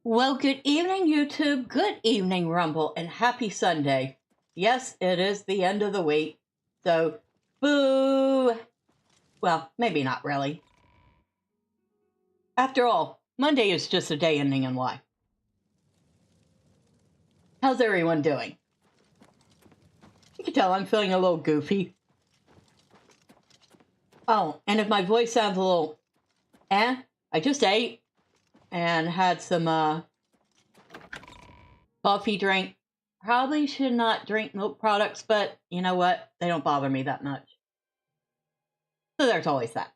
Well, good evening, YouTube. Good evening, Rumble, and happy Sunday. Yes, it is the end of the week, so boo. Well, maybe not really. After all, Monday is just a day ending in Y. How's everyone doing? You can tell I'm feeling a little goofy. Oh, and if my voice sounds a little I just ate and had some coffee drink. Probably should not drink milk products, but you know what? They don't bother me that much. So there's always that.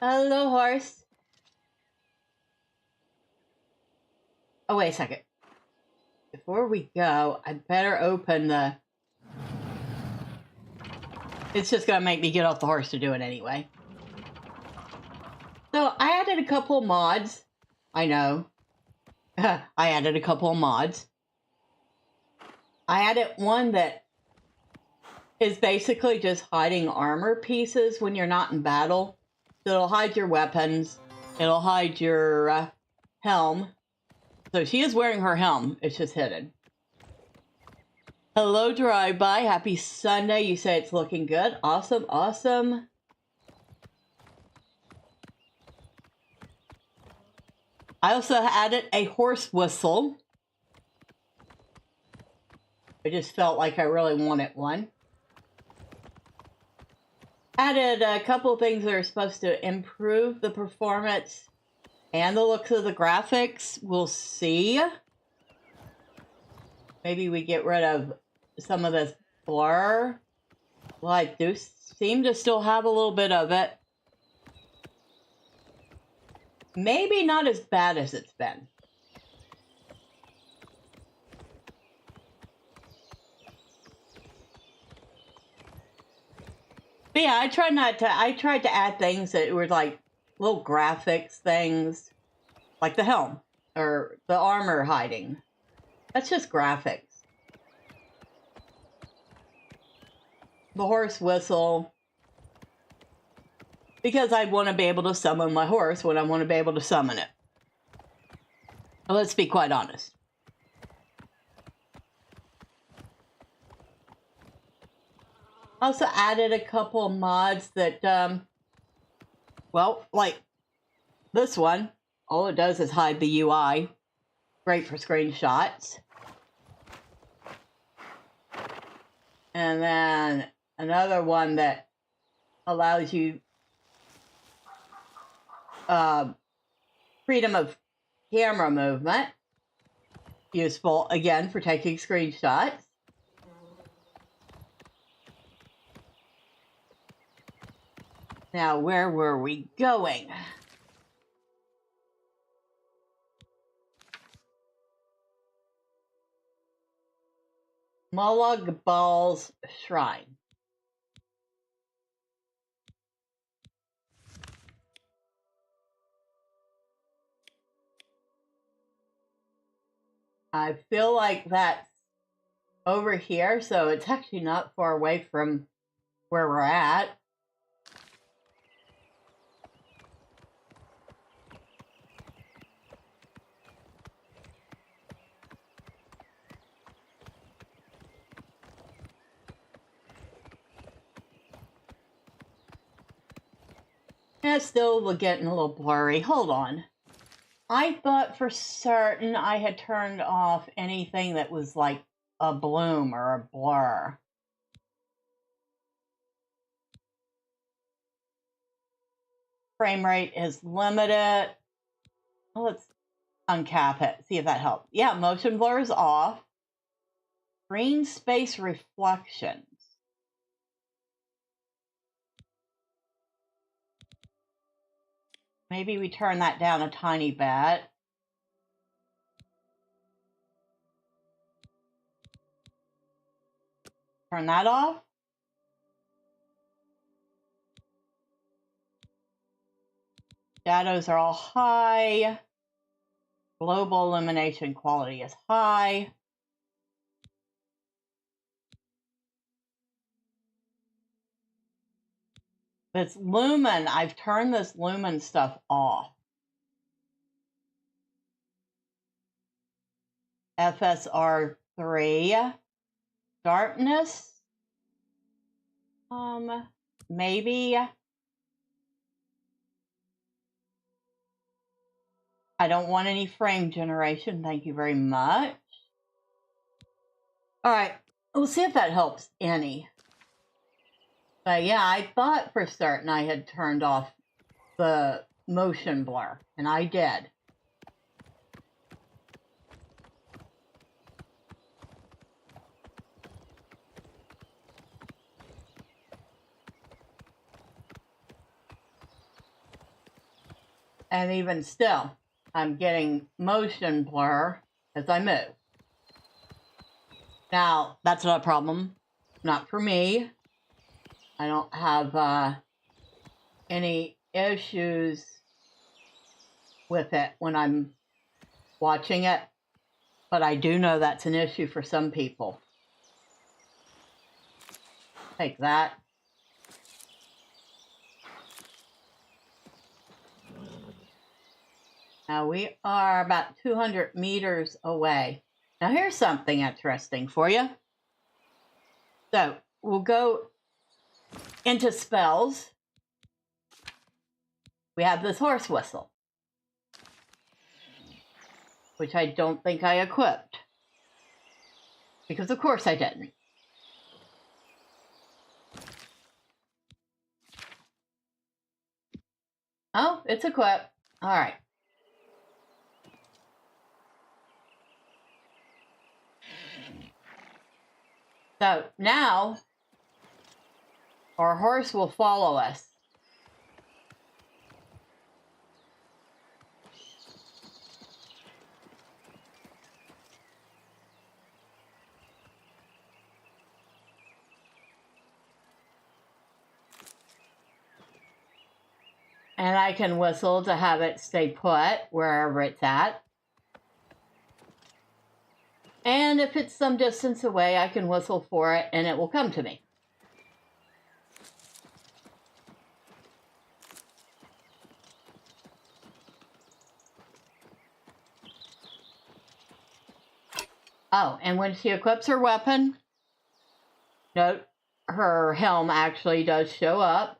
Hello, horse. Oh, wait a second. Before we go, I better open the... It's just going to make me get off the horse to do it anyway. So I added a couple mods. I know. I added a couple of mods. I added one that is basically just hiding armor pieces when you're not in battle. So it'll hide your weapons. It'll hide your helm. So she is wearing her helm. It's just hidden. Hello, Drive-By. Happy Sunday. You say it's looking good. Awesome, awesome. I also added a horse whistle. I just felt like I really wanted one. Added a couple of things that are supposed to improve the performance and the looks of the graphics. We'll see. Maybe we get rid of some of this blur. Well, I do seem to still have a little bit of it. Maybe not as bad as it's been. But yeah, I tried to add things that were like little graphics things, like the helm or the armor hiding. That's just graphics. The horse whistle, because I want to be able to summon my horse when I want to be able to summon it. Let's be quite honest. Also added a couple mods that, well, like this one, all it does is hide the UI. Great for screenshots. And then another one that allows you freedom of camera movement. Useful, again, for taking screenshots. Now, where were we going? Molag Bal's Shrine. I feel like that's over here, so it's actually not far away from where we're at. It's still getting a little blurry. Hold on. I thought for certain I had turned off anything that was like a bloom or a blur. Frame rate is limited. Let's uncap it, see if that helps. Yeah, motion blur is off. Green space reflections. Maybe we turn that down a tiny bit. Turn that off. Shadows are all high. Global illumination quality is high. This lumen, I've turned this lumen stuff off. FSR3. Darkness. Maybe. I don't want any frame generation. Thank you very much. All right. We'll see if that helps any. But yeah, I thought for certain I had turned off the motion blur, and I did. And even still, I'm getting motion blur as I move. Now, that's not a problem. Not for me. I don't have any issues with it when I'm watching it. But I do know that's an issue for some people. Take that. Now we are about 200 meters away. Now here's something interesting for you. So we'll go into spells. We have this horse whistle, which I don't think I equipped. Because of course I didn't. Oh, it's equipped. All right. So now our horse will follow us. And I can whistle to have it stay put wherever it's at. And if it's some distance away, I can whistle for it and it will come to me. Oh, and when she equips her weapon, note her helm actually does show up.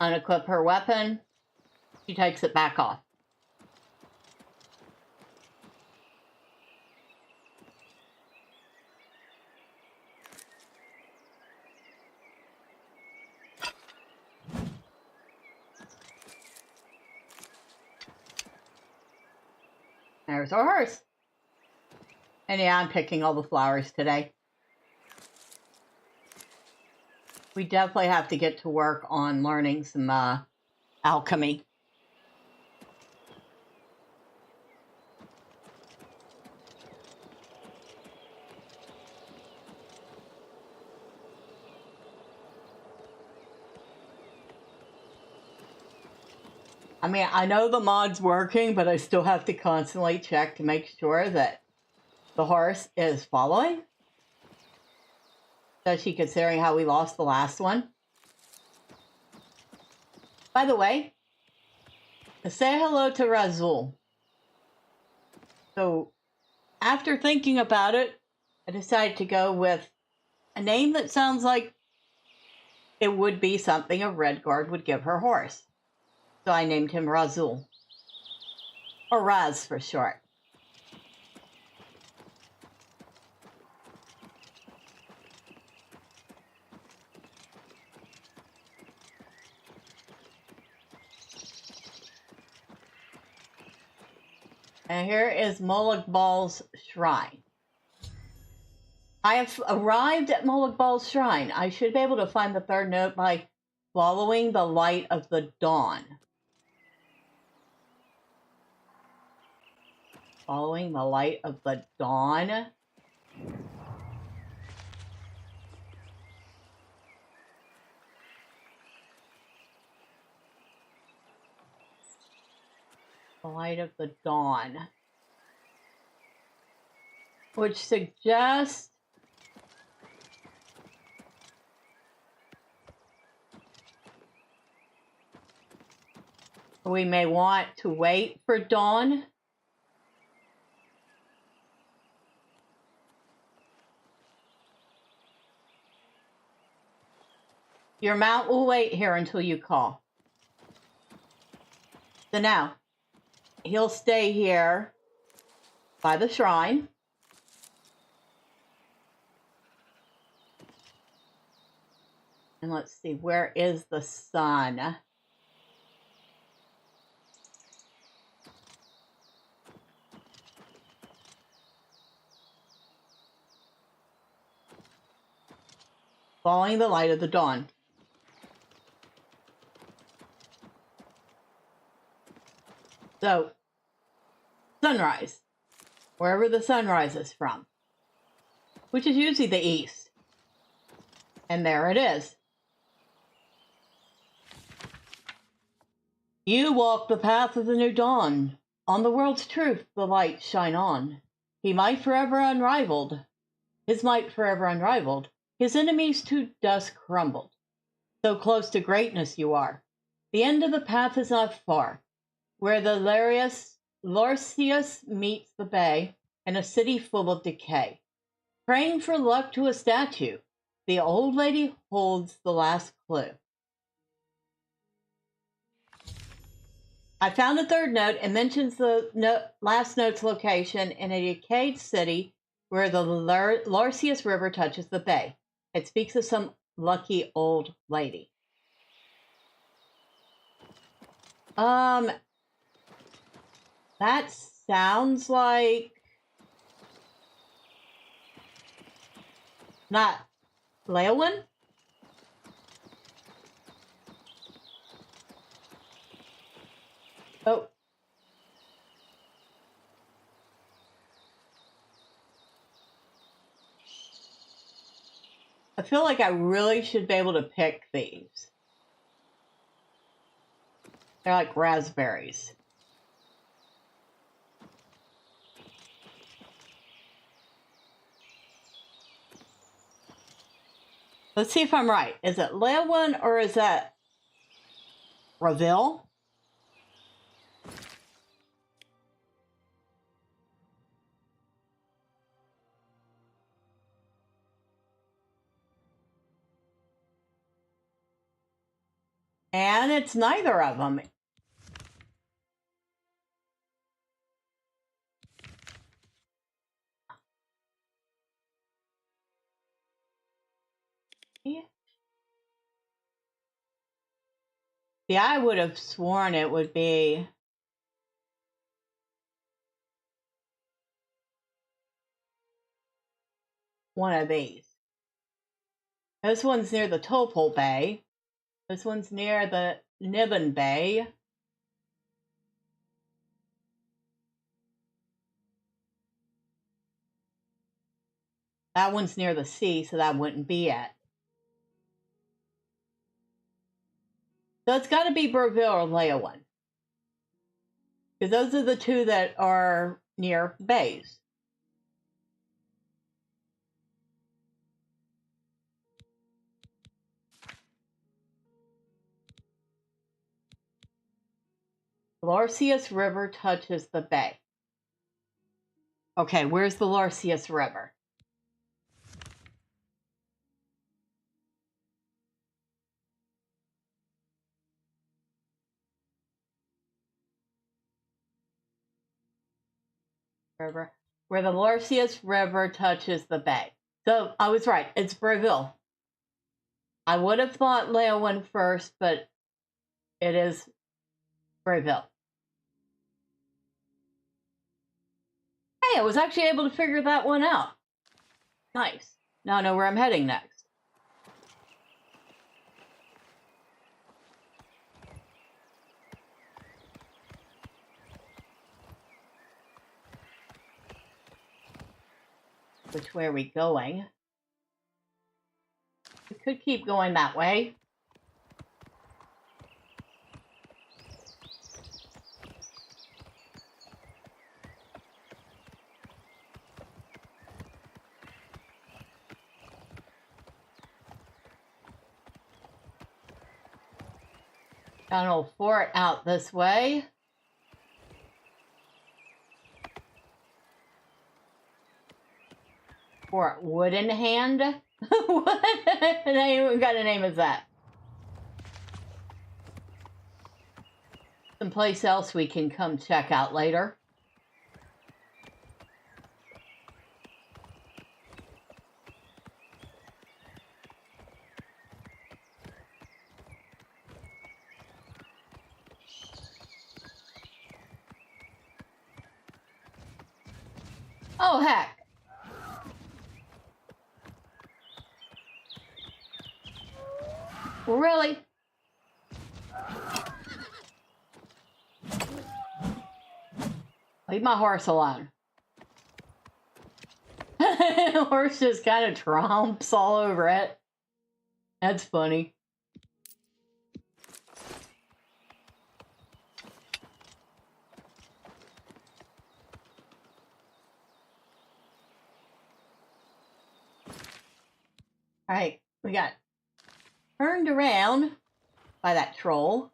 Unequip her weapon, she takes it back off. There's our horse. And yeah, I'm picking all the flowers today. We definitely have to get to work on learning some alchemy. I mean, I know the mod's working, but I still have to constantly check to make sure that the horse is following. Especially considering how we lost the last one. By the way, say hello to Razul. So, after thinking about it, I decided to go with a name that sounds like it would be something a Redguard would give her horse. So I named him Razul. Or Raz for short. And here is Molag Bal's shrine. I have arrived at Molag Bal's shrine. I should be able to find the third note by following the light of the dawn. Following the light of the dawn. The light of the dawn. Which suggests We may want to wait for dawn. Your mount will wait here until you call. So now, he'll stay here by the shrine. And let's see, where is the sun? Following the light of the dawn. So, sunrise, wherever the sun rises from, which is usually the east. And there it is. You walk the path of the new dawn. On the world's truth, the light shine on. He might forever unrivaled. His might forever unrivaled. His enemies to dust crumbled. So close to greatness you are. The end of the path is not far. Where the Lorcius meets the bay, and a city full of decay. Praying for luck to a statue, the old lady holds the last clue. I found a third note and mentions the last note's location in a decayed city where the Lorcius River touches the bay. It speaks of some lucky old lady. That sounds like not Leowyn? Oh. I feel like I really should be able to pick these. They're like raspberries. Let's see if I'm right. Is it Leowyn or is that Razul? And it's neither of them. Yeah, I would have sworn it would be one of these. This one's near the Topol Bay. This one's near the Nibbon Bay. That one's near the sea, so that wouldn't be it. So it's got to be Burville or Leowyn. Because those are the two that are near bays. Lorcius River touches the bay. Okay, where's the Lorcius River? River. Where the Lorcius River touches the bay. So I was right. It's Burville. I would have thought Leowyn first, but it is Burville. Hey, I was actually able to figure that one out. Nice. Now I know where I'm heading next. Which way are we going? We could keep going that way. Got an old fort out this way. Fort Wooden Hand? What kind of name is that? Someplace else we can come check out later. Oh, heck. Really? Leave my horse alone. The horse just kind of tromps all over it. That's funny. All right, we got turned around by that troll.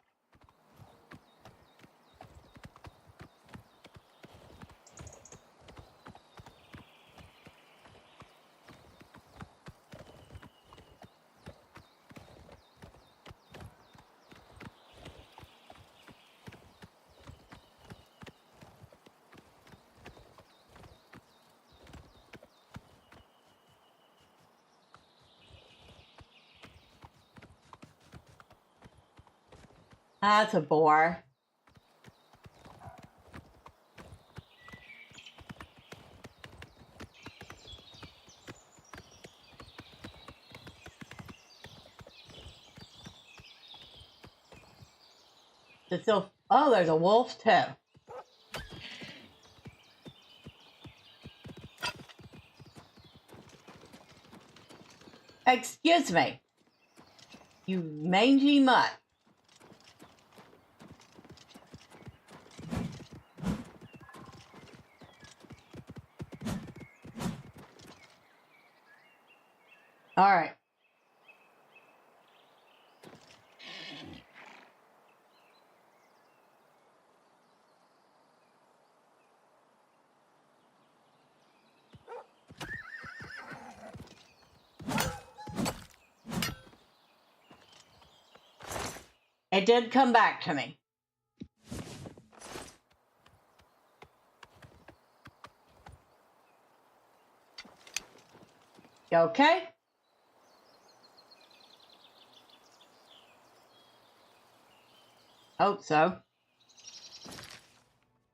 That's a bore. It's still, oh, there's a wolf too. Excuse me, you mangy mutt. All right. It did come back to me. You okay? Hope so.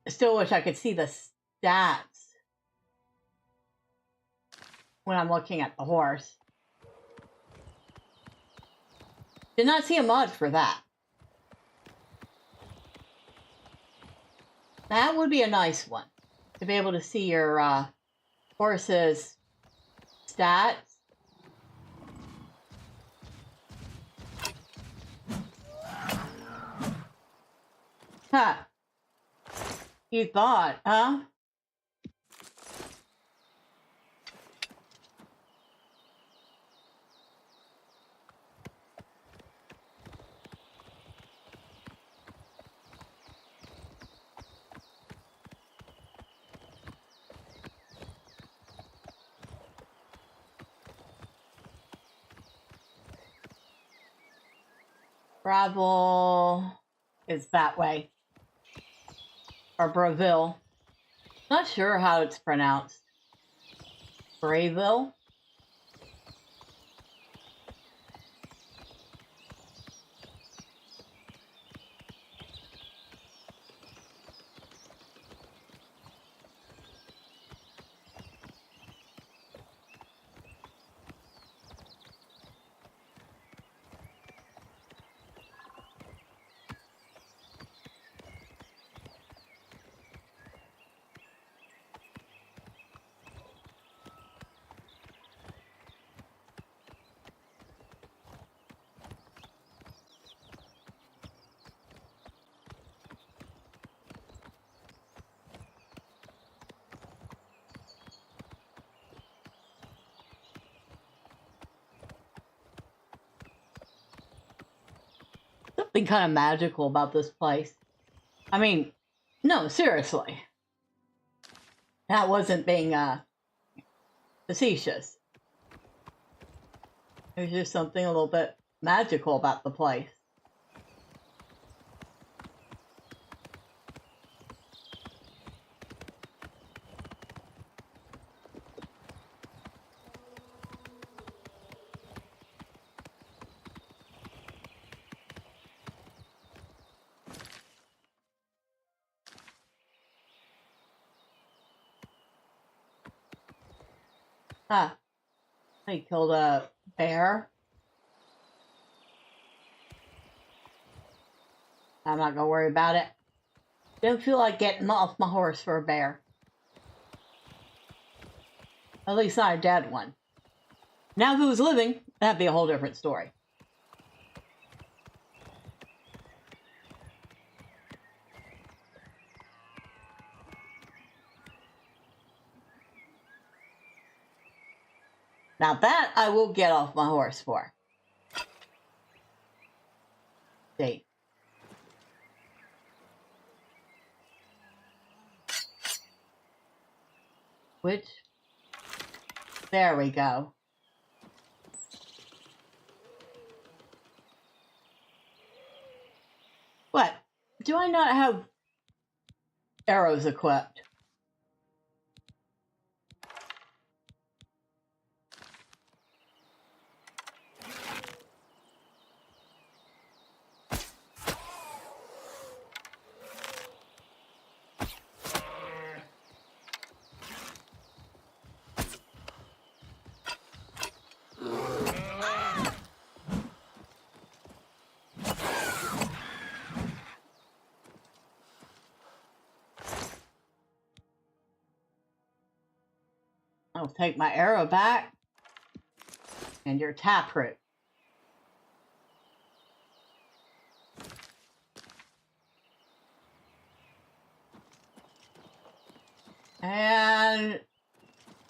I still wish I could see the stats when I'm looking at the horse. Did not see a mod for that. That would be a nice one, to be able to see your horse's stats. Huh. You thought, huh? Razul is that way. Or Braville. Not sure how it's pronounced. Braville? something kind of magical about this place. I mean, no, seriously. That wasn't being facetious. There's just something a little bit magical about the place. Huh. He killed a bear. I'm not gonna worry about it. Don't feel like getting off my horse for a bear. At least not a dead one. Now if it was living, that'd be a whole different story. Now that I will get off my horse for. See. Which? There we go. What? Do I not have arrows equipped? I'll take my arrow back and your taproot. And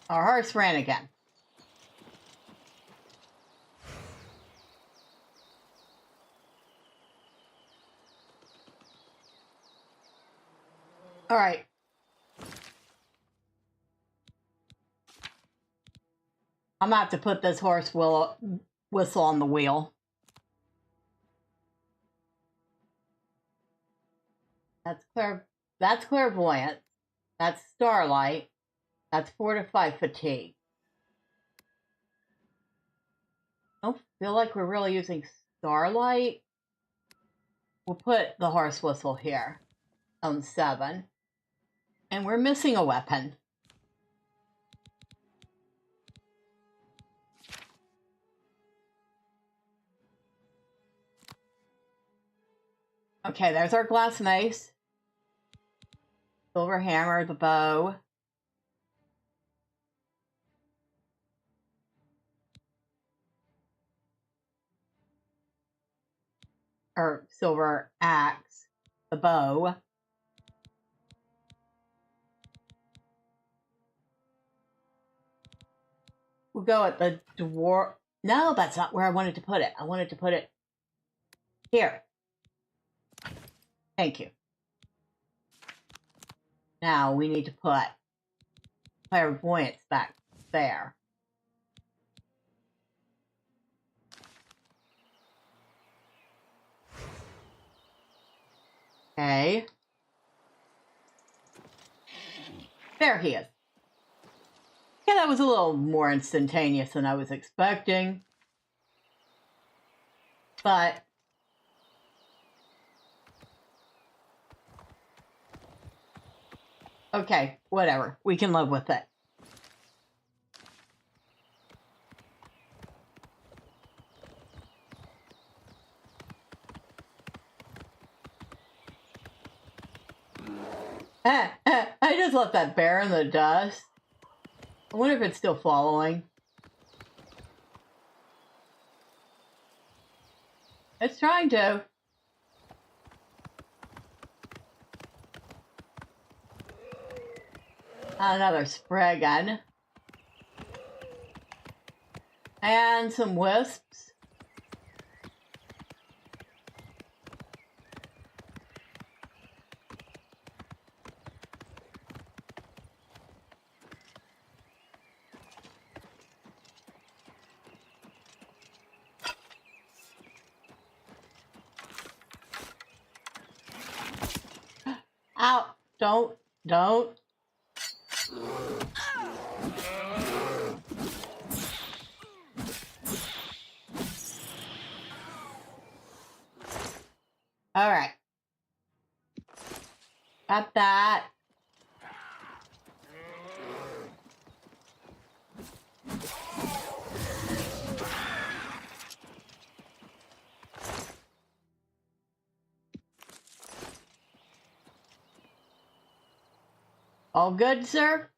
our horse ran again. All right. I'm gonna have to put this horse whistle on the wheel. That's clairvoyance. That's starlight. That's fortify fatigue. I don't feel like we're really using starlight. We'll put the horse whistle here on 7. And we're missing a weapon. Okay, there's our glass mace. Silver hammer, the bow. Or silver axe, the bow. We'll go at the dwarf. No, that's not where I wanted to put it. I wanted to put it here. Thank you. Now we need to put clairvoyance back there. Okay. There he is. Yeah, that was a little more instantaneous than I was expecting. But okay, whatever. We can live with it. I just left that bear in the dust. I wonder if it's still following. It's trying to. Another spray gun. And some wisps. Ow! Don't. All right. Got that. All good, sir?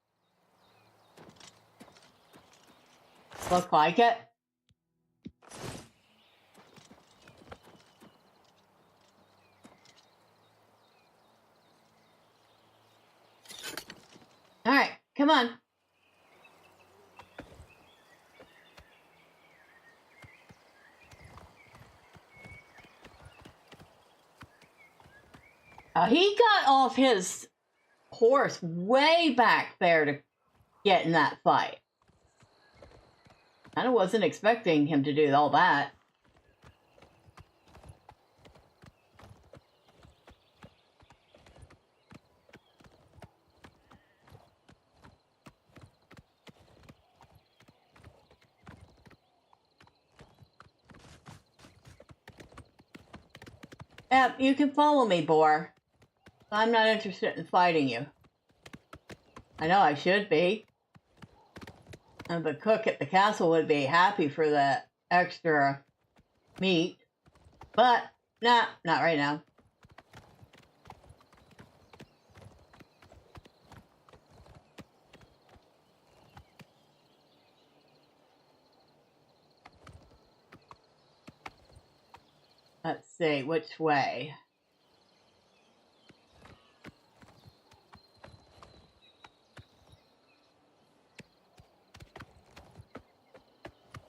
Look like it. All right, come on. He got off his horse way back there to get in that fight. I wasn't expecting him to do all that. You can follow me, boar. I'm not interested in fighting you. I know I should be. And the cook at the castle would be happy for the extra meat. But, nah, not right now. Let's see, which way?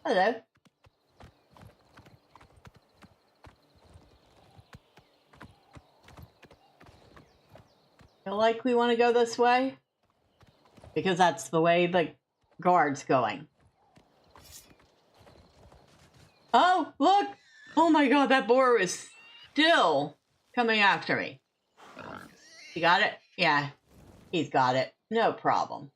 Hello. Feel like we want to go this way? Because that's the way the guard's going. Oh, look! Oh my god, that boar is still coming after me. You got it? Yeah, he's got it. No problem.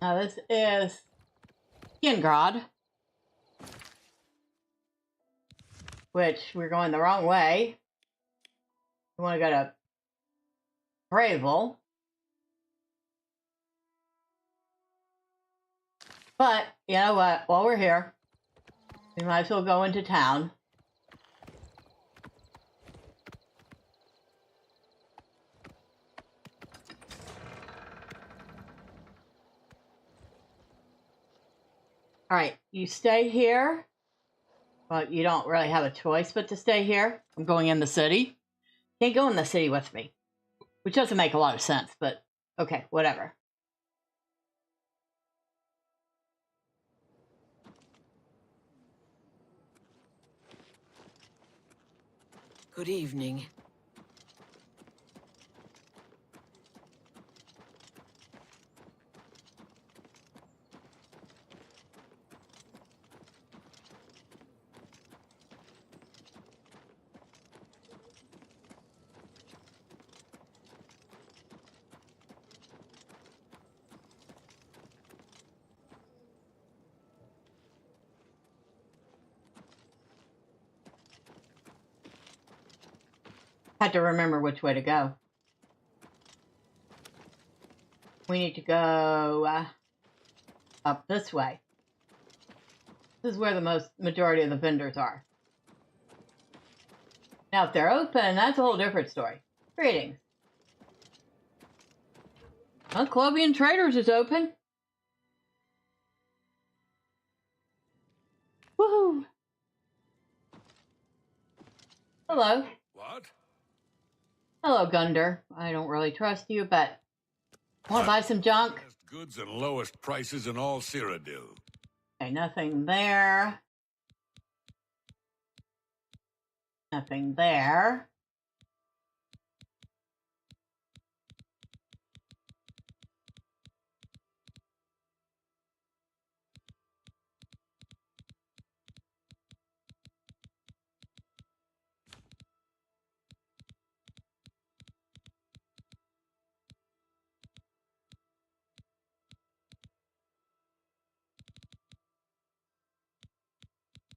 Now this is Kingrad, which we're going the wrong way. We want to go to Razul. But, you know what, while we're here, we might as well go into town. Alright, you stay here. But you don't really have a choice but to stay here. I'm going in the city. Can't go in the city with me. Which doesn't make a lot of sense, but okay, whatever. Good evening. Had to remember which way to go. We need to go up this way. This is where the majority of the vendors are. Now, if they're open, that's a whole different story. Greetings. Well, Oblivion Traders is open. Woohoo! Hello. What? Hello, Gunder. I don't really trust you, but want to buy some junk? Best goods and lowest prices in all Cyrodiil. Okay, nothing there. Nothing there.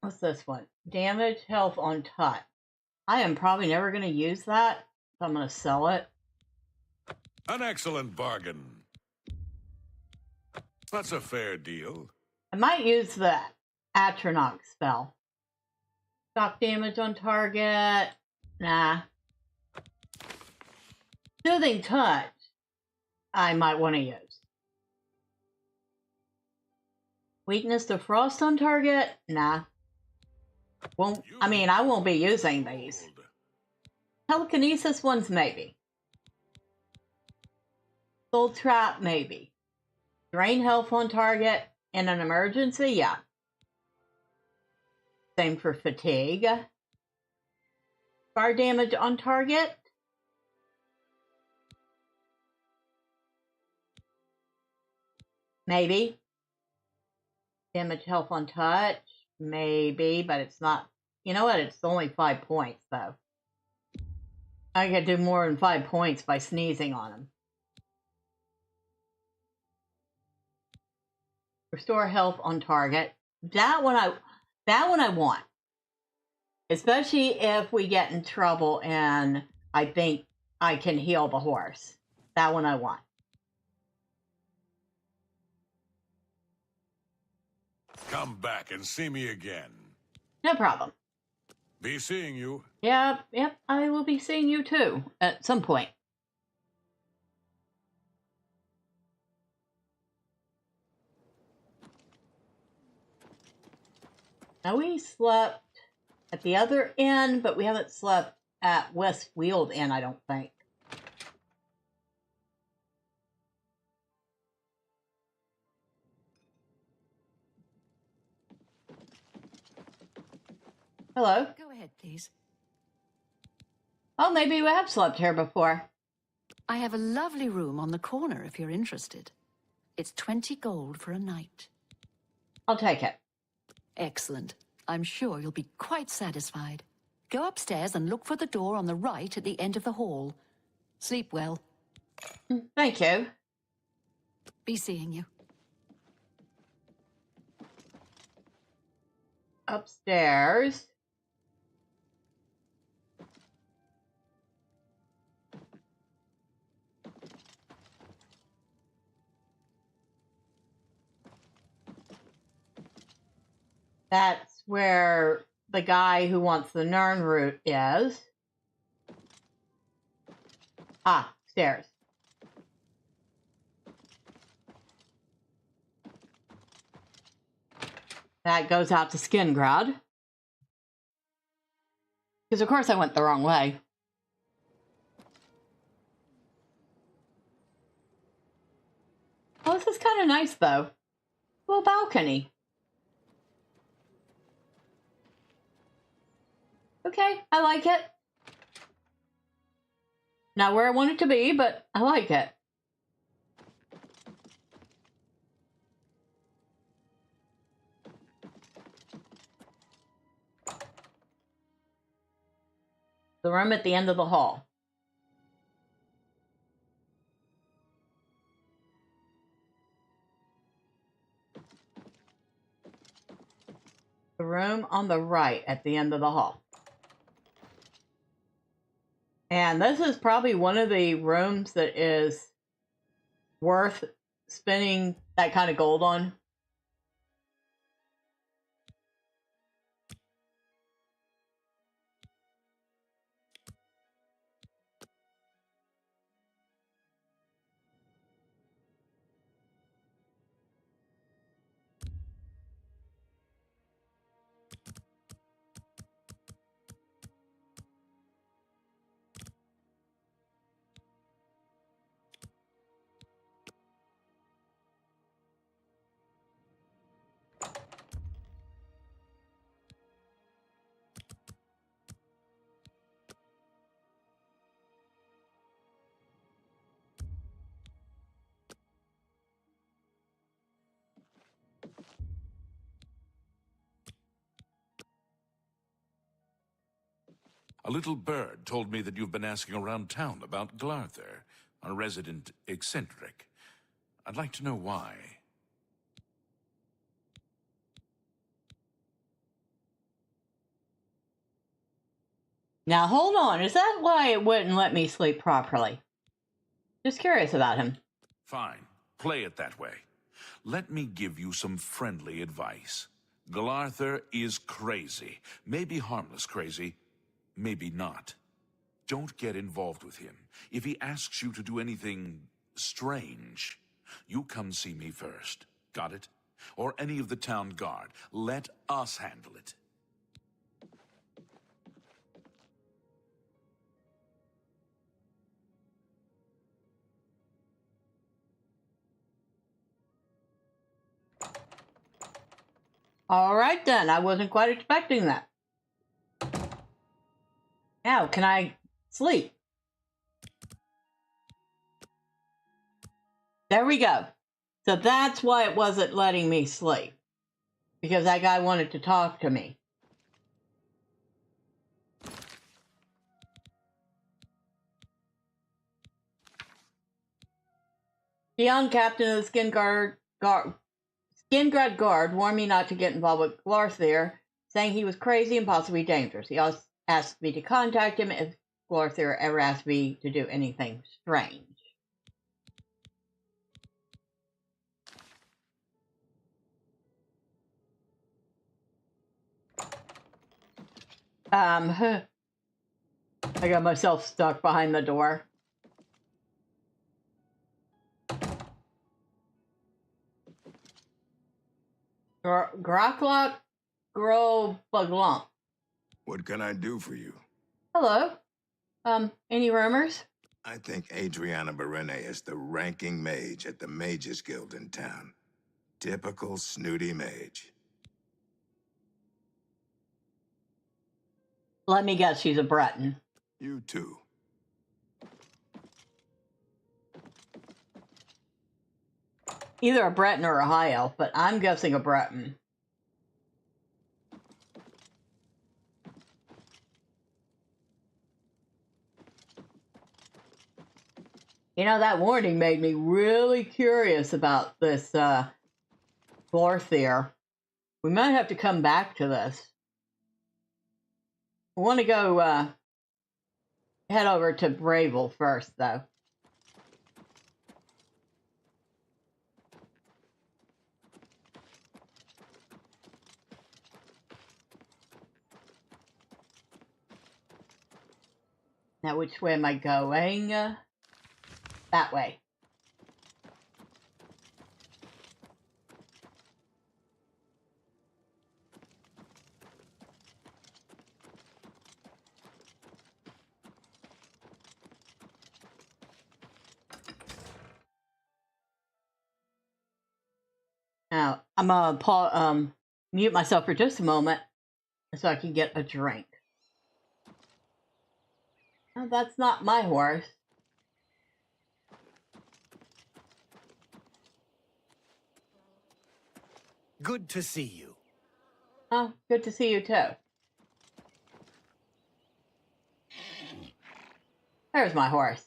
What's this one? Damage, health on touch. I am probably never going to use that, so I'm going to sell it. An excellent bargain. That's a fair deal. I might use the Atronach spell. Shock damage on target. Nah. Soothing touch. I might want to use. Weakness to frost on target. Nah. Won't. I mean, I won't be using these. Telekinesis ones, maybe. Soul trap, maybe. Drain health on target in an emergency, yeah. Same for fatigue. Fire damage on target. Maybe. Damage health on touch. Maybe, but it's not. You know what? It's only 5 points, though. I could do more than 5 points by sneezing on them. Restore health on target. That one I want. Especially if we get in trouble and I think I can heal the horse. That one I want. Come back and see me again. No problem. Be seeing you. Yep, I will be seeing you too at some point. Now we slept at the other inn, but we haven't slept at West Weald Inn, I don't think. Hello? Go ahead, please. Oh, maybe we have slept here before. I have a lovely room on the corner if you're interested. It's 20 gold for a night. I'll take it. Excellent. I'm sure you'll be quite satisfied. Go upstairs and look for the door on the right at the end of the hall. Sleep well. Thank you. Be seeing you. Upstairs. That's where the guy who wants the Nern root is. Ah, stairs. That goes out to Skingrad. Because of course I went the wrong way. Oh, this is kind of nice though. Little balcony. Okay, I like it. Not where I want it to be, but I like it. The room at the end of the hall. The room on the right at the end of the hall. And this is probably one of the rooms that is worth spending that kind of gold on. A little bird told me that you've been asking around town about Glarther, a resident eccentric. I'd like to know why. Now hold on, is that why it wouldn't let me sleep properly? Just curious about him. Fine, play it that way. Let me give you some friendly advice. Glarther is crazy. Maybe harmless crazy, maybe not. Don't get involved with him. If he asks you to do anything strange, you come see me first. Got it? Or any of the town guard. Let us handle it. All right then, I wasn't quite expecting that. Now, can I sleep? There we go. So that's why it wasn't letting me sleep. Because that guy wanted to talk to me. The young captain of the Skingrad Guard warned me not to get involved with Glarther, saying he was crazy and possibly dangerous. He also asked me to contact him if Glarther ever asked me to do anything strange. I got myself stuck behind the door. Groklok Grobaglump. What can I do for you? Hello. Any rumors? I think Adriana Berene is the ranking mage at the Mages Guild in town. Typical snooty mage. Let me guess, she's a Breton. You too. Either a Breton or a high elf, but I'm guessing a Breton. You know, that warning made me really curious about this Glarther. We might have to come back to this. We want to go head over to Razul first, though. Now, which way am I going? That way. Now, I'm gonna mute myself for just a moment so I can get a drink. Oh, that's not my horse. Good to see you. Oh, good to see you too. There's my horse.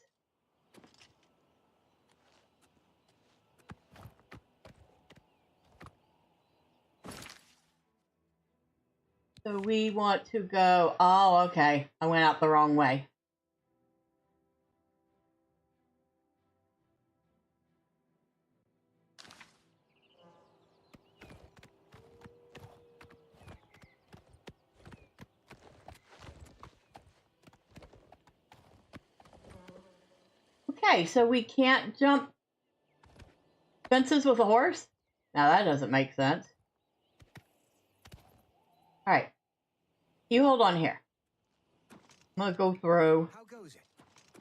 So we want to go... Oh, okay. I went out the wrong way. Okay, so we can't jump fences with a horse? Now that doesn't make sense. Alright. You hold on here. I'm gonna go through. How goes it?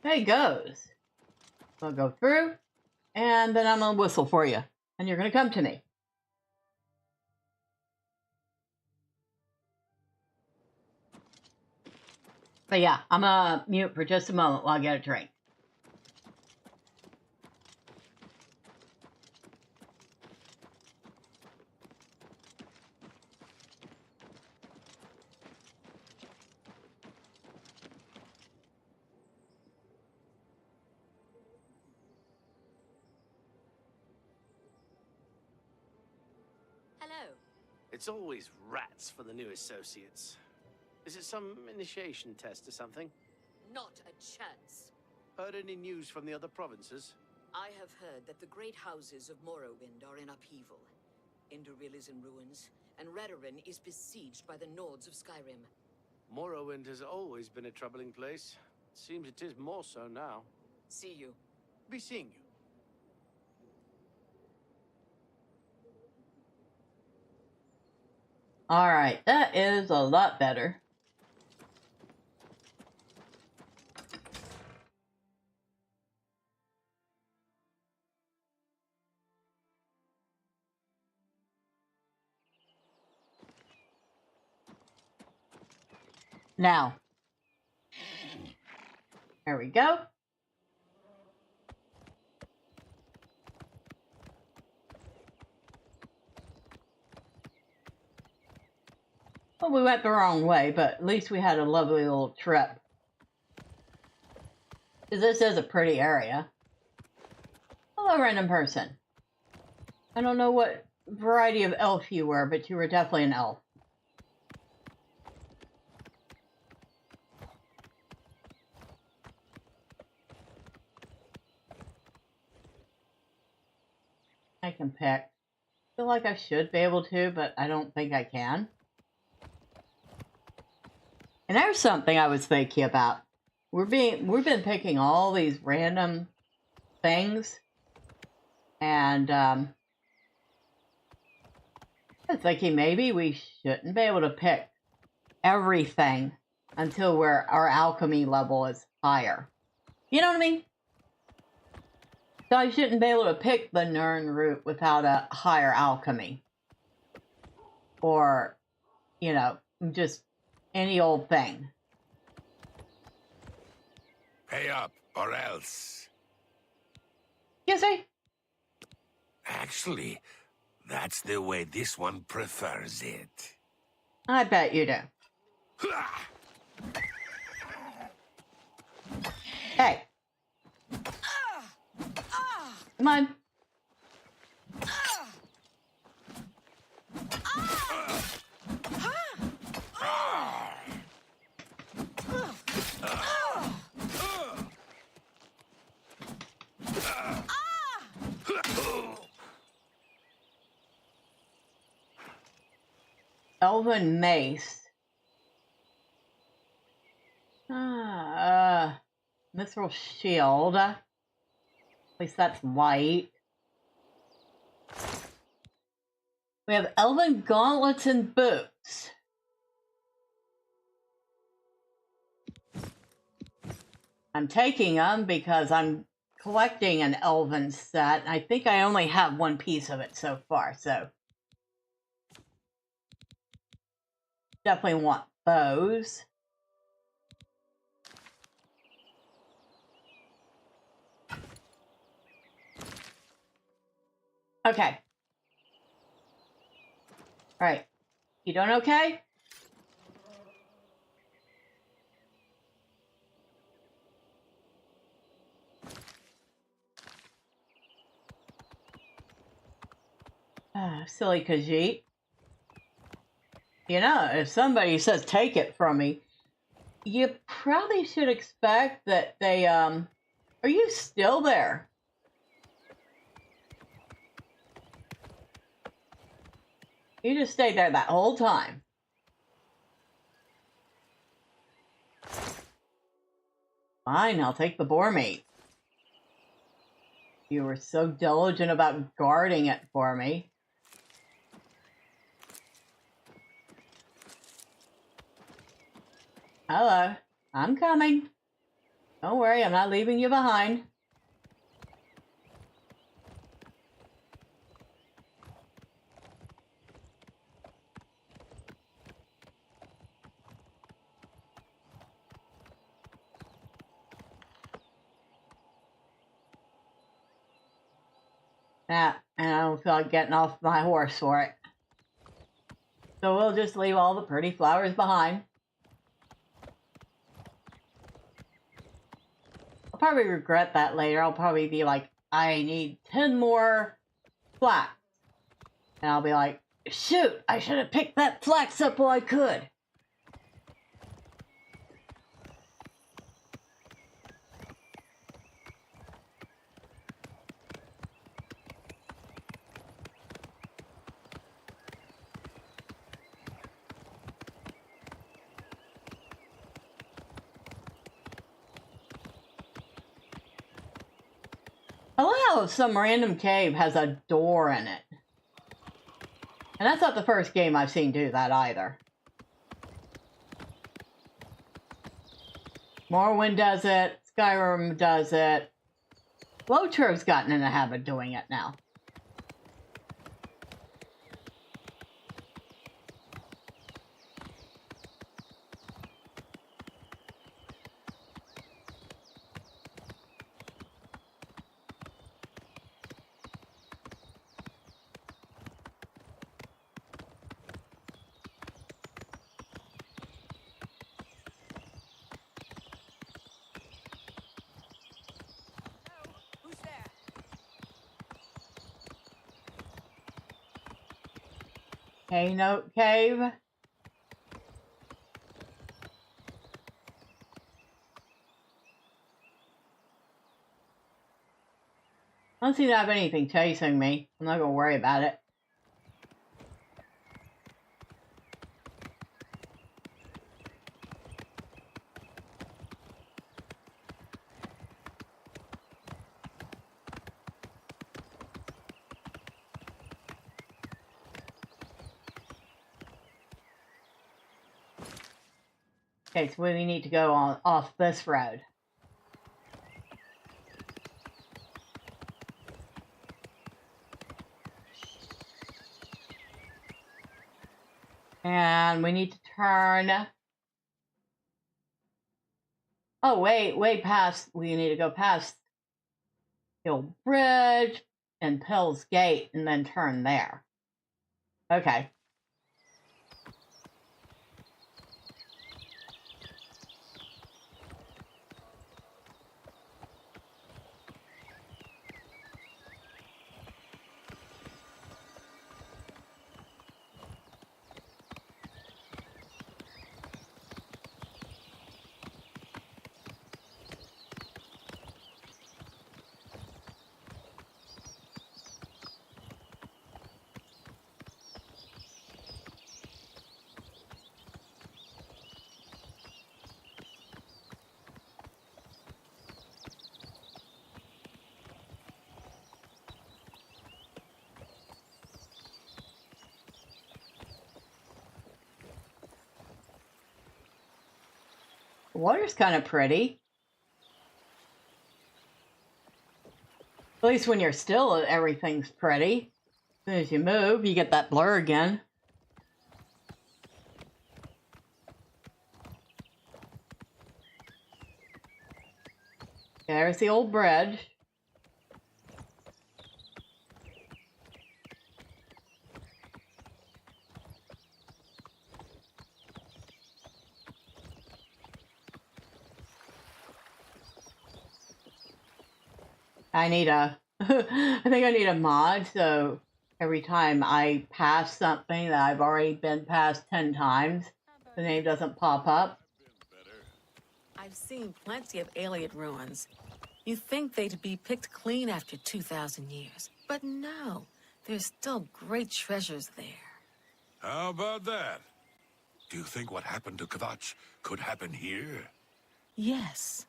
There it goes. I'm gonna go through, and then I'm gonna whistle for you. And you're gonna come to me. But yeah, I'm gonna mute for just a moment while I get a drink. It's always rats for the new associates. Is it some initiation test or something? Not a chance. Heard any news from the other provinces? I have heard that the great houses of Morrowind are in upheaval. Indoril is in ruins, and Redoran is besieged by the Nords of Skyrim. Morrowind has always been a troubling place. Seems it is more so now. See you. Be seeing you. Alright, that is a lot better. Now, there we go. Well, we went the wrong way, but at least we had a lovely little trip. This is a pretty area. Hello, random person. I don't know what variety of elf you were, but you were definitely an elf. I can pick. I feel like I should be able to, but I don't think I can. And there's something I was thinking about. We've been picking all these random things, and I was thinking maybe we shouldn't be able to pick everything until our alchemy level is higher. You know what I mean? So I shouldn't be able to pick the Nirn route without a higher alchemy. Or, you know, just any old thing. Pay up, or else. You see? Actually, that's the way this one prefers it. I bet you do. Hey. Come on. Elven mace. Mithril shield. At least that's white. We have elven gauntlets and boots. I'm taking them because I'm collecting an elven set. I think I only have one piece of it so far, so definitely want those. Okay. All right. You doing okay? Silly Khajiit. You know, if somebody says take it from me, you probably should expect that they, are you still there? You just stayed there that whole time. Fine, I'll take the boar meat. You were so diligent about guarding it for me. Hello, I'm coming. Don't worry, I'm not leaving you behind. And I don't feel like getting off my horse for it. So we'll just leave all the pretty flowers behind. I'll probably regret that later. I'll probably be like, I need 10 more flax. And I'll be like, Shoot, I should have picked that flax up while I could. I love how some random cave has a door in it. And that's not the first game I've seen do that either. Morrowind does it, Skyrim does it. Lotro's gotten in the habit of doing it now. Note Cave. I don't seem to have anything chasing me. I'm not gonna worry about it. Okay, so we need to go off this road. And we need to turn. Oh, way past. We need to go past Hill Bridge and Pill's Gate and then turn there. Okay. The water's kind of pretty. At least when you're still, everything's pretty. As soon as you move, you get that blur again. There's the old bridge. I need a, I think I need a mod, so every time I pass something that I've already been past 10 times, the name doesn't pop up. I've seen plenty of alien ruins. You'd think they'd be picked clean after 2,000 years. But no, there's still great treasures there. How about that? Do you think what happened to Kvatch could happen here? Yes.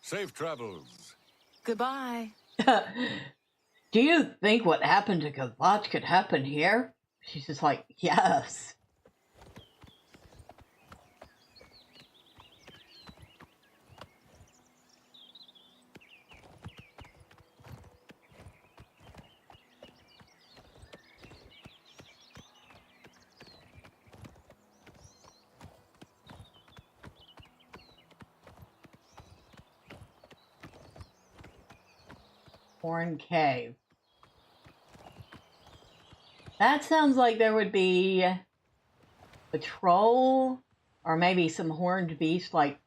Safe travels. Goodbye. Do you think what happened to Kvatch could happen here? She's just like, yes. Horn Cave. That sounds like there would be a troll or maybe some horned beast like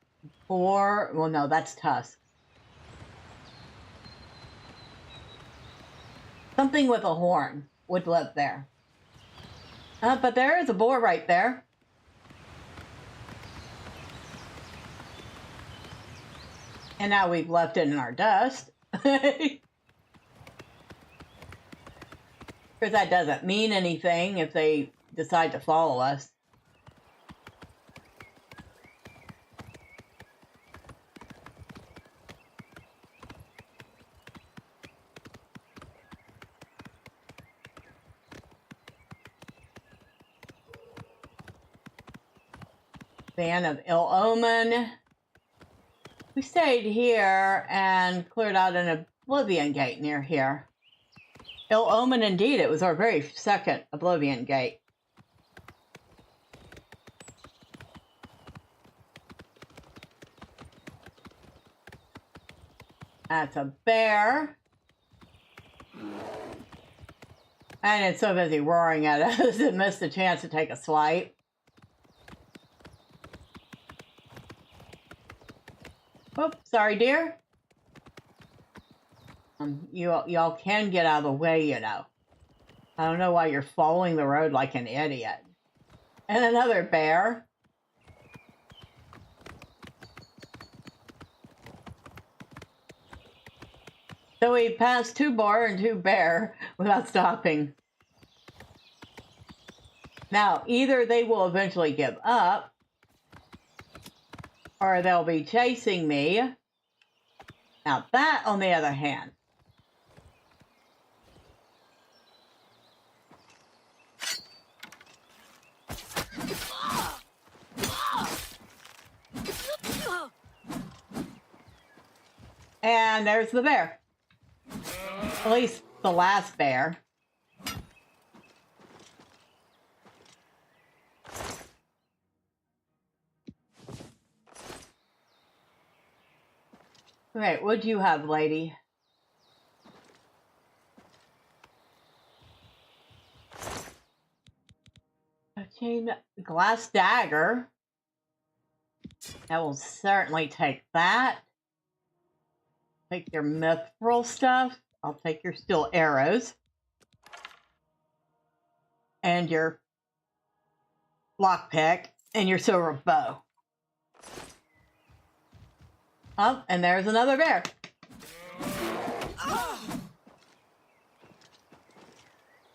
boar. Well, no, that's Tusk. Something with a horn would live there. But there is a boar right there. And now we've left it in our dust. Because that doesn't mean anything if they decide to follow us. Fan of Ill Omen. We stayed here and cleared out an Oblivion gate near here. Ill Omen indeed, it was our very second Oblivion gate. That's a bear. And it's so busy roaring at us, it missed the chance to take a swipe. Oops, sorry, dear. Y'all can get out of the way, you know. I don't know why you're following the road like an idiot. And another bear. So we passed 2 boar and 2 bear without stopping. Now, either they will eventually give up, or they'll be chasing me. Now that, on the other hand, and there's the bear. At least the last bear. Okay, what'd you have, lady? A chain glass dagger. I will certainly take that. Take your mithril stuff. I'll take your steel arrows. And your lockpick. And your silver bow. Oh, and there's another bear.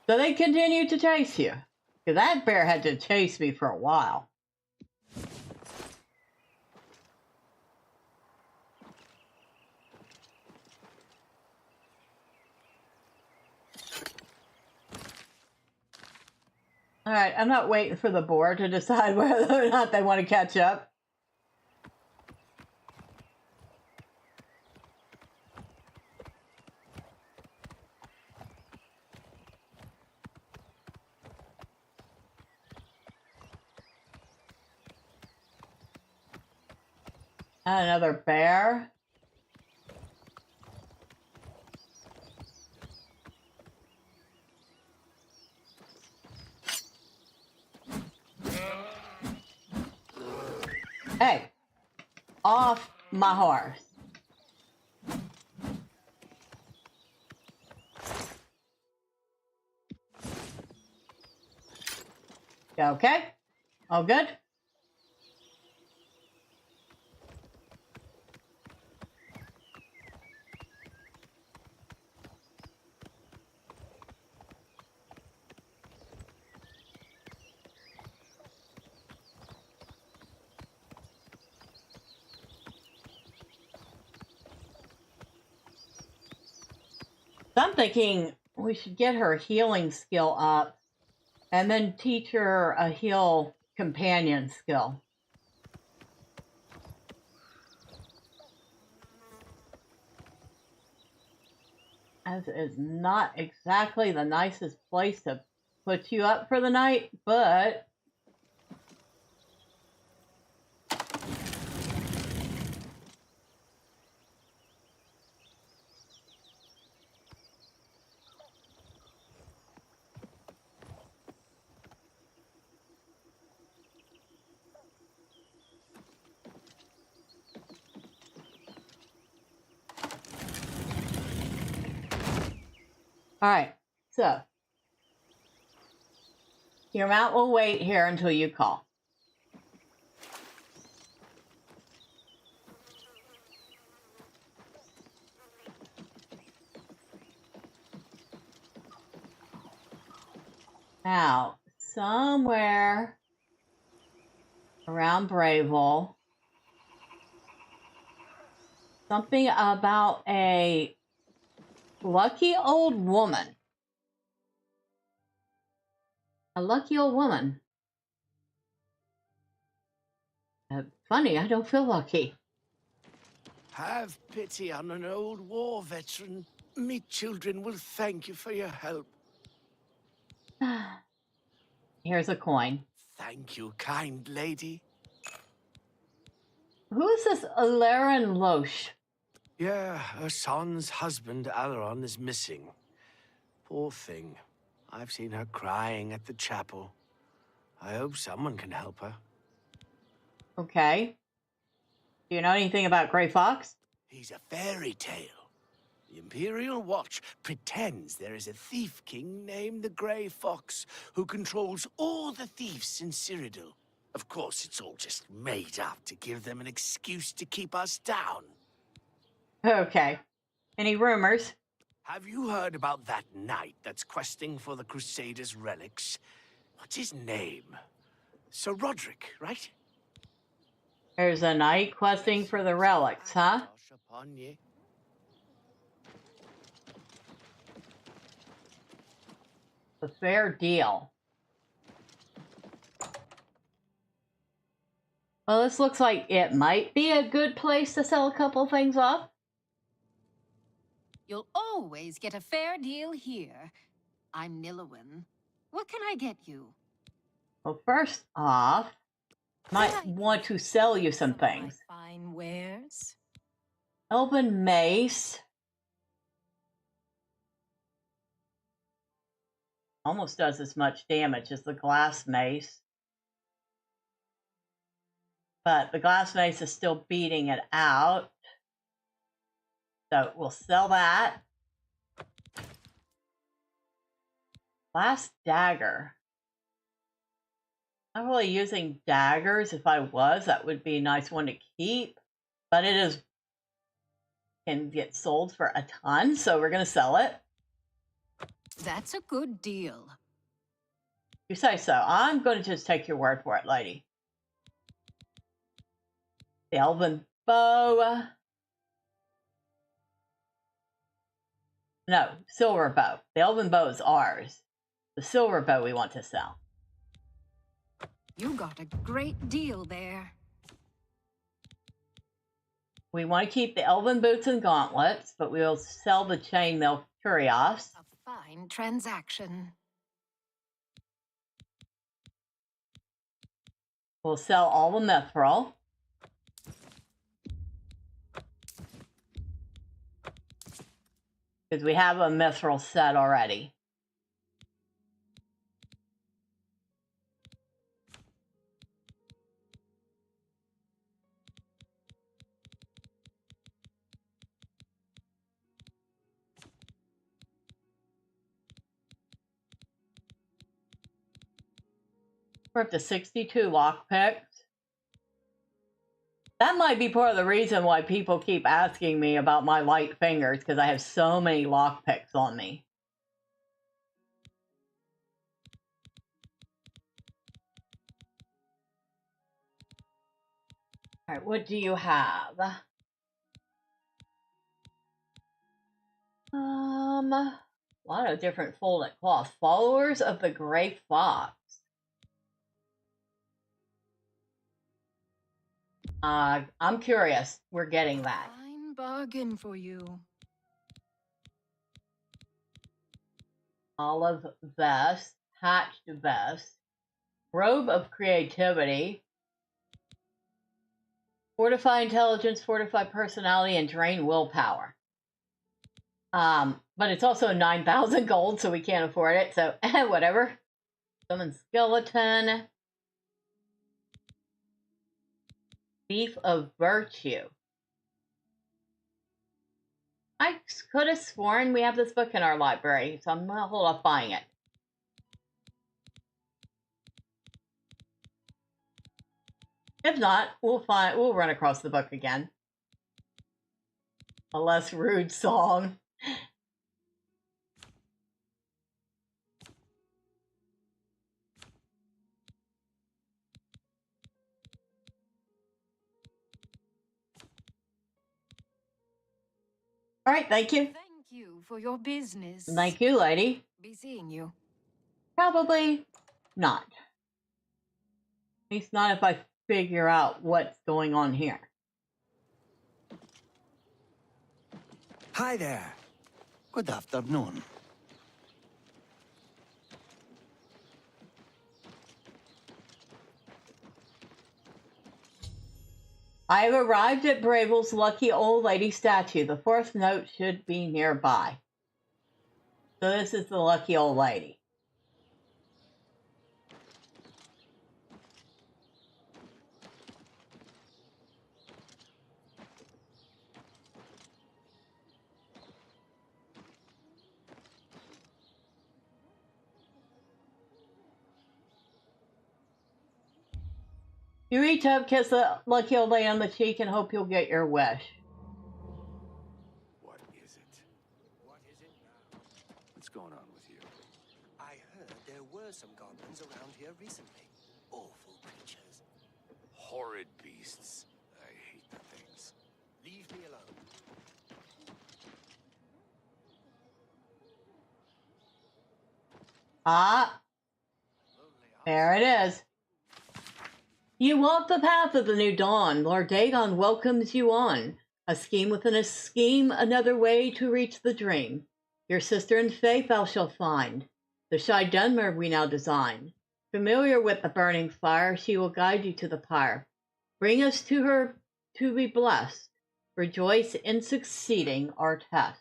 So they continue to chase you. Because that bear had to chase me for a while. Alright, I'm not waiting for the boar to decide whether or not they want to catch up. Another bear. Hey, off my horse. You okay? All good? I'm thinking we should get her healing skill up and then teach her a heal companion skill. As is not exactly the nicest place to put you up for the night, but all right, so Your mount will wait here until you call. Now, somewhere around Bravil, something about a lucky old woman. A lucky old woman. Funny, I don't feel lucky. Have pity on an old war veteran. Me children will thank you for your help. Here's a coin. Thank you, kind lady. Who is this Alaren Loesch? Yeah, her son's husband, Alaron, is missing. Poor thing. I've seen her crying at the chapel. I hope someone can help her. Okay. Do you know anything about Grey Fox? He's a fairy tale. The Imperial Watch pretends there is a thief king named the Grey Fox who controls all the thieves in Cyrodiil. Of course, it's all just made up to give them an excuse to keep us down. Okay. Any rumors? Have you heard about that knight that's questing for the Crusaders' relics? What's his name? Sir Roderick, right? There's a knight questing for the relics, huh? A fair deal. Well, this looks like it might be a good place to sell a couple things off. You'll always get a fair deal here. I'm Nilowin. What can I get you? Well, first off, might want to sell you some things. Fine wares. Elven mace. Almost does as much damage as the glass mace. But the glass mace is still beating it out. So we'll sell that. Glass dagger. Not really using daggers. If I was, that would be a nice one to keep. But it is can get sold for a ton, so we're going to sell it. That's a good deal. You say so. I'm going to just take your word for it, lady. The elven bow. No, silver bow. The elven bow is ours. The silver bow we want to sell. You got a great deal there. We want to keep the elven boots and gauntlets, but we'll sell the chainmail curios. A fine transaction. We'll sell all the mithril. Because we have a mithril set already. We're up to 62 lockpicks. That might be part of the reason why people keep asking me about my light fingers, because I have so many lockpicks on me. Alright, what do you have? A lot of different folded cloths. Followers of the Grey Fox. I'm curious. We're getting that. Fine bargain for you. Olive vest, hatched vest, robe of creativity, fortify intelligence, fortify personality, and drain willpower. But it's also 9,000 gold, so we can't afford it. So whatever. Summon skeleton. Thief of Virtue. I could have sworn we have this book in our library, so I'm going to hold off buying it. If not, we'll run across the book again. A less rude song. All right, thank you. Thank you for your business. Thank you, lady. Be seeing you. Probably not. At least not if I figure out what's going on here. Hi there. Good afternoon. I have arrived at Bravel's lucky old lady statue. The fourth note should be nearby. So this is the lucky old lady. You reach up, kiss the lucky old lady on the cheek, and hope you'll get your wish. What is it? What is it now? What's going on with you? I heard there were some goblins around here recently. Awful creatures. Horrid beasts. I hate the things. Leave me alone. Ah, there it is. You walk the path of the new dawn. Lord Dagon welcomes you on. A scheme within a scheme, another way to reach the dream. Your sister in faith thou shalt find. The shy Dunmer we now design. Familiar with the burning fire, she will guide you to the pyre. Bring us to her to be blessed. Rejoice in succeeding our test.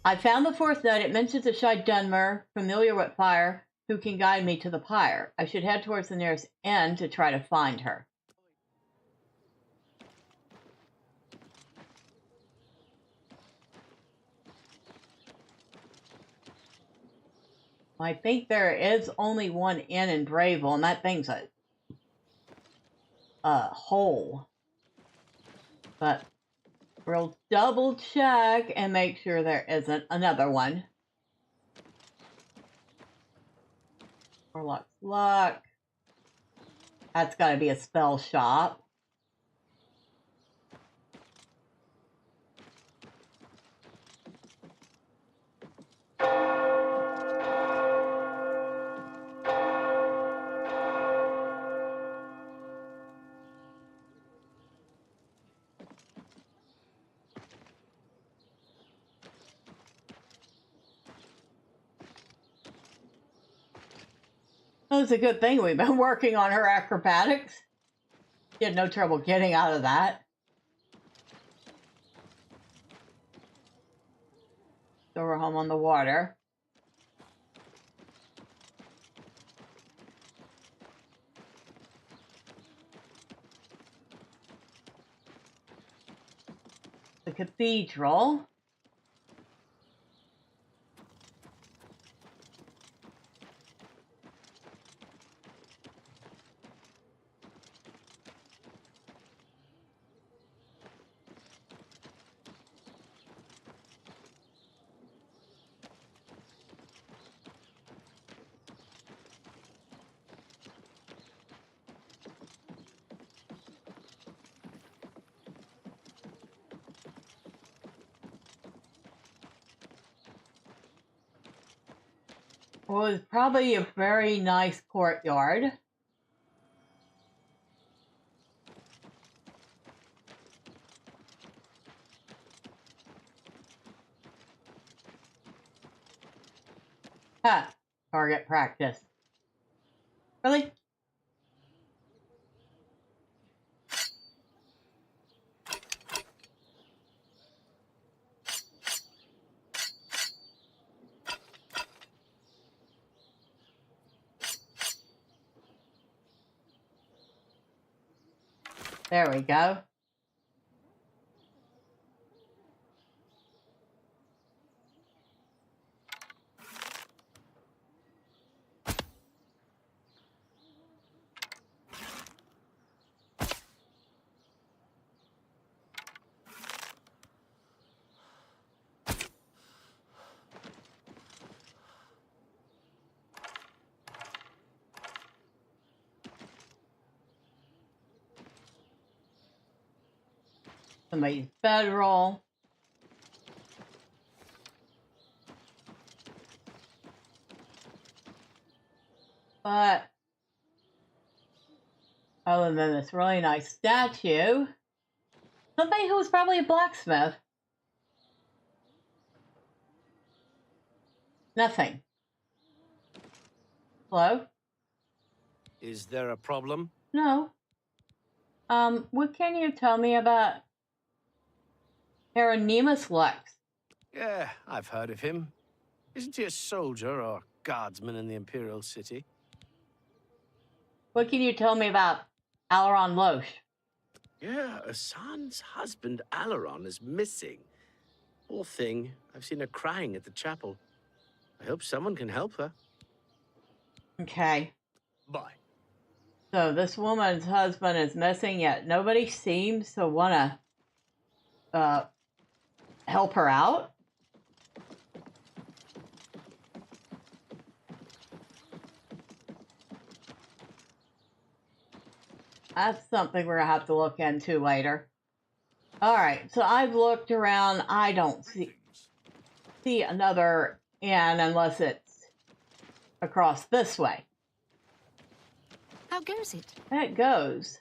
I found the fourth note. It mentions a shy Dunmer, familiar with fire, who can guide me to the pyre. I should head towards the nearest end to try to find her. I think there is only one inn in Bravil, and that thing's a hole. But we'll double check and make sure there isn't another one. Warlock's Luck. That's got to be a spell shop. Well, it's a good thing we've been working on her acrobatics. She had no trouble getting out of that. So we're home on the water. The cathedral. Well, it's probably a very nice courtyard. Ha! Target practice. Really? There we go. Somebody's bedroll. But other than this really nice statue, somebody who was probably a blacksmith. Nothing. Hello? Is there a problem? No. What can you tell me about Hieronymus Lex? Yeah, I've heard of him. Isn't he a soldier or guardsman in the Imperial City? What can you tell me about Alaron Loesch? Yeah, Asan's husband, Alaron, is missing. Poor thing. I've seen her crying at the chapel. I hope someone can help her. Okay. Bye. So this woman's husband is missing, yet nobody seems to want to help her out. That's something we're going to have to look into later. All right, so I've looked around. I don't see another inn unless it's across this way. How goes it? It goes.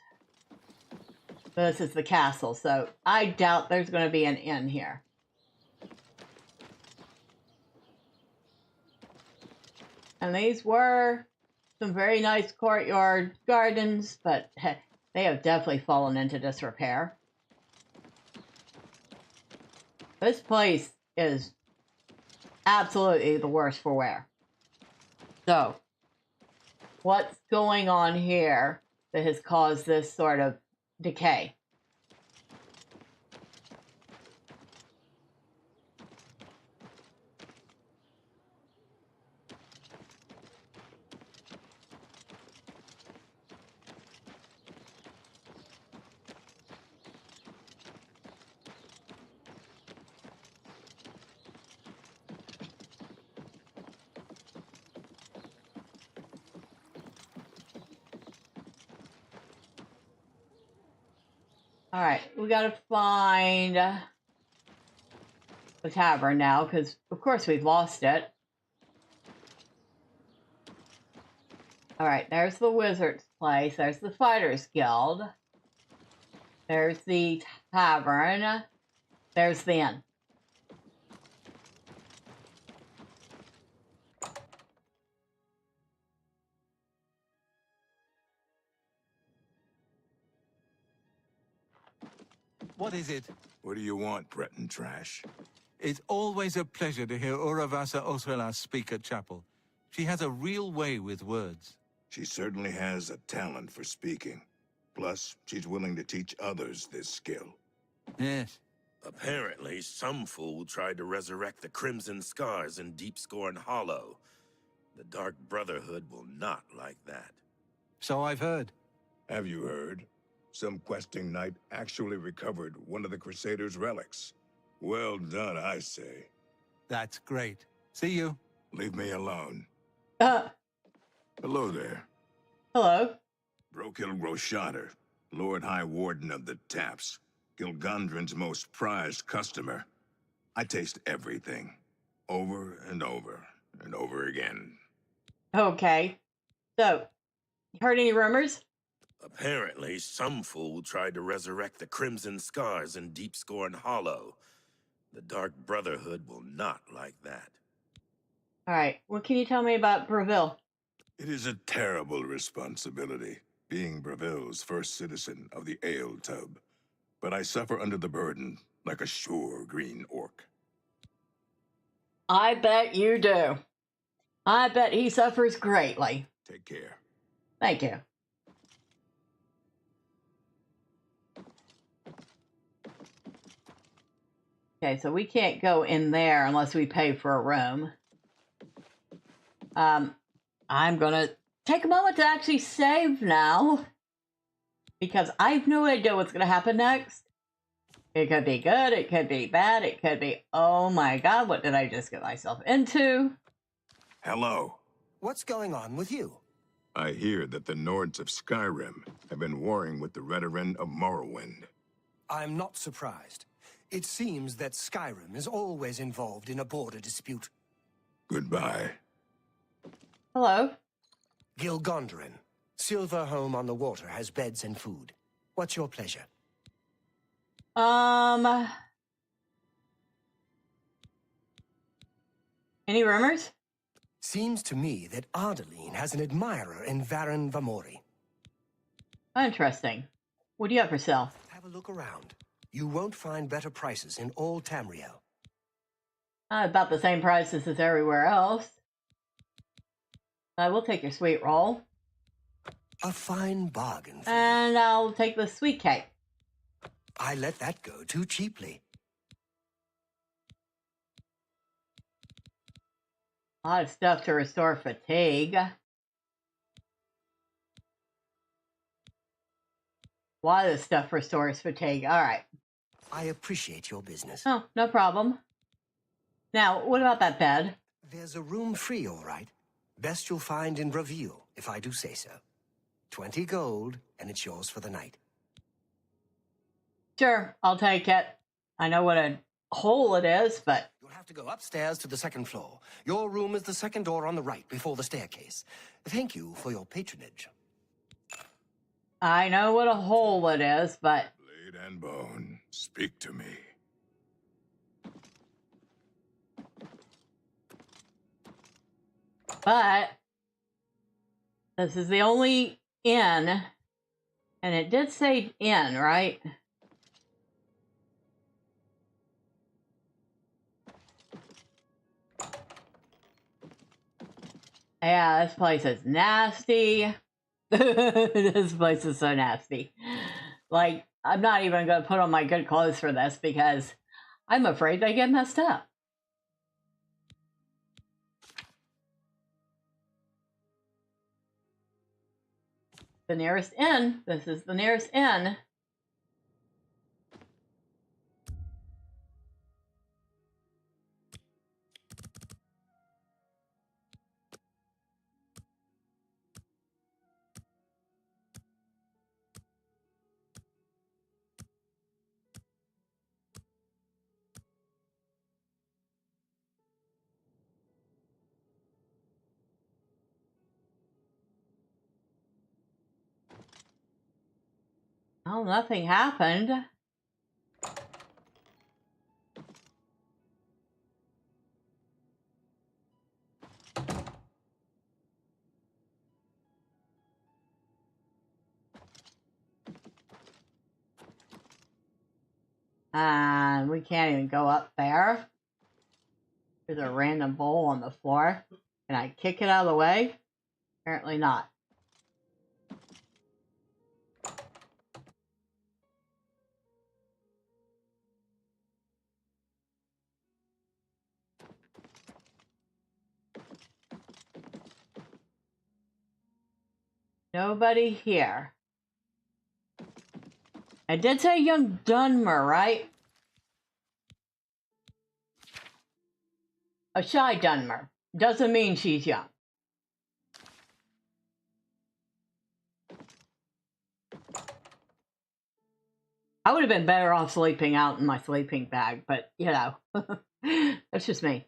This is the castle, so I doubt there's going to be an inn here. And these were some very nice courtyard gardens, but they have definitely fallen into disrepair. This place is absolutely the worse for wear. So, what's going on here that has caused this sort of decay? All right, we gotta find the tavern now, because of course we've lost it. All right, there's the wizard's place. There's the fighters guild. There's the tavern. There's the inn. What is it? What do you want, Breton trash? It's always a pleasure to hear Uravasa Osrela speak at chapel. She has a real way with words. She certainly has a talent for speaking. Plus, she's willing to teach others this skill. Yes. Apparently, some fool tried to resurrect the Crimson Scars in Deepscorn Hollow. The Dark Brotherhood will not like that. So I've heard. Have you heard? Some questing knight actually recovered one of the Crusaders' relics. Well done, I say. That's great. See you. Leave me alone. Hello there. Hello. Brokil Groshatter, Lord High Warden of the Taps, Gilgandrin's most prized customer. I taste everything, over and over and over again. Okay. So, heard any rumors? Apparently, some fool tried to resurrect the Crimson Scars in Deepscorn Hollow. The Dark Brotherhood will not like that. All right. What can you tell me about Breville? It is a terrible responsibility, being Breville's first citizen of the Ale Tub. But I suffer under the burden like a sure green orc. I bet you do. I bet he suffers greatly. Take care. Thank you. Okay, so we can't go in there unless we pay for a room. I'm gonna take a moment to actually save now, because I have no idea what's gonna happen next. It could be good, it could be bad, it could be, oh my god, what did I just get myself into? Hello. What's going on with you? I hear that the Nords of Skyrim have been warring with the Redoran of Morrowind. I'm not surprised. It seems that Skyrim is always involved in a border dispute. Goodbye. Hello. Gilgondrin. Silver Home on the Water has beds and food. What's your pleasure? Any rumors? Seems to me that Ardaline has an admirer in Varen Vamori. Interesting. What do you have for sale? Have a look around. You won't find better prices in all Tamriel. About the same prices as everywhere else. I will take your sweet roll. A fine bargain for And I'll take the sweet cake. I let that go too cheaply. A lot of stuff to restore fatigue. A lot of stuff restores fatigue. All right. I appreciate your business. Oh, no problem. Now, what about that bed? There's a room free, all right. Best you'll find in Reveal, if I do say so. 20 gold, and it's yours for the night. Sure, I'll take it. I know what a hole it is, but... You'll have to go upstairs to the second floor. Your room is the second door on the right, before the staircase. Thank you for your patronage. I know what a hole it is, but... Blade and bone, speak to me. But... this is the only inn. And it did say inn, right? Yeah, this place is nasty. This place is so nasty. Like, I'm not even going to put on my good clothes for this because I'm afraid they get messed up. The nearest inn. This is the nearest inn. Oh, nothing happened. And we can't even go up there. There's a random bowl on the floor. Can I kick it out of the way? Apparently not. Nobody here. I did say young Dunmer, right? A shy Dunmer. Doesn't mean she's young. I would have been better off sleeping out in my sleeping bag, but, you know, that's just me.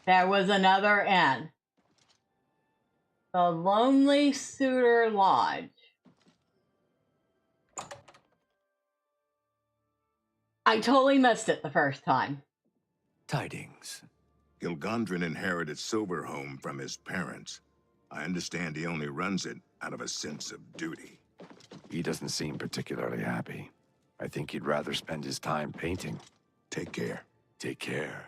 There was another inn. The Lonely Suitor Lodge. I totally missed it the first time. Tidings. Gilgondrin inherited Silverhome from his parents. I understand he only runs it out of a sense of duty. He doesn't seem particularly happy. I think he'd rather spend his time painting. Take care. Take care.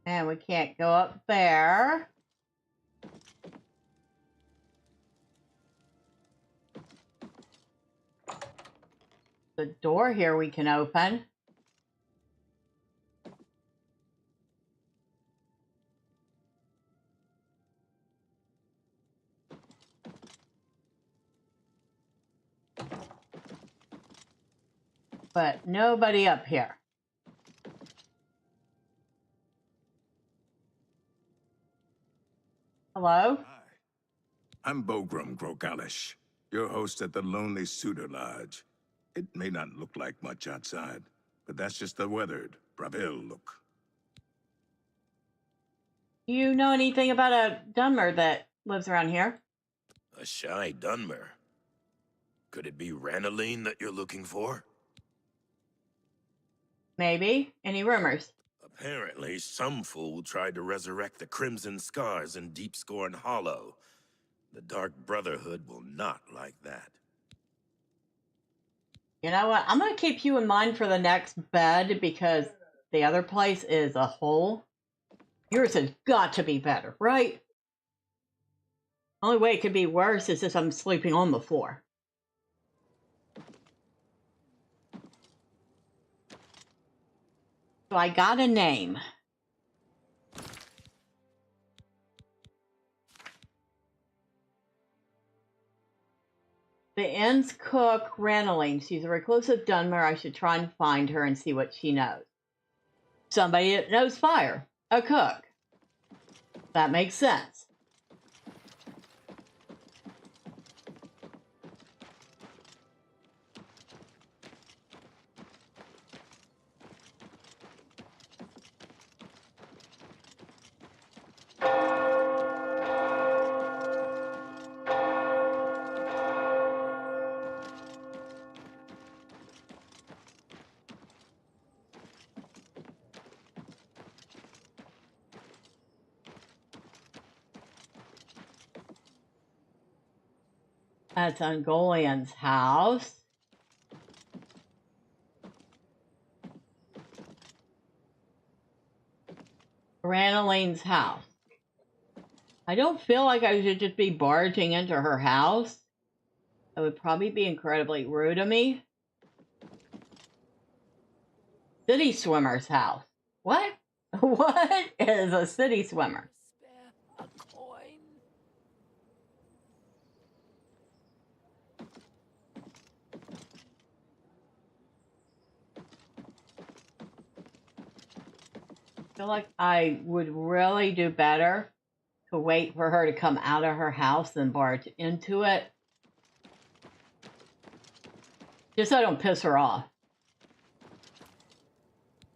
And we can't go up there. The door here we can open. But nobody up here. Hello? Hi. I'm Bogrum Grogalish, your host at the Lonely Suitor Lodge. It may not look like much outside, but that's just the weathered, Bravil look. You know anything about a Dunmer that lives around here? A shy Dunmer. Could it be Ranaline that you're looking for? Maybe. Any rumors? Apparently, some fool tried to resurrect the Crimson Scars in Deep Scorn Hollow. The Dark Brotherhood will not like that. You know what? I'm going to keep you in mind for the next bed because the other place is a hole. Yours has got to be better, right? Only way it could be worse is if I'm sleeping on the floor. So I got a name. The inn's cook, Ranaline. She's a reclusive Dunmer. I should try and find her and see what she knows. Somebody that knows fire. A cook. That makes sense. That's Ungolian's house. Ranaline's house. I don't feel like I should just be barging into her house. That would probably be incredibly rude of me. City swimmer's house. What? What is a city swimmer? Spare a coin. I feel like I would really do better to wait for her to come out of her house than barge into it. Just so I don't piss her off.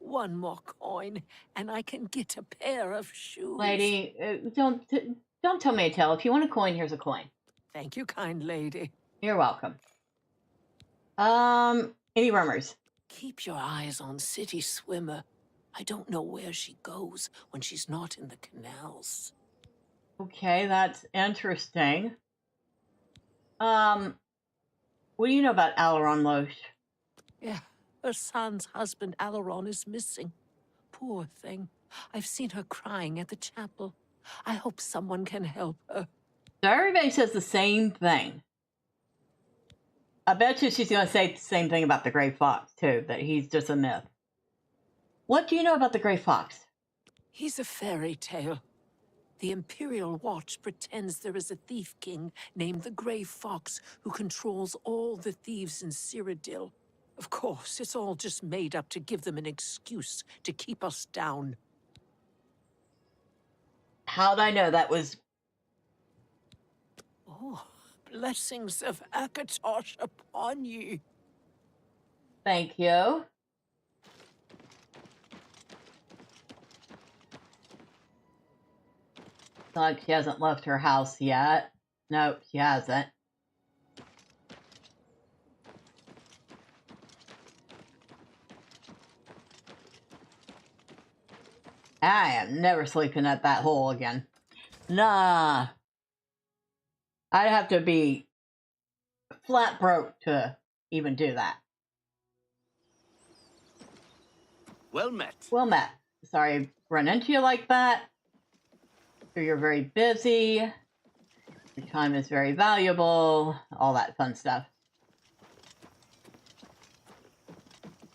One more coin, and I can get a pair of shoes. Lady, don't tell me a tale. If you want a coin, here's a coin. Thank you, kind lady. You're welcome. Any rumors? Keep your eyes on City Swimmer. I don't know where she goes when she's not in the canals. Okay, that's interesting. What do you know about Alaron Loesch? Yeah, her son's husband, Alaron, is missing. Poor thing. I've seen her crying at the chapel. I hope someone can help her. So everybody says the same thing. I bet you she's going to say the same thing about the Gray Fox, too, that he's just a myth. What do you know about the Gray Fox? He's a fairy tale. The Imperial Watch pretends there is a thief king named the Gray Fox who controls all the thieves in Cyrodiil. Of course, it's all just made up to give them an excuse to keep us down. How'd I know that was... Oh, blessings of Akatosh upon you. Thank you. It's not like she hasn't left her house yet. Nope, she hasn't. I am never sleeping at that hole again. Nah. I'd have to be flat broke to even do that. Well met. Well met. sorry I run into you like that. You're very busy. Your time is very valuable. All that fun stuff.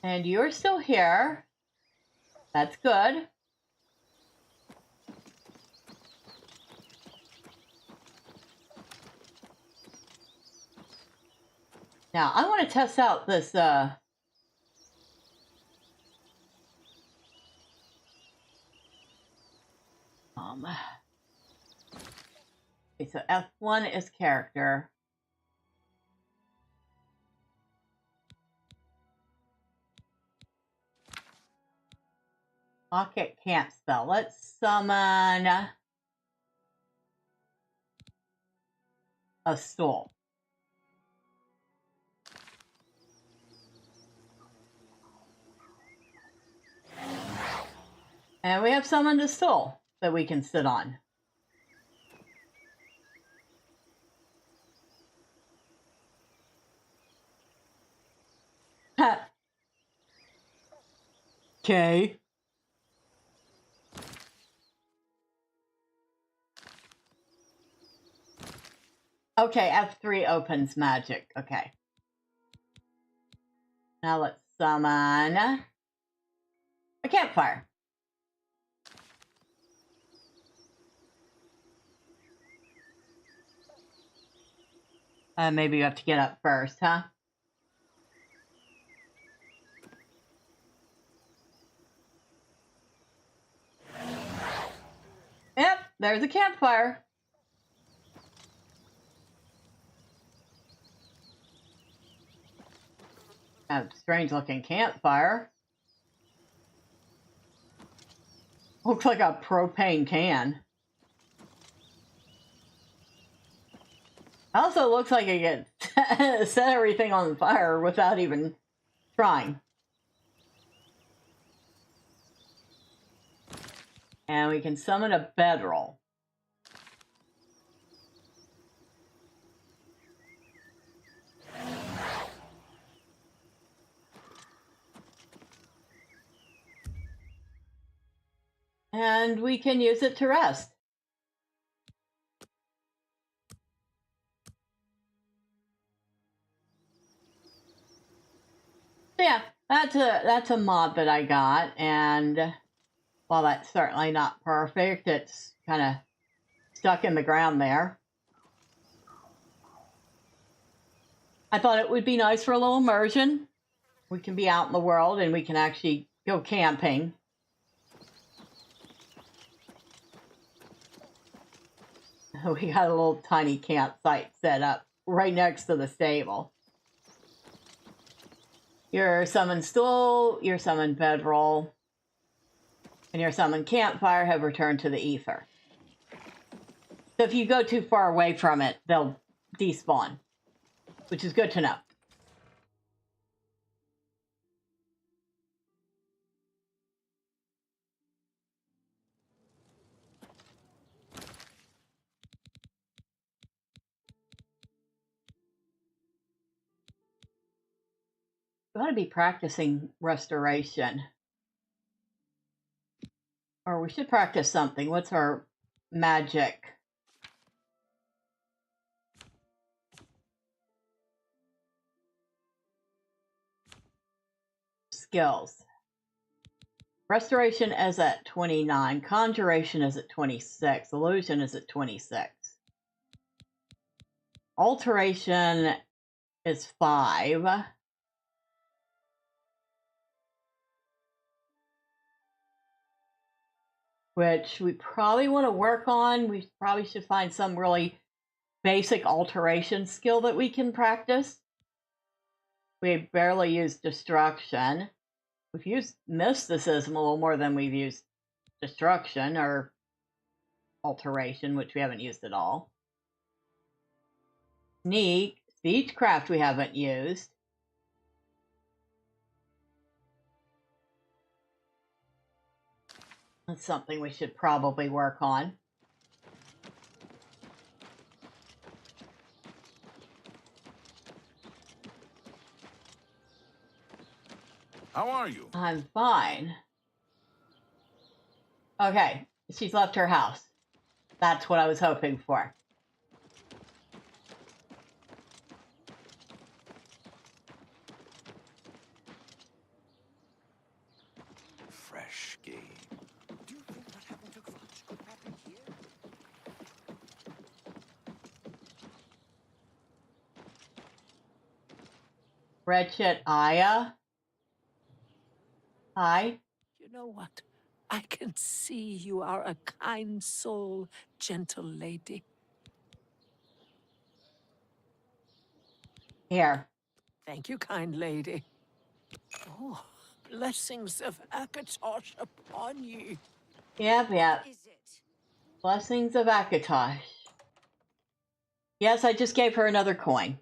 And you're still here. That's good. Now, I want to test out this, okay, so F1 is character. Pocket can't spell. Let's summon a stool. And we have summoned a stool that we can sit on. Okay. Okay, F3 opens magic. Okay. Now let's summon a campfire. Maybe you have to get up first, huh? Yep, there's a campfire. A strange looking campfire. Looks like a propane can. Also looks like it can set everything on fire without even trying. And we can summon a bedroll. And we can use it to rest. So yeah, that's a mod that I got, and while that's certainly not perfect, it's kind of stuck in the ground there. I thought it would be nice for a little immersion. We can be out in the world and we can actually go camping. We got a little tiny campsite set up right next to the stable. Your summoned stool, your summoned bedroll, and your summoned campfire have returned to the ether. So if you go too far away from it, they'll despawn, which is good to know. We ought to be practicing restoration. Or we should practice something. What's our magic? Skills. Restoration is at 29. Conjuration is at 26. Illusion is at 26. Alteration is 5. Which we probably want to work on. We probably should find some really basic alteration skill that we can practice. We barely used destruction. We've used mysticism a little more than we've used destruction or alteration, which we haven't used at all. Sneak, siegecraft we haven't used. That's something we should probably work on. How are you? I'm fine. Okay, she's left her house. That's what I was hoping for. Fresh game. Do you think what happened to Kvatch could happen here? Wretched Aya. Hi. You know what? I can see you are a kind soul, gentle lady. Here. Thank you, kind lady. Oh, blessings of Akatosh upon ye. Yep. Blessings of Akatosh. Yes, I just gave her another coin.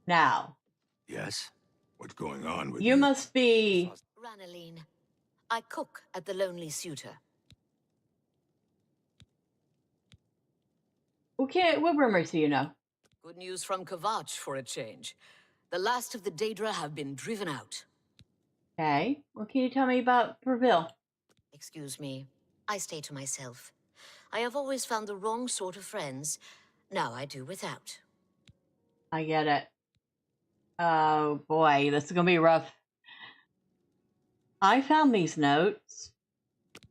Now. Yes? What's going on with you? You must be... Ranaline. I cook at the Lonely Suitor. Okay, what rumors do you know? Good news from Kvatch for a change. The last of the Daedra have been driven out. Okay. What can you tell me about Perville? Excuse me. I stay to myself. I have always found the wrong sort of friends. Now I do without. I get it. Oh boy, this is gonna be rough. I found these notes.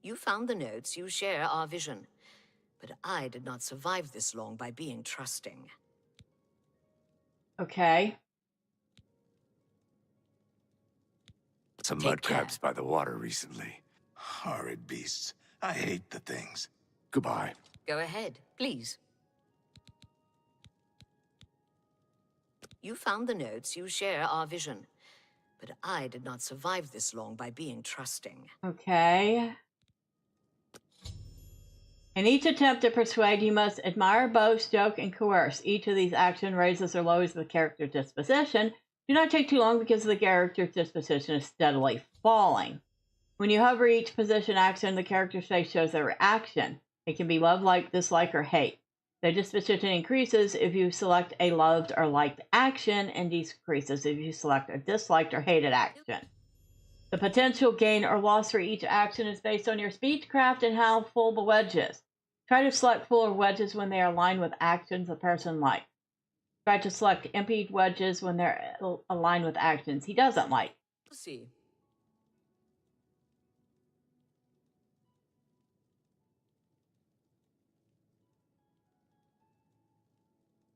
You found the notes. You share our vision. But I did not survive this long by being trusting. Okay. Some mud crabs by the water recently. Horrid beasts. I hate the things. Goodbye. Go ahead, please. You found the notes. You share our vision. But I did not survive this long by being trusting. Okay. In each attempt to persuade, you must admire, boast, joke, and coerce. Each of these actions raises or lowers the character's disposition. Do not take too long because the character's disposition is steadily falling. When you hover each position action, the character's face shows their reaction. It can be love, like, dislike, or hate. The disposition increases if you select a loved or liked action, and decreases if you select a disliked or hated action. The potential gain or loss for each action is based on your speechcraft and how full the wedge is. Try to select fuller wedges when they are aligned with actions a person likes. Try to select emptied wedges when they're aligned with actions he doesn't like. See.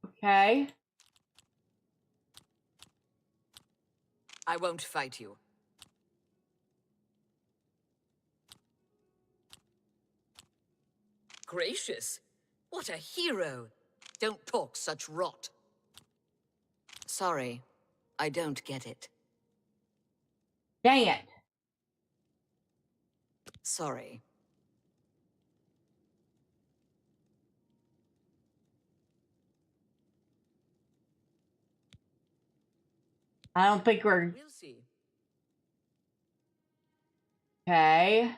Okay. I won't fight you. Gracious! What a hero! Don't talk such rot. Sorry, I don't get it. Dang it. Sorry. I don't think we're... We'll see. Okay.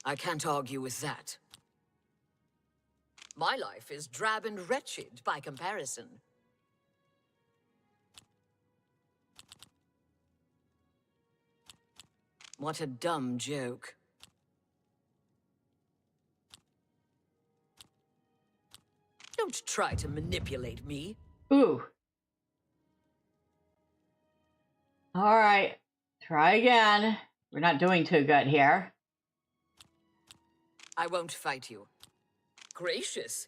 I can't argue with that. My life is drab and wretched by comparison. What a dumb joke. Don't try to manipulate me. Ooh. All right. Try again. We're not doing too good here. I won't fight you. Gracious!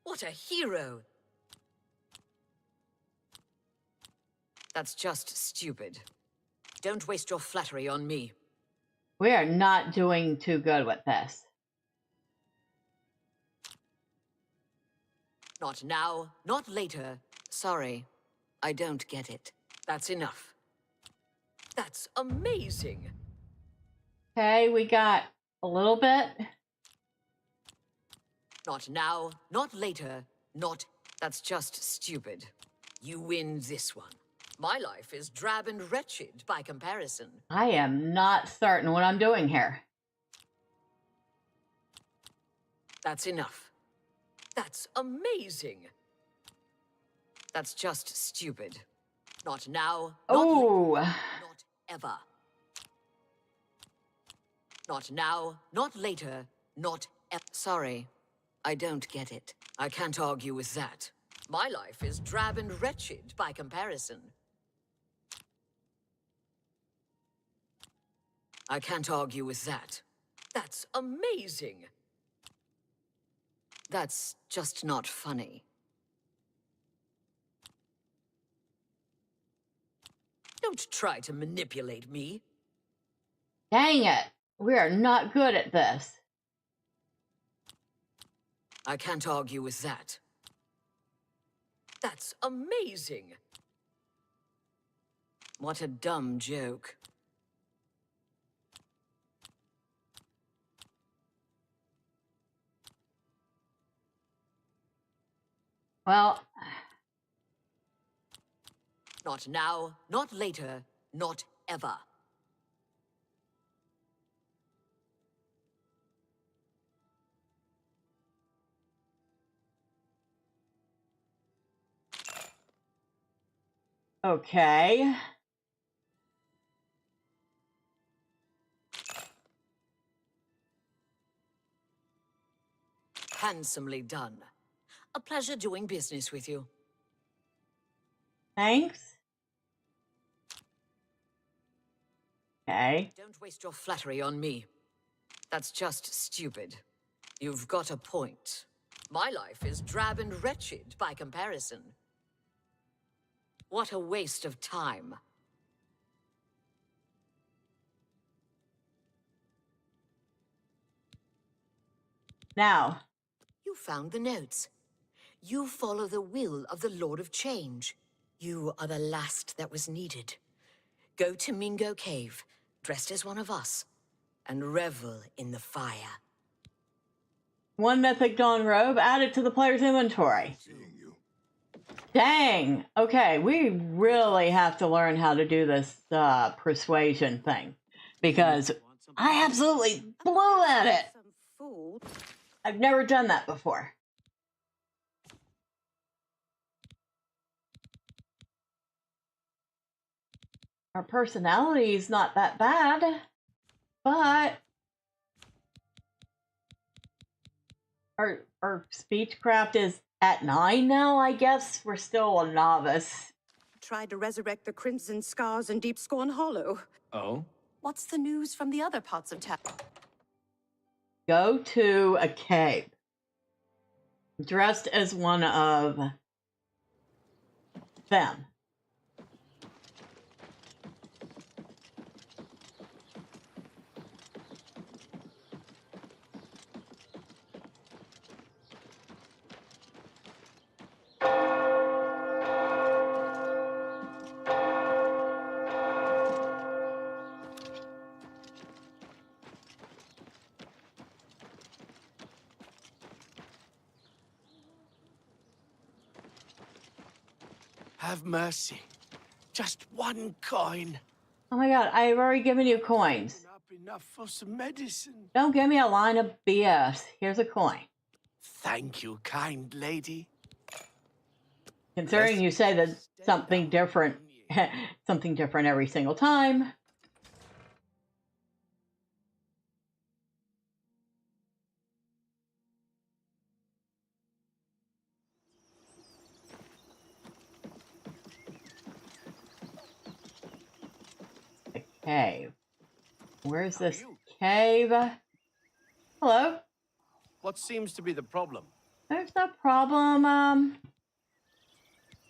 What a hero! That's just stupid. Don't waste your flattery on me. We are not doing too good with this. Not now, not later. Sorry, I don't get it. That's enough. That's amazing! Okay, we got a little bit. Not now, not later, not... That's just stupid. You win this one. My life is drab and wretched by comparison. I am not certain what I'm doing here. That's enough. That's amazing. That's just stupid. Not now. Oh. Not ever. Not now. Not later. Not ever. Sorry. I don't get it. I can't argue with that. My life is drab and wretched by comparison. I can't argue with that. That's amazing. That's just not funny. Don't try to manipulate me. Dang it. We are not good at this. I can't argue with that. That's amazing. What a dumb joke. Well... Not now, not later, not ever. Okay. Handsomely done. A pleasure doing business with you. Thanks. Okay. Don't waste your flattery on me. That's just stupid. You've got a point. My life is drab and wretched by comparison. What a waste of time. Now. You found the notes. You follow the will of the Lord of Change. You are the last that was needed. Go to Mingo Cave, dressed as one of us, and revel in the fire. One Mythic Dawn robe added to the player's inventory. Dang! Okay, we really have to learn how to do this persuasion thing. Because I absolutely blew at it! I've never done that before. Our personality is not that bad, but our speechcraft is at 9 now, I guess. We're still a novice. Tried to resurrect the Crimson Scars in Deep Scorn Hollow. Oh? What's the news from the other parts of town? Go to a cave. Dressed as one of them. Have mercy. Just one coin. Oh my god, I've already given you coins. Not enough for some medicine. Don't give me a line of BS. Here's a coin. Thank you, kind lady. Considering you say that something different, something different every single time. Cave. Where's this cave? Hello? What seems to be the problem? There's no problem.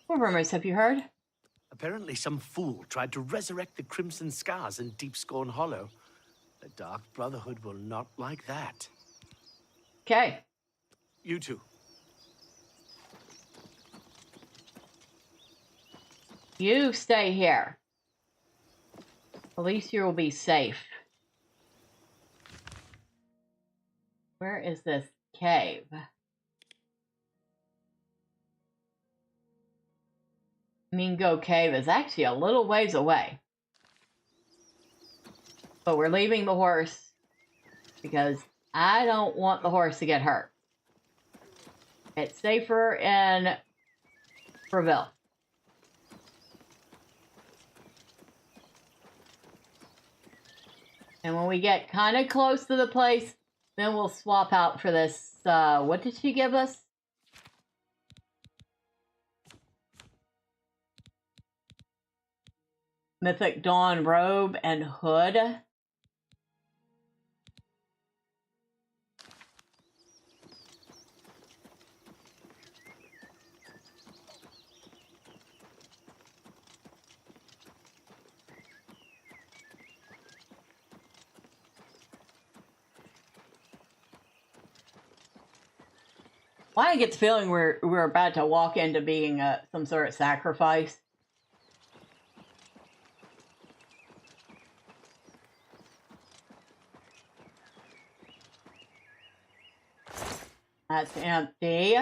What rumors have you heard? Apparently some fool tried to resurrect the Crimson Scars in Deep Scorn Hollow. The Dark Brotherhood will not like that. Okay. You two. You stay here. At least you will be safe. Where is this cave? Mingo Cave is actually a little ways away. But we're leaving the horse because I don't want the horse to get hurt. It's safer in Reveal. And when we get kind of close to the place, then we'll swap out for this. What did she give us? Mythic Dawn robe and hood. Why I get the feeling we're about to walk into being some sort of sacrifice. That's empty.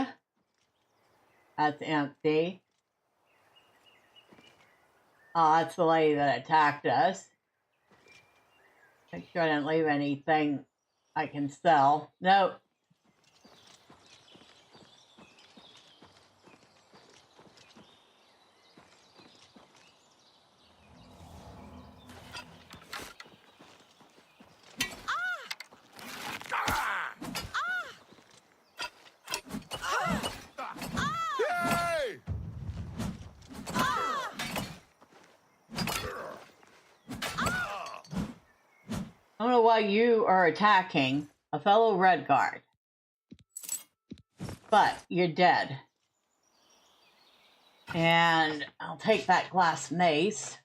That's empty. Oh, that's the lady that attacked us. Make sure I didn't leave anything I can sell. Nope. I don't know why you are attacking a fellow Redguard. But you're dead. And I'll take that glass mace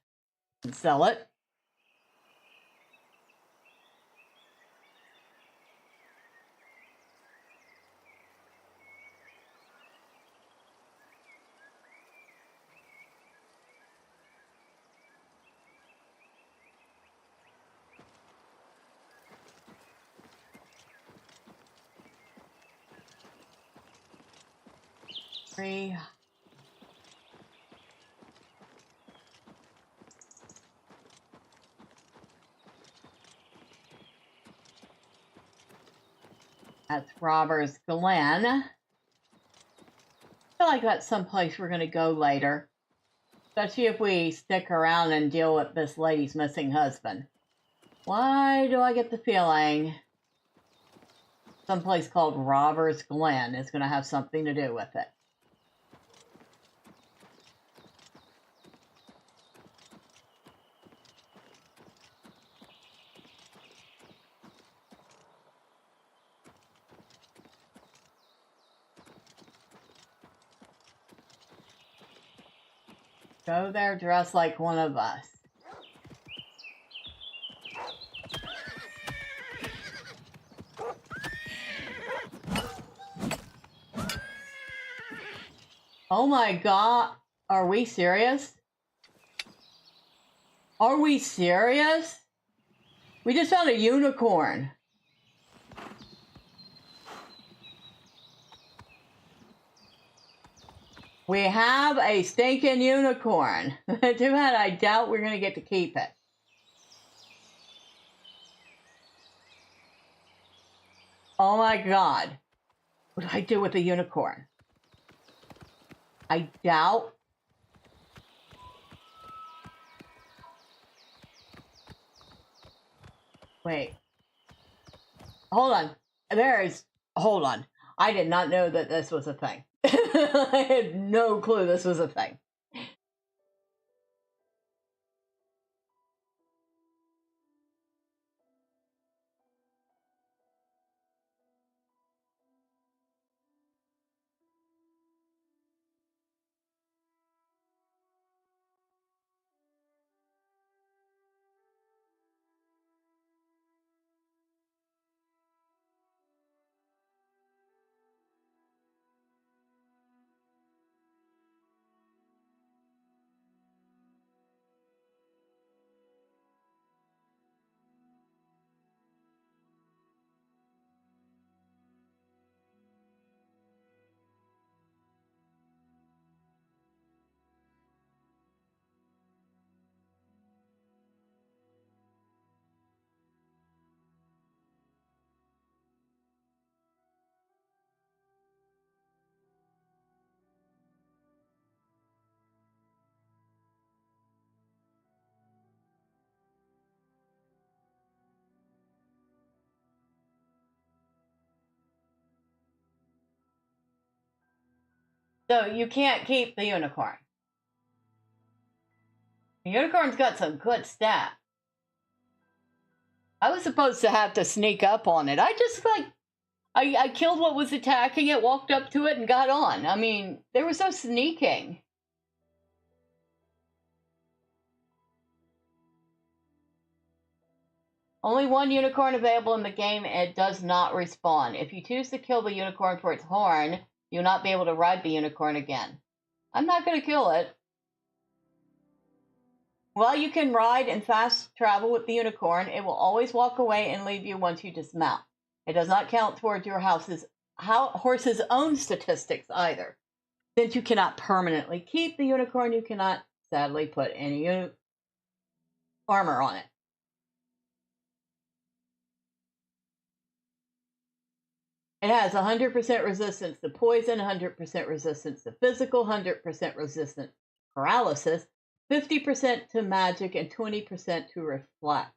and sell it. Three. That's Robbers Glen. I feel like that's someplace we're going to go later. Especially if we stick around and deal with this lady's missing husband. Why do I get the feeling someplace called Robbers Glen is going to have something to do with it? Go there dressed like one of us. Oh my god. Are we serious? Are we serious? We just found a unicorn. We have a stinking unicorn. Too bad I doubt we're going to get to keep it. Oh my god. What do I do with a unicorn? I doubt. Wait. Hold on. Hold on. I did not know that this was a thing. I had no clue this was a thing. So you can't keep the unicorn. The unicorn's got some good stats. I was supposed to have to sneak up on it. I just I killed what was attacking it, walked up to it, and got on. I mean, there was no sneaking. Only one unicorn available in the game, and it does not respawn. If you choose to kill the unicorn for its horn, you'll not be able to ride the unicorn again. I'm not going to kill it. While you can ride and fast travel with the unicorn, it will always walk away and leave you once you dismount. It does not count towards your horse's own statistics either. Since you cannot permanently keep the unicorn, you cannot sadly put any armor on it. It has 100% resistance to poison, 100% resistance to physical, 100% resistance to paralysis, 50% to magic, and 20% to reflect.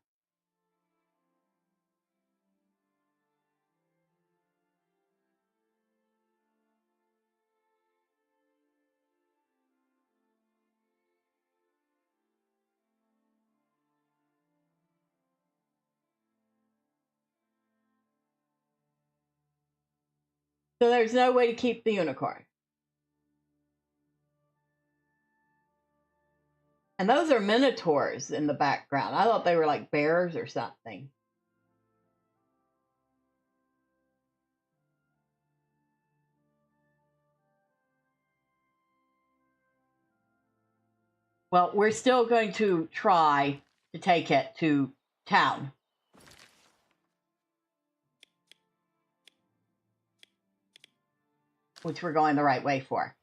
So there's no way to keep the unicorn. And those are minotaurs in the background. I thought they were like bears or something. Well, we're still going to try to take it to town. Which we're going the right way for.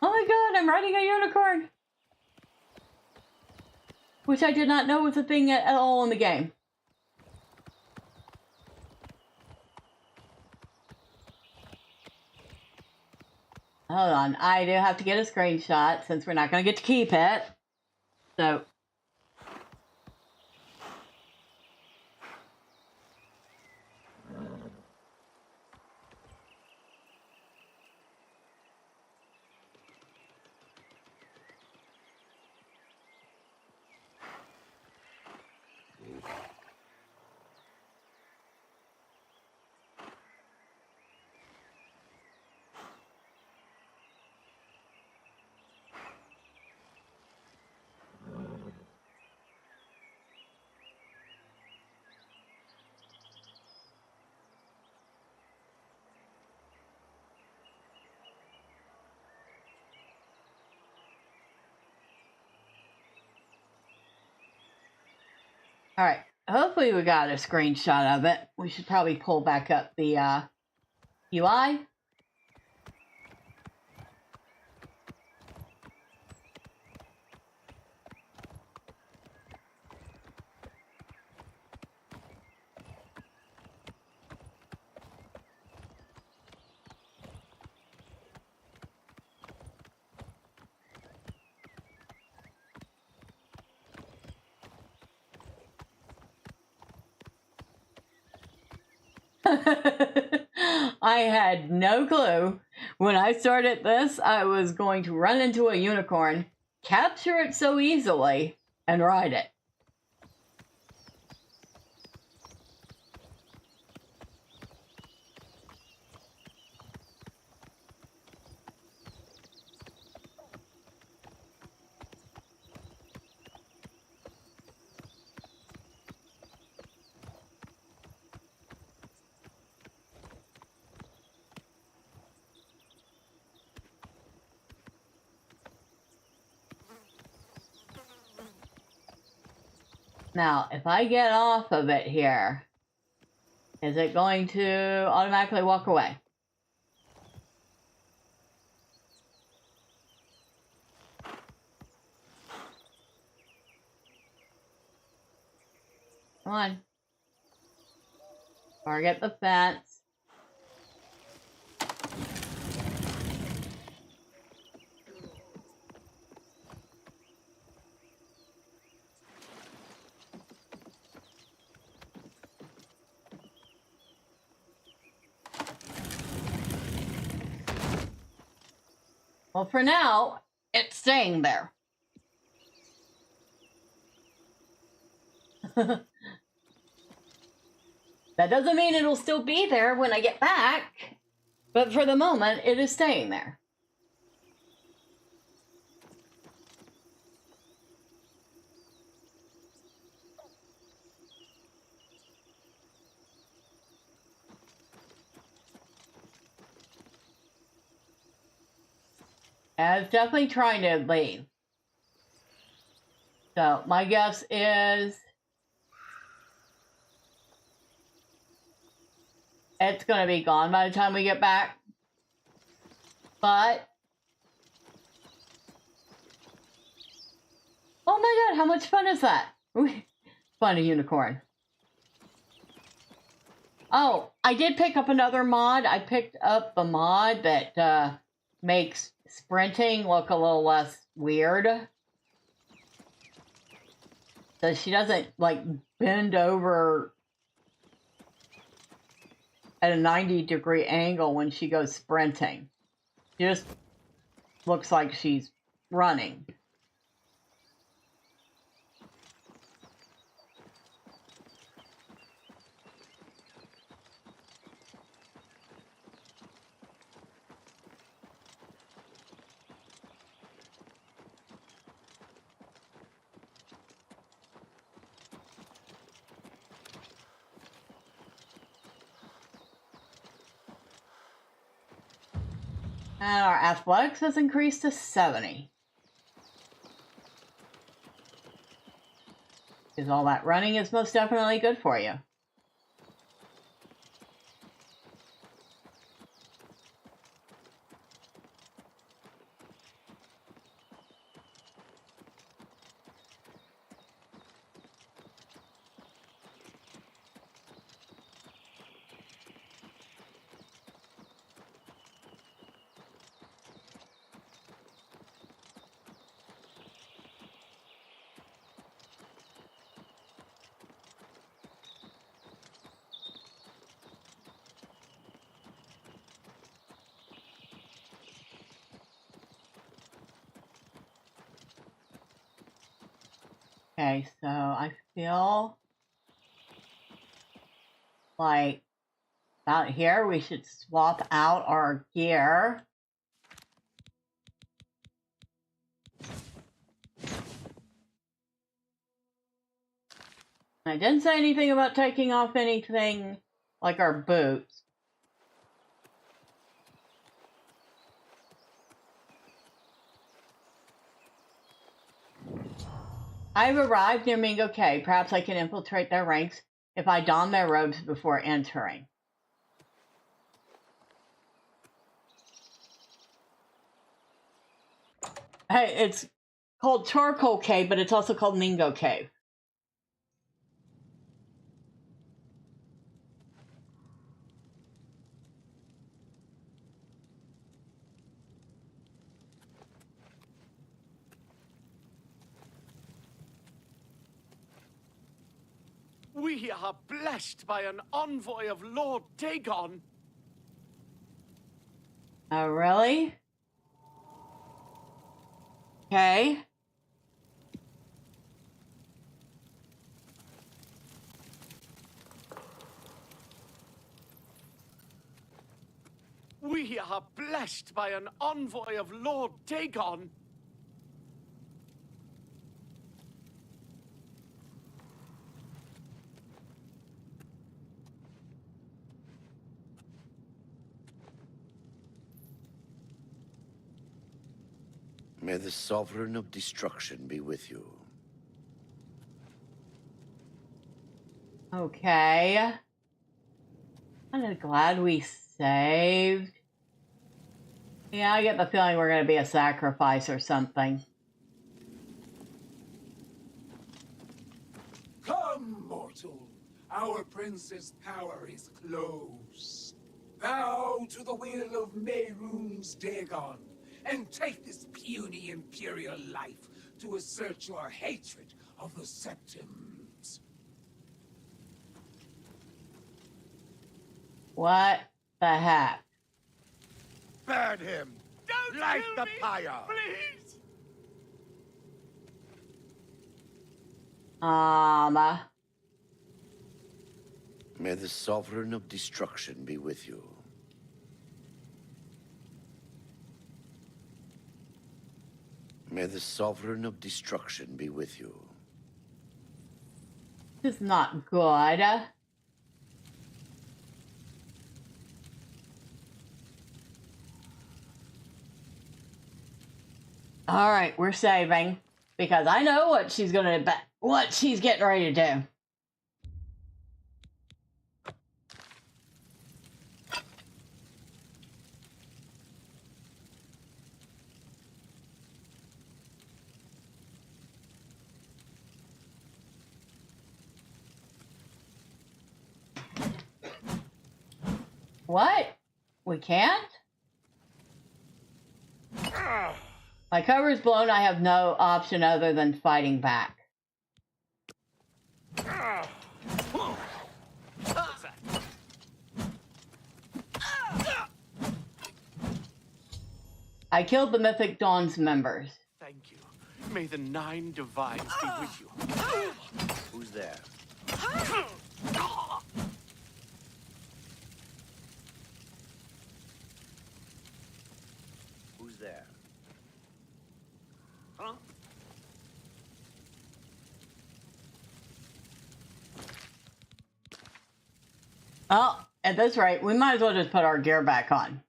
Oh my god, I'm riding a unicorn! Which I did not know was a thing at all in the game. Hold on, I do have to get a screenshot since we're not going to get to keep it. So. All right, hopefully we got a screenshot of it. We should probably pull back up the UI. I had no clue. When I started this, I was going to run into a unicorn, capture it so easily, and ride it. Now, if I get off of it here, is it going to automatically walk away? Come on. Target the fence. Well, for now, it's staying there. That doesn't mean it'll still be there when I get back, but for the moment, it is staying there. I was definitely trying to leave. So my guess is it's going to be gone by the time we get back. But oh my god, how much fun is that? Find a unicorn. Oh, I did pick up another mod. I picked up a mod that makes sprinting look a little less weird. So she doesn't like bend over at a 90-degree angle when she goes sprinting. She just looks like she's running. And our athletics has increased to 70. Because all that running is most definitely good for you. Okay, so I feel like about here we should swap out our gear. I didn't say anything about taking off anything like our boots. I've arrived near Mingo Cave. Perhaps I can infiltrate their ranks if I don their robes before entering. Hey, it's called Charcoal Cave, but it's also called Mingo Cave. We are blessed by an envoy of Lord Dagon. Oh, really? Okay. We are blessed by an envoy of Lord Dagon. May the Sovereign of Destruction be with you. Okay. I'm glad we saved. Yeah, I get the feeling we're going to be a sacrifice or something. Come, mortal. Our prince's power is close. Bow to the will of Mehrunes Dagon, and take this puny imperial life to assert your hatred of the Septums. What the heck? Burn him! Don't Light the pyre! Please! May the Sovereign of Destruction be with you. May the Sovereign of Destruction be with you. This is not good. All right, we're saving because I know what she's getting ready to do. What? We can't? My cover is blown. I have no option other than fighting back. I killed the Mythic Dawn's members. Thank you. May the 9 Divines be with you. Who's there? Who's there? Huh? Oh, at this rate, we might as well just put our gear back on.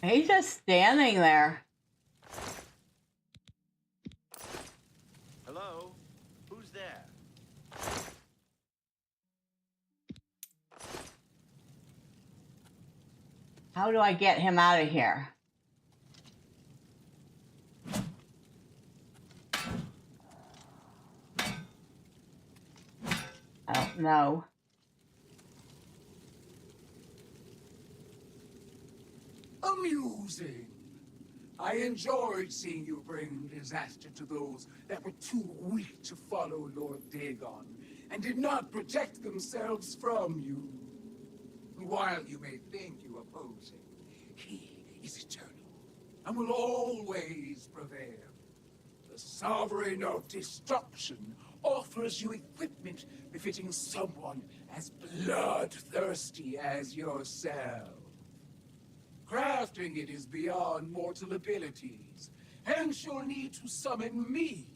He's just standing there. Hello? Who's there? How do I get him out of here? I don't know. Amusing. I enjoyed seeing you bring disaster to those that were too weak to follow Lord Dagon and did not protect themselves from you. While you may think you oppose him, he is eternal and will always prevail. The Sovereign of Destruction offers you equipment befitting someone as bloodthirsty as yourself. Crafting it is beyond mortal abilities, hence you'll need to summon me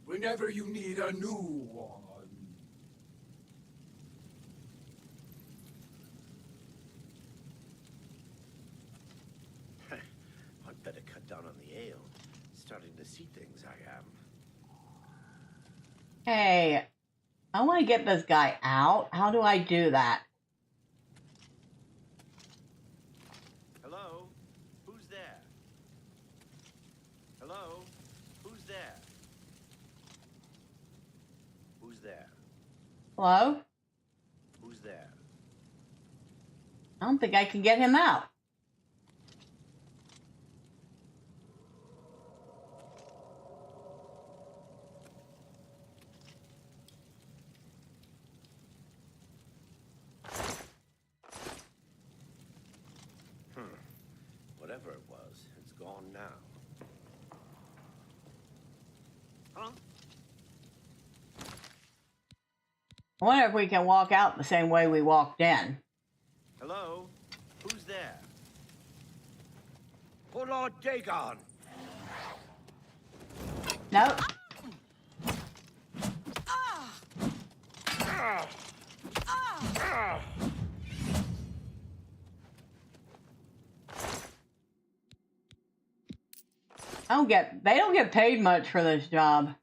whenever you need a new one. I'd better cut down on the ale. Starting to see things, I am. Hey, I want to get this guy out. How do I do that? Hello? Who's there? Hello? Who's there? Who's there? Hello? Who's there? I don't think I can get him out. Whatever it was, it's gone now. Huh? I wonder if we can walk out the same way we walked in. Hello? Who's there? For Lord Dagon! Nope. They don't get paid much for this job.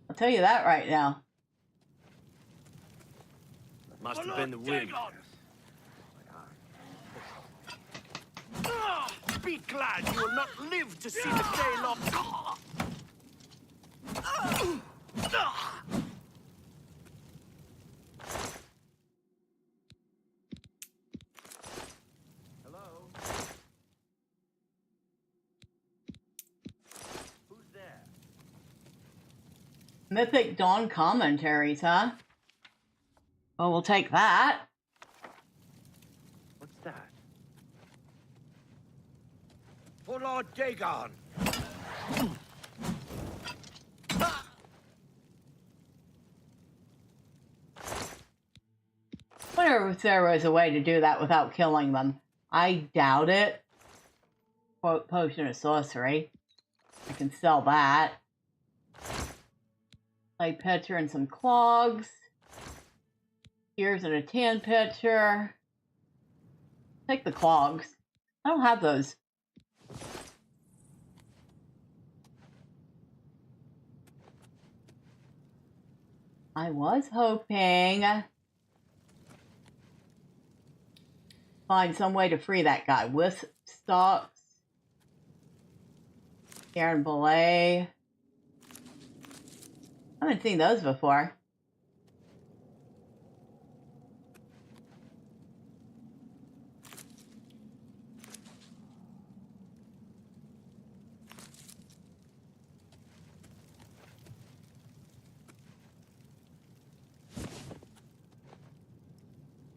I'll tell you that right now. Must have been the wind. Be glad you will not live to see the day long. Mythic Dawn commentaries, huh? Well, we'll take that. What's that? For Lord Dagon! I wonder if there was a way to do that without killing them. I doubt it. Quote, potion of sorcery. I can sell that. Play pitcher and some clogs. Here's in a tan pitcher. Take the clogs. I don't have those. I was hoping find some way to free that guy. Wisp stalks. Karen Belay. I haven't seen those before.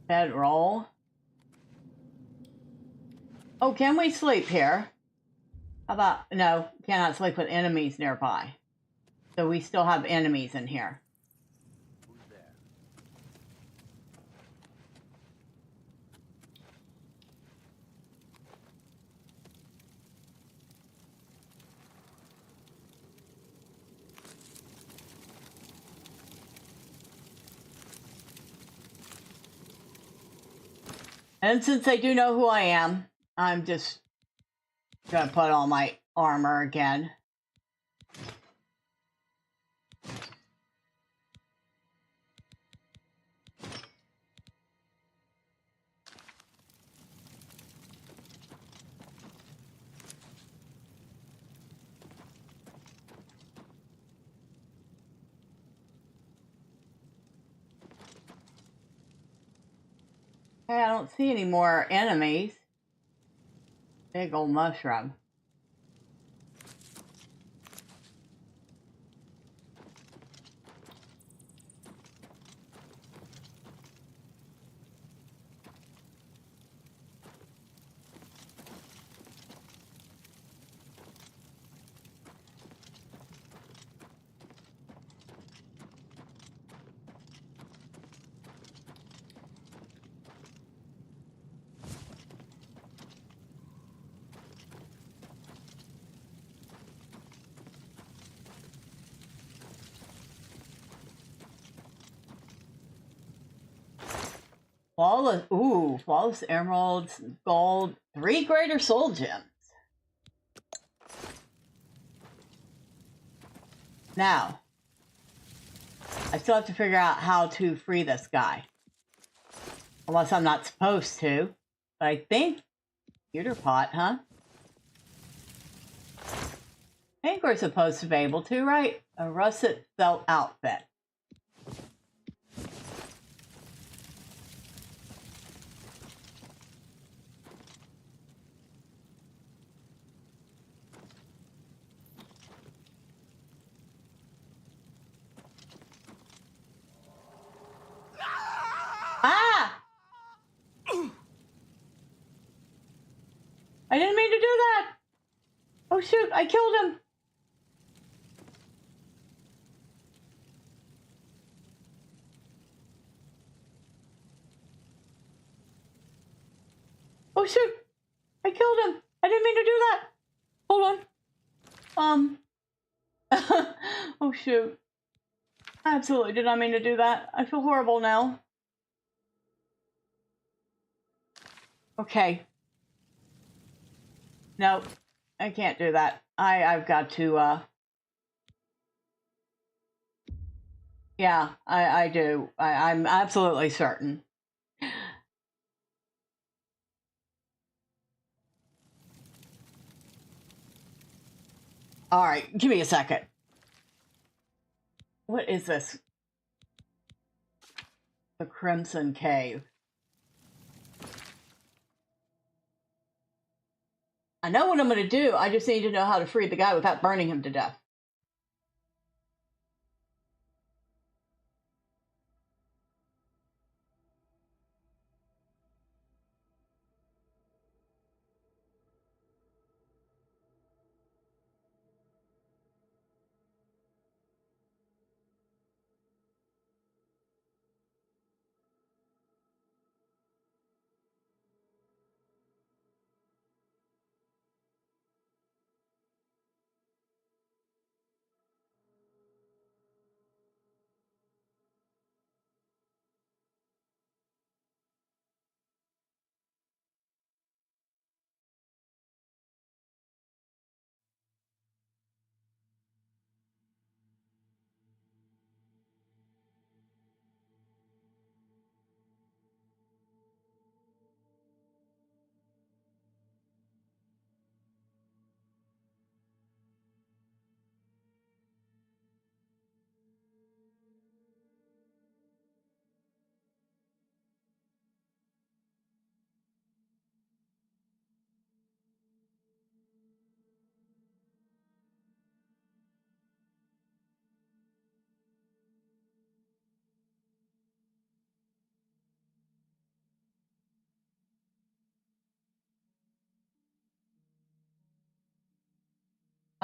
Bedroll. Oh, can we sleep here? How about, no, cannot sleep with enemies nearby. So we still have enemies in here. Who's there? And since they do know who I am, I'm just gonna put on my armor again. Okay, I don't see any more enemies. Big old mushroom. Flawless, ooh, flawless emeralds, gold, 3 greater soul gems. Now, I still have to figure out how to free this guy. Unless I'm not supposed to. But I think computer pot, huh? I think we're supposed to be able to, right? A russet felt outfit. Ah! I didn't mean to do that! Oh shoot, I killed him! Oh shoot! I killed him! I didn't mean to do that! Hold on. Oh shoot. I absolutely did not mean to do that. I feel horrible now. Okay. No, I can't do that. I've got to, yeah, I do. I'm absolutely certain. All right, give me a second. What is this? The Crimson Cave. I know what I'm going to do. I just need to know how to free the guy without burning him to death.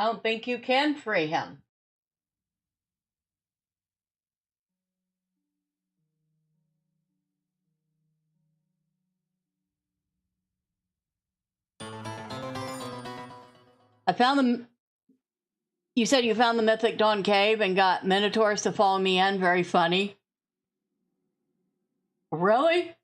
I don't think you can free him. I found them. You said you found the Mythic Dawn cave and got minotaurs to follow me in. Very funny. Really?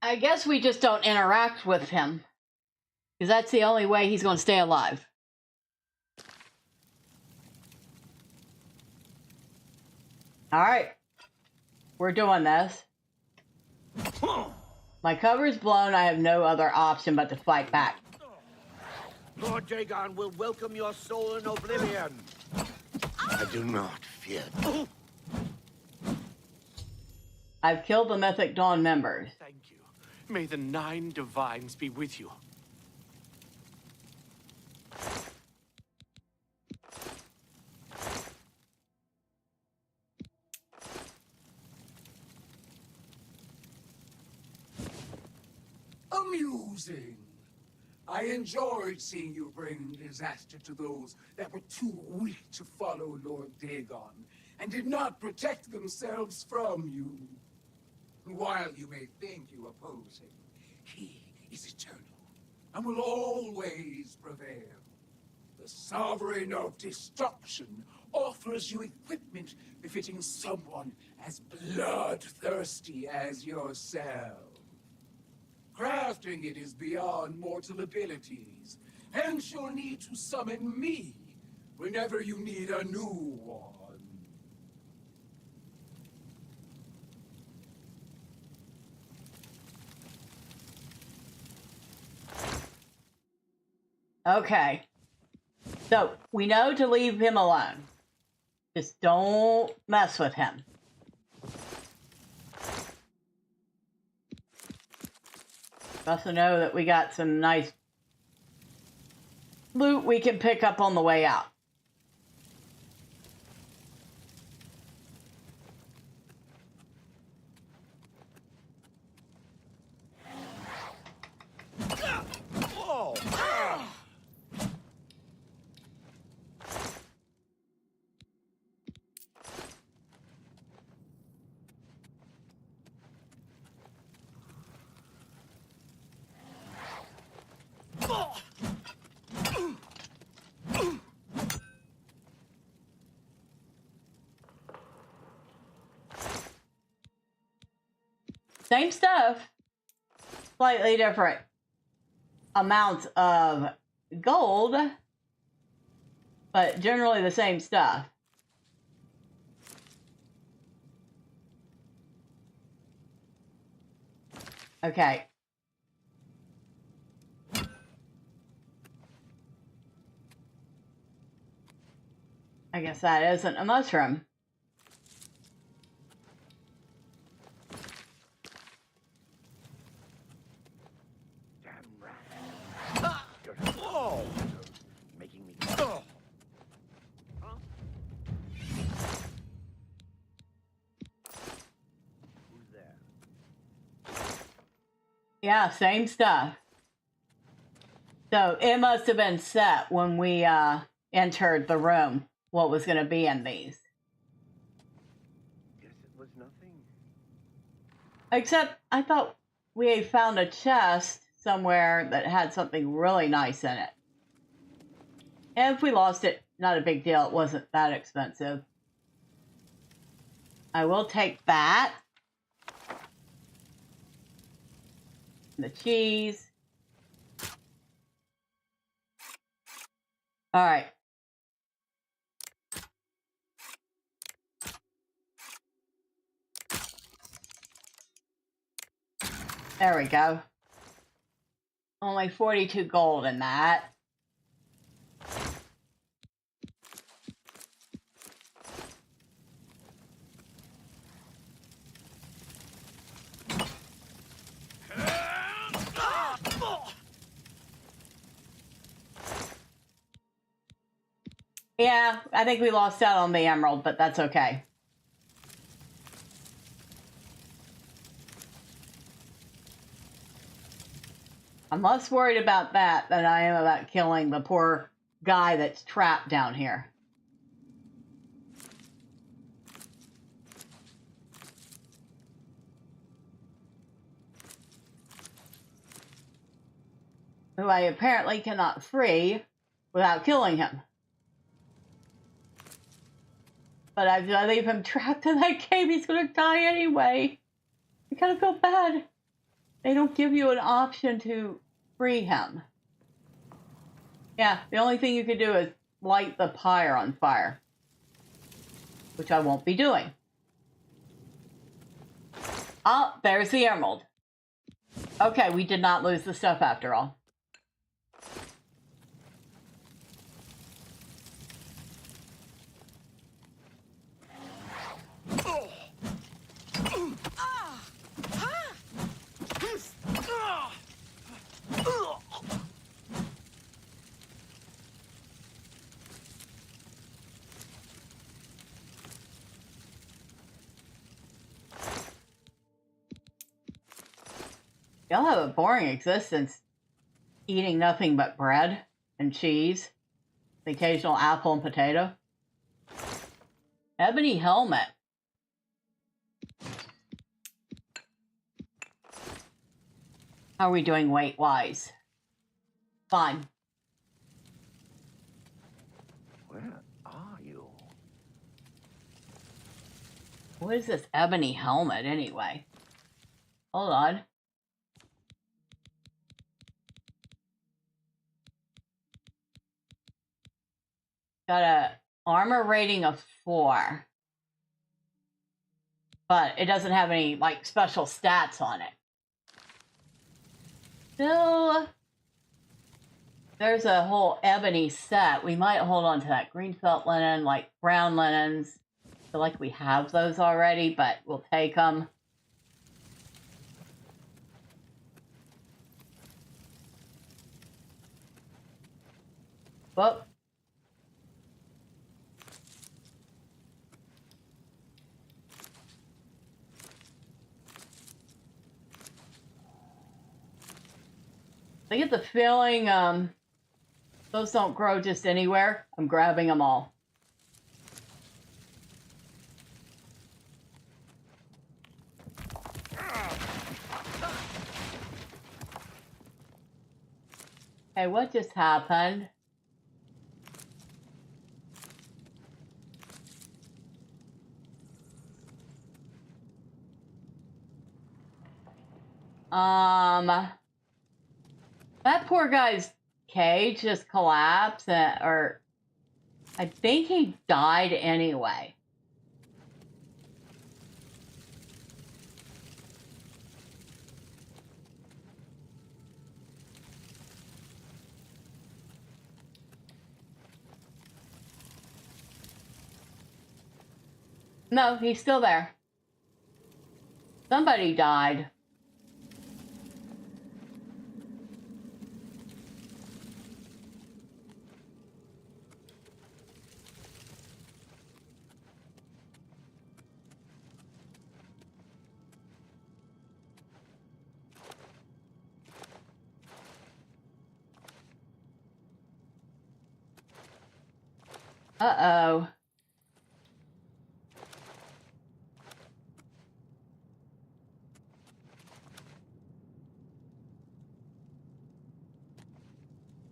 I guess we just don't interact with him. Because that's the only way he's going to stay alive. Alright. We're doing this. My cover's blown. I have no other option but to fight back. Lord Dagon will welcome your soul in Oblivion. I do not fear. I've killed the Mythic Dawn members. Thank you. May the 9 divines be with you. Amusing. I enjoyed seeing you bring disaster to those that were too weak to follow Lord Dagon and did not protect themselves from you. While you may think you oppose him, he is eternal and will always prevail. The Sovereign of Destruction offers you equipment befitting someone as bloodthirsty as yourself. Crafting it is beyond mortal abilities, hence you'll need to summon me whenever you need a new one. Okay. So, we know to leave him alone. Just don't mess with him. Also know that we got some nice loot we can pick up on the way out. Same stuff, slightly different amounts of gold, but generally the same stuff. Okay. I guess that isn't a mushroom. Yeah, same stuff. So it must have been set when we entered the room what was going to be in these. Guess it was nothing. Except I thought we had found a chest somewhere that had something really nice in it. And if we lost it, not a big deal. It wasn't that expensive. I will take that. The cheese. All right. There we go. Only 42 gold in that. Yeah, I think we lost out on the emerald, but that's okay. I'm less worried about that than I am about killing the poor guy that's trapped down here. Who I apparently cannot free without killing him. But if I leave him trapped in that cave, he's going to die anyway. I kind of feel bad. They don't give you an option to free him. Yeah, the only thing you can do is light the pyre on fire. Which I won't be doing. Oh, there's the emerald. Okay, we did not lose the stuff after all. Y'all have a boring existence, eating nothing but bread and cheese, the occasional apple and potato. Ebony helmet. How are we doing weight-wise? Fine. Where are you? What is this ebony helmet, anyway? Hold on. Got a armor rating of 4. But it doesn't have any, like, special stats on it. Still, there's a whole ebony set. We might hold on to that green felt linen, like brown linens. I feel like we have those already, but we'll take them. Whoop. I get the feeling those don't grow just anywhere. I'm grabbing them all. Hey, what just happened? That poor guy's cage just collapsed, or I think he died anyway. No, he's still there. Somebody died. Uh-oh.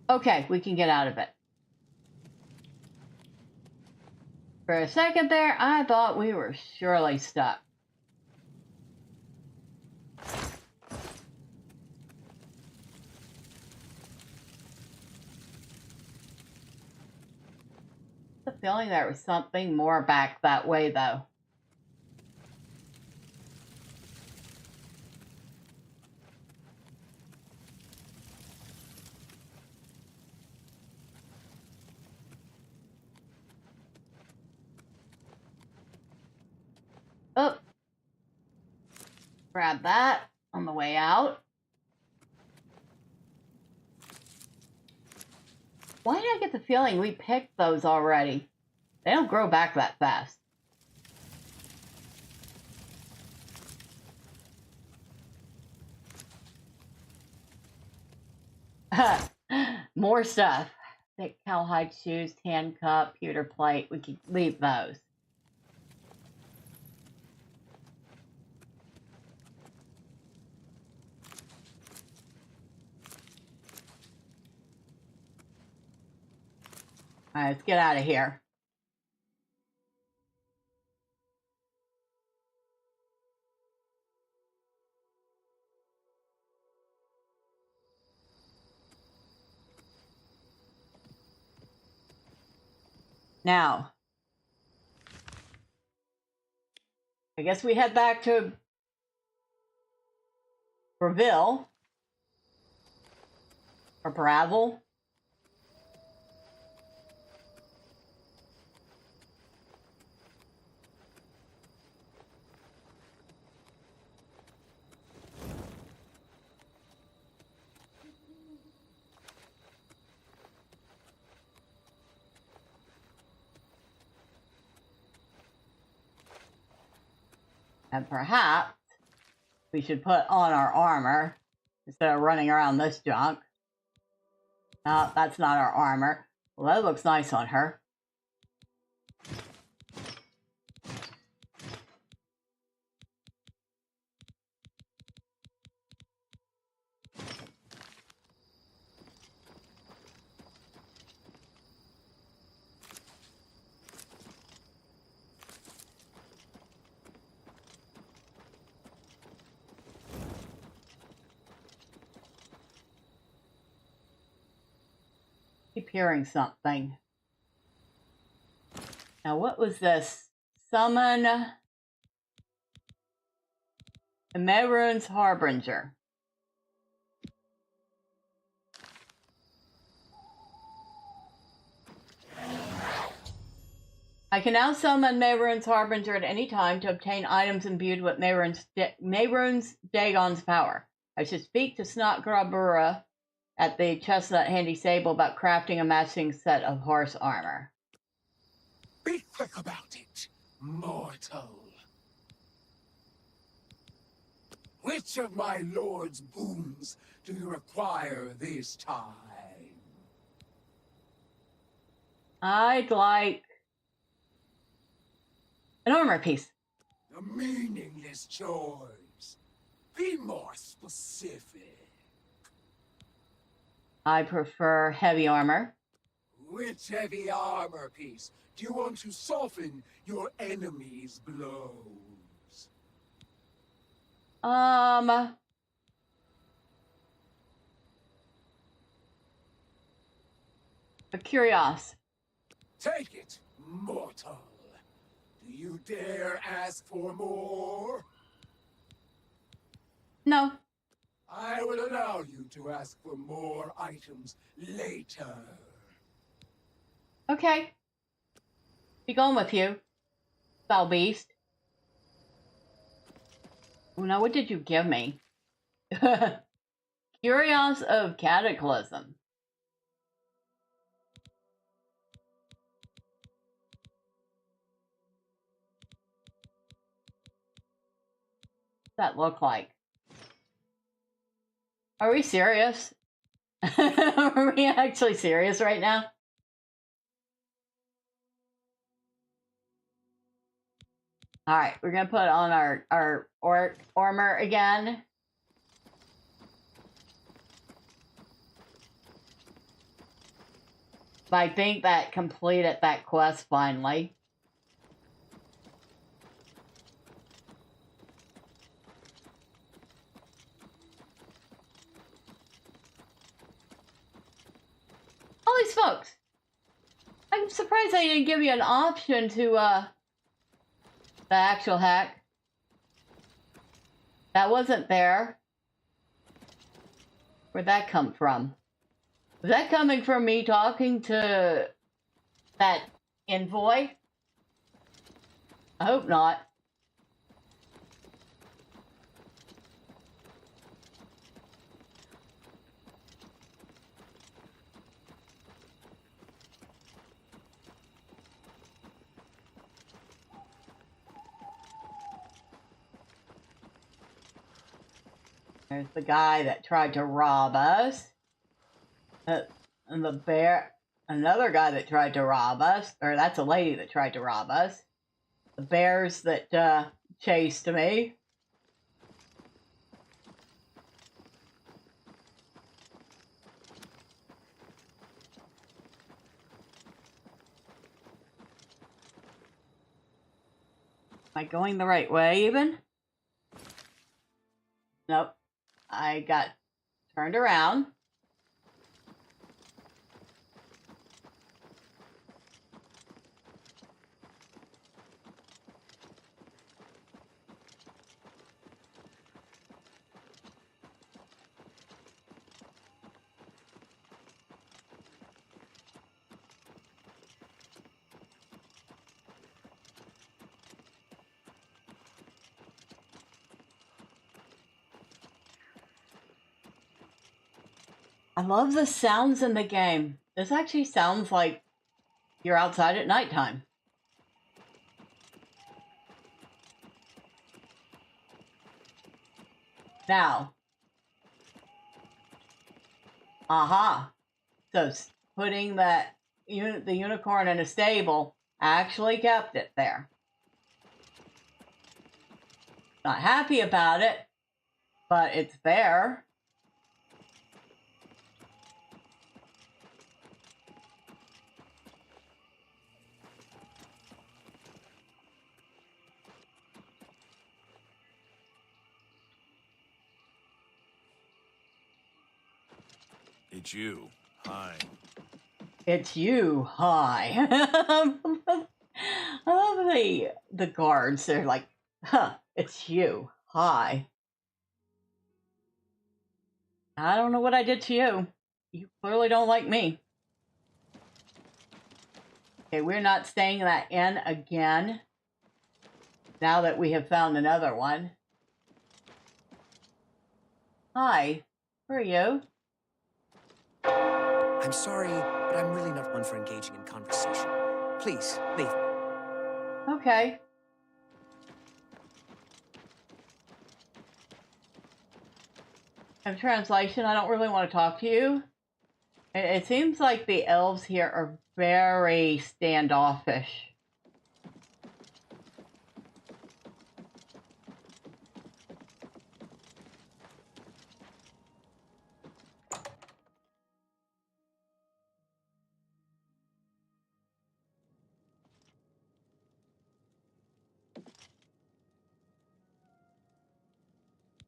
Okay, we can get out of it. For a second there, I thought we were surely stuck. The feeling there was something more back that way, though. Oh, grab that on the way out. Why did I get the feeling we picked those already? They don't grow back that fast. More stuff. Thick cowhide shoes, tan cup, pewter plate. We can leave those. All right, let's get out of here. Now, I guess we head back to Razul or Razul. And perhaps we should put on our armor instead of running around this junk. No, that's not our armor. Well, that looks nice on her. Keep hearing something. Now, what was this? Summon Mehrunes Harbinger. I can now summon Mehrunes Harbinger at any time to obtain items imbued with Mehrunes Dagon's power. I should speak to Snotgrabura at the Chestnut Handy Sable about crafting a matching set of horse armor. Be quick about it, mortal. Which of my lord's boons do you require this time? I'd like an armor piece. A meaningless choice. Be more specific. I prefer heavy armor. Which heavy armor piece do you want to soften your enemy's blows? A curios. Take it, mortal. Do you dare ask for more? No. I will allow you to ask for more items later. Okay. Be going with you, foul beast. Oh, now what did you give me? Curios of Cataclysm. What's that look like? Are we serious? Are we actually serious right now? Alright, we're gonna put on our orc armor again. I think that completed that quest finally. Holy smokes! I'm surprised they didn't give you an option to, the actual hack. That wasn't there. Where'd that come from? Was that coming from me talking to that envoy? I hope not. There's the guy that tried to rob us. And the bear, another guy that tried to rob us, or that's a lady that tried to rob us. The bears that chased me. Am I going the right way even? Nope. I got turned around. I love the sounds in the game. This actually sounds like you're outside at nighttime. Now. Aha. So putting the unicorn in a stable actually kept it there. Not happy about it, but it's there. It's you. Hi. It's you. Hi. I love the guards. They're like, huh, it's you. Hi. I don't know what I did to you. You clearly don't like me. Okay, we're not staying in that inn again. Now that we have found another one. Hi. Who are you? I'm sorry, but I'm really not one for engaging in conversation. Please, leave me. Okay. In translation, I don't really want to talk to you. It seems like the elves here are very standoffish.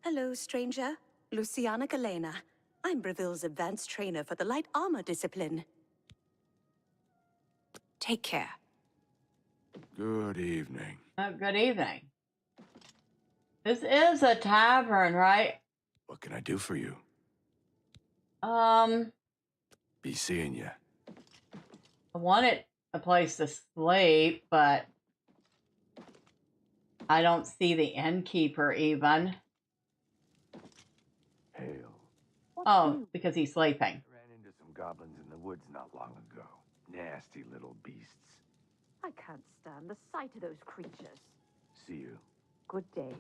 Hello, stranger. Luciana Galena. I'm Breville's advanced trainer for the light armor discipline. Take care. Good evening. Good evening. This is a tavern, right? What can I do for you? I Be seeing you. wanted a place to sleep, but I don't see the innkeeper even. Hail. Oh, because he's sleeping. Ran into some goblins in the woods not long ago. Nasty little beasts. I can't stand the sight of those creatures. See you. Good day.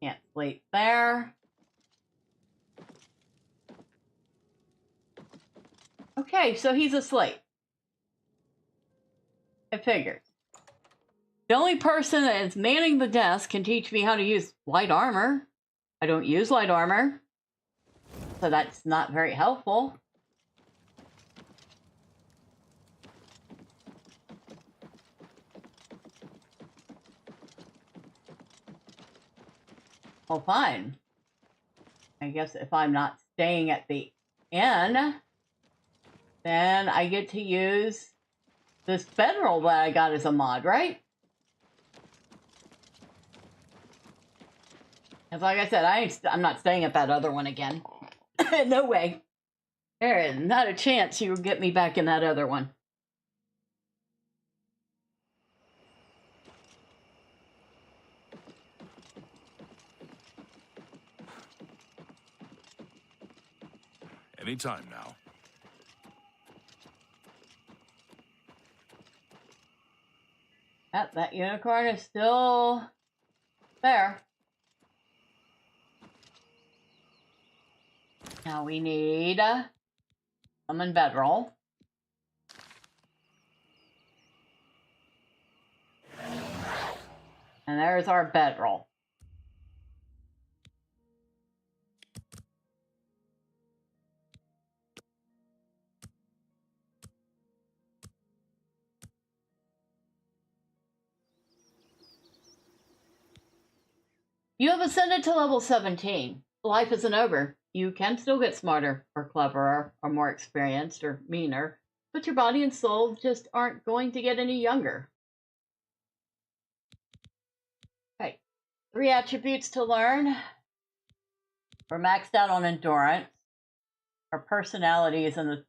Can't sleep there. Okay, so he's asleep. I figured. The only person that is manning the desk can teach me how to use light armor. I don't use light armor, so that's not very helpful. Well, fine. I guess if I'm not staying at the inn, then I get to use this bedroll that I got as a mod, right? Because like I said, I'm not staying at that other one again. No way. There is not a chance you will get me back in that other one. Anytime now. Yep, that unicorn is still there. Now we need summon bedroll. And there's our bedroll. You have ascended to level 17. Life isn't over. You can still get smarter or cleverer or more experienced or meaner, but your body and soul just aren't going to get any younger. Okay, 3 attributes to learn. We're maxed out on endurance. Our personality is kind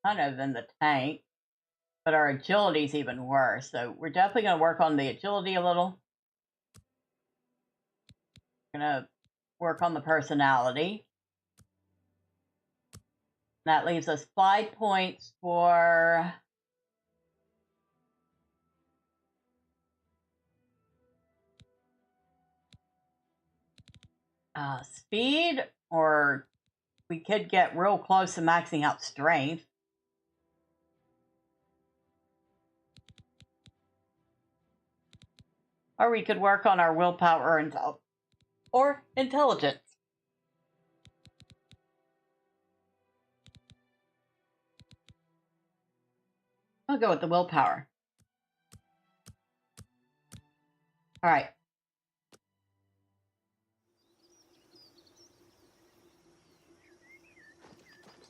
of in the tank, but our agility is even worse. So we're definitely going to work on the agility a little. We're going to work on the personality. That leaves us 5 points for speed, or we could get real close to maxing out strength. Or we could work on our willpower or intelligence. I'll go with the willpower. All right.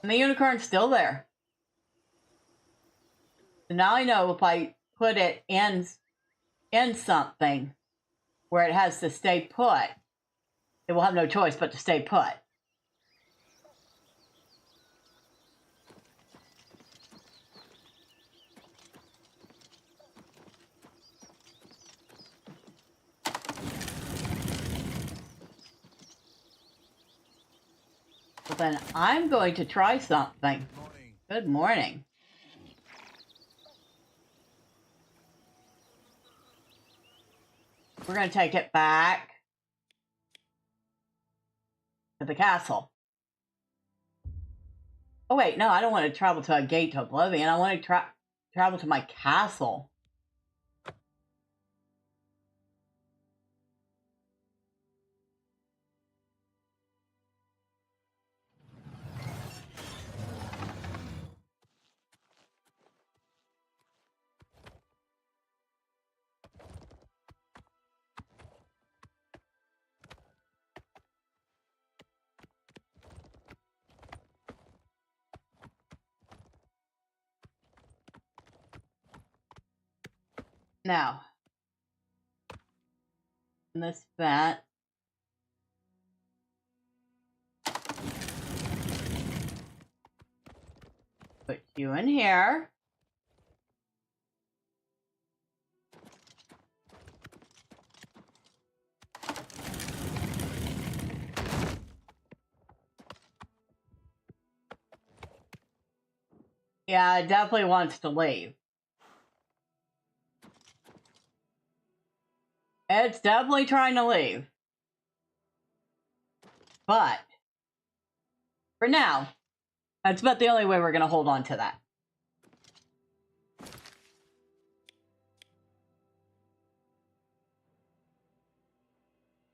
And the unicorn's still there. So now I know if I put it in something where it has to stay put, it will have no choice but to stay put. So then I'm going to try something. Good morning. We're going to take it back to the castle. Oh, wait, no, I don't want to travel to a gate to Oblivion. I want to travel to my castle. Now, in this vent, put you in here. Yeah, it definitely wants to leave. It's definitely trying to leave. But, for now, that's about the only way we're going to hold on to that.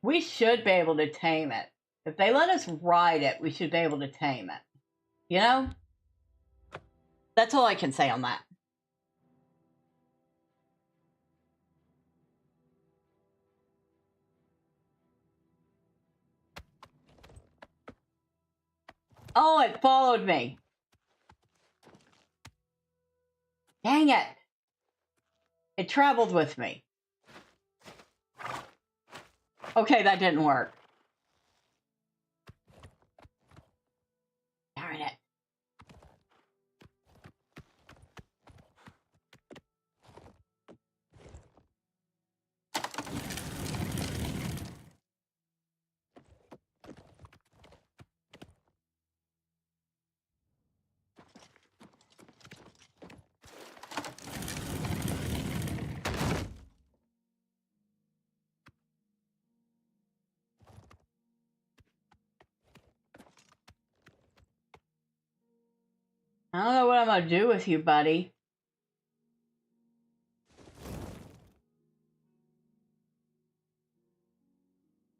We should be able to tame it. If they let us ride it, we should be able to tame it. You know? That's all I can say on that. Oh, it followed me. Dang it. It traveled with me. Okay, that didn't work. Darn it. I don't know what I'm going to do with you, buddy.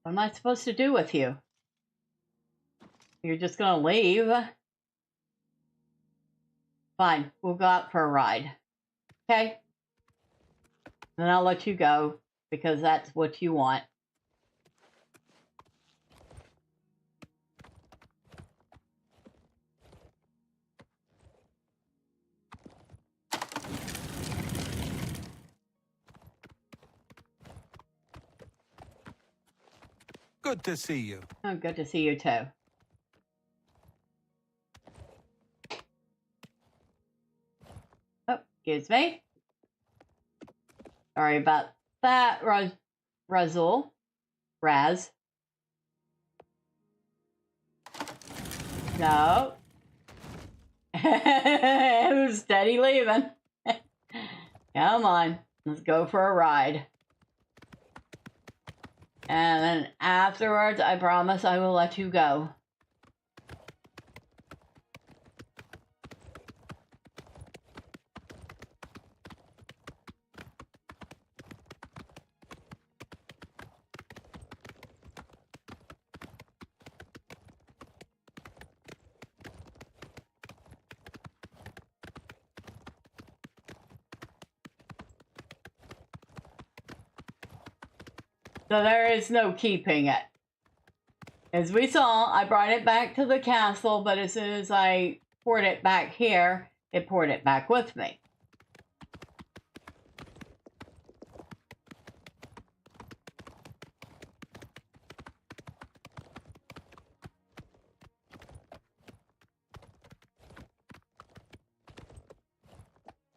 What am I supposed to do with you? You're just going to leave? Fine, we'll go out for a ride. Okay? Then I'll let you go, because that's what you want. Good to see you. Oh, good to see you too. Oh, excuse me. Sorry about that, Razul. Raz. No. Who's steady leaving? Come on, let's go for a ride. And then afterwards, I promise I will let you go. So there is no keeping it. As we saw, I brought it back to the castle, but as soon as I poured it back here, it poured it back with me.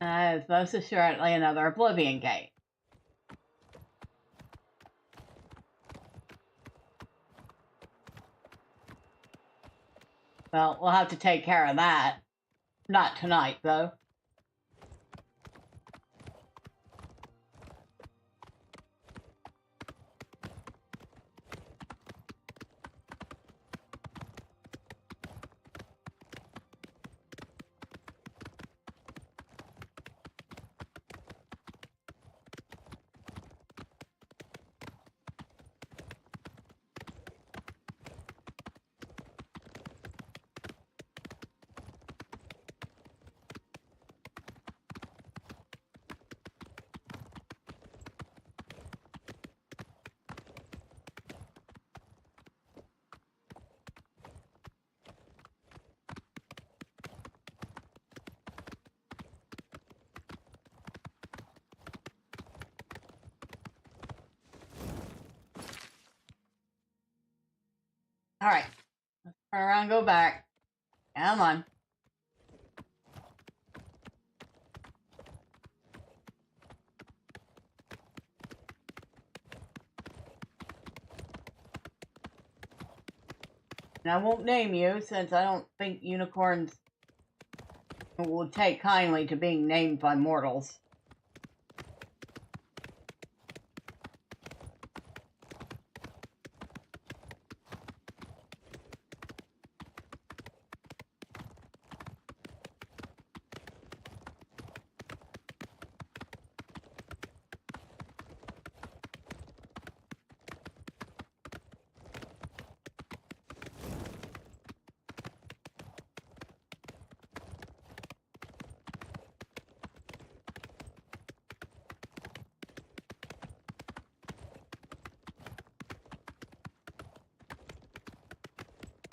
It's most assuredly another Oblivion gate. Well, we'll have to take care of that. Not tonight, though. All right, let's turn around and go back. Come on. And I won't name you since I don't think unicorns will take kindly to being named by mortals.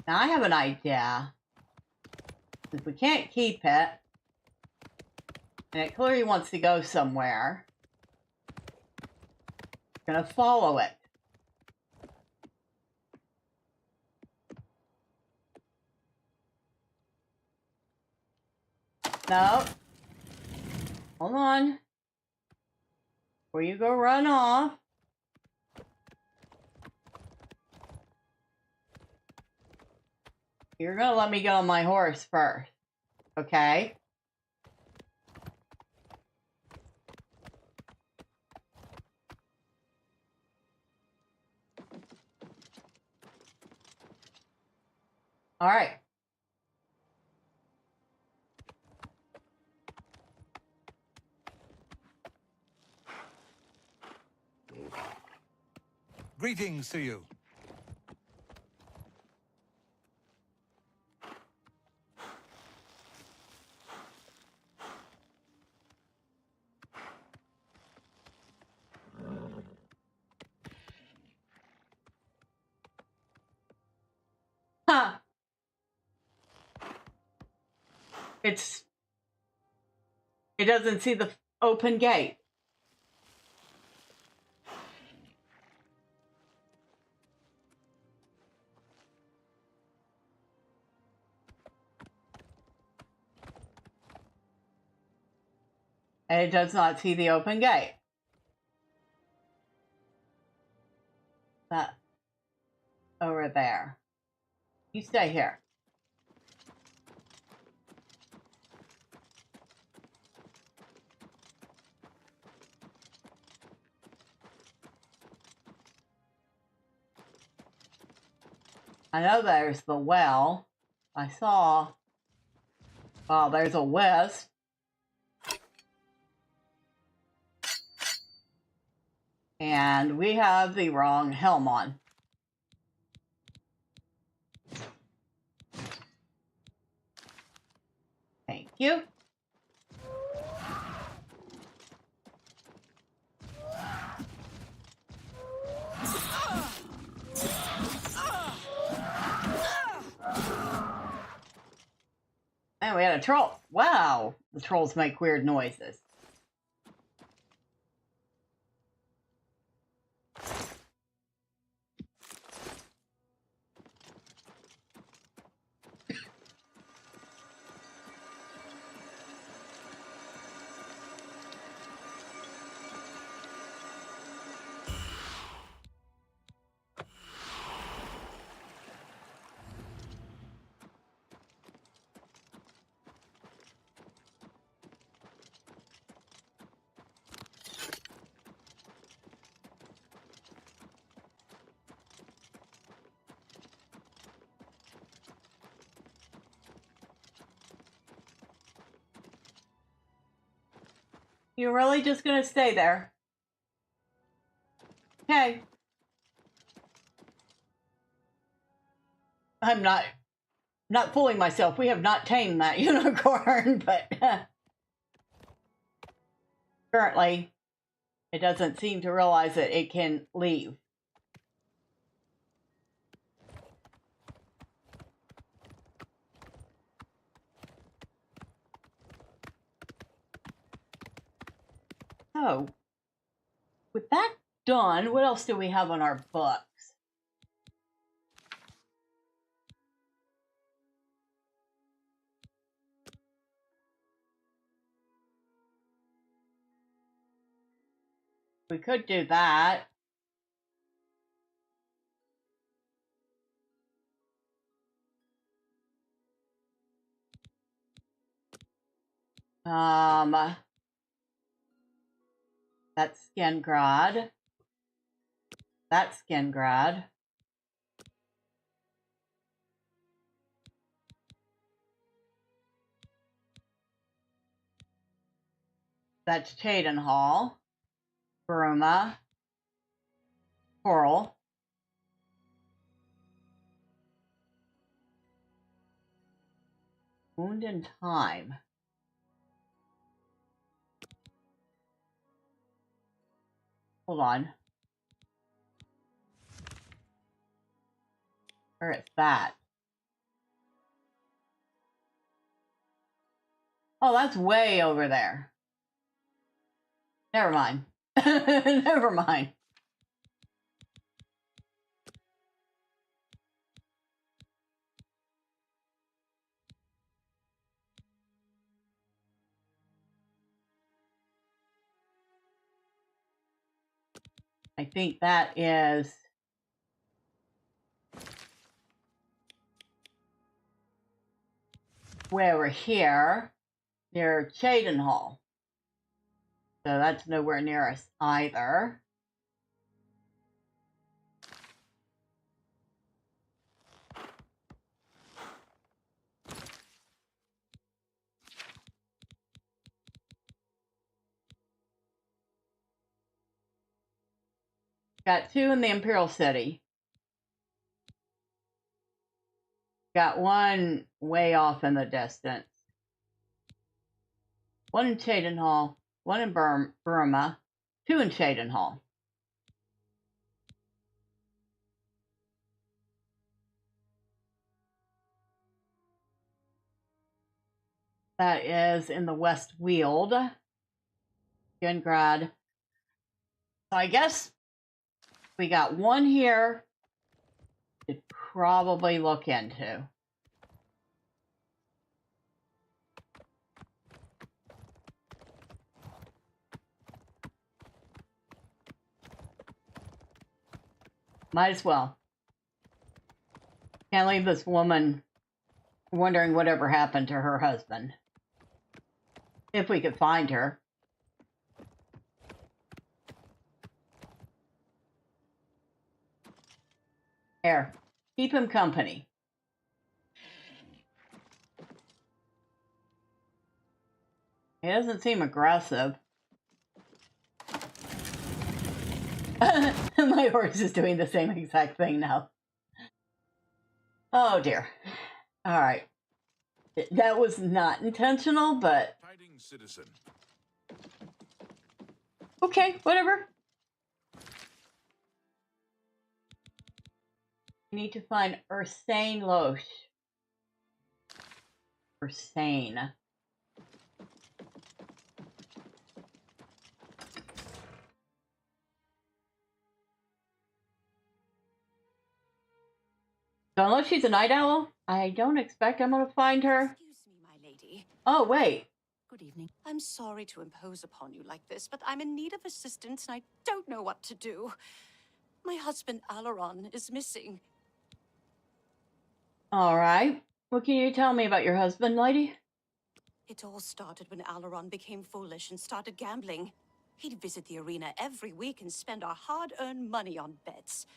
Now I have an idea. Since we can't keep it, and it clearly wants to go somewhere, I'm gonna follow it. No. Hold on. Before you go run off. You're gonna let me get on my horse first. Okay? All right. Greetings to you. Huh. It doesn't see the open gate. And it does not see the open gate. That over there. You stay here. I know there's the well. I saw. Oh, there's a wisp. And we have the wrong helm on. Thank you. And we had a troll. Wow, the trolls make weird noises. You're really just gonna stay there? Okay. I'm not fooling myself. We have not tamed that unicorn, but currently it doesn't seem to realize that it can leave. So, with that done, what else do we have on our books? We could do that. That's Skingrad. That's Skingrad. That's Cheydinhal. Bruma. Coral. Wound in Time. Hold on. Where is that? Oh, that's way over there. Never mind. Never mind. I think that is way over here near Cheydinhall. So that's nowhere near us either. Got 2 in the Imperial City. Got 1 way off in the distance. 1 in Cheydinhall, 1 in Burma, 2 in Cheydinhall. That is in the West Weald, Gengrad. So I guess we got 1 here to probably look into. Might as well. Can't leave this woman wondering whatever happened to her husband. If we could find her. Here, keep him company. He doesn't seem aggressive. My horse is doing the same exact thing now. Oh dear. All right. That was not intentional, but... Fighting citizen. Okay, whatever. We need to find Ursane Loesch. Ursane. So unless she's a night owl, I don't expect I'm going to find her. Excuse me, my lady. Oh, wait. Good evening. I'm sorry to impose upon you like this, but I'm in need of assistance and I don't know what to do. My husband, Alaron, is missing. All right. What can you tell me about your husband, lady? It all started when Alaron became foolish and started gambling. He'd visit the arena every week and spend our hard-earned money on bets.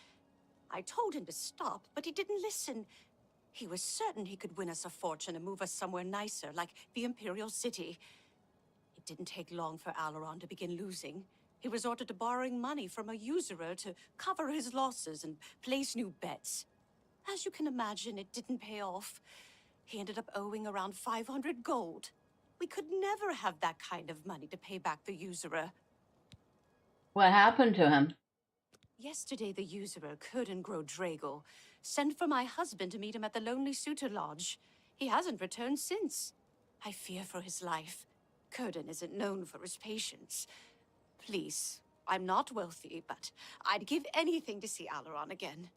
I told him to stop, but he didn't listen. He was certain he could win us a fortune and move us somewhere nicer, like the Imperial City. It didn't take long for Alaron to begin losing. He resorted to borrowing money from a usurer to cover his losses and place new bets. As you can imagine, it didn't pay off. He ended up owing around 500 gold. We could never have that kind of money to pay back the usurer. What happened to him? Yesterday, the usurer, Kurden Drago, sent for my husband to meet him at the Lonely Suitor Lodge. He hasn't returned since. I fear for his life. Kurden isn't known for his patience. Please, I'm not wealthy, but I'd give anything to see Alaron again.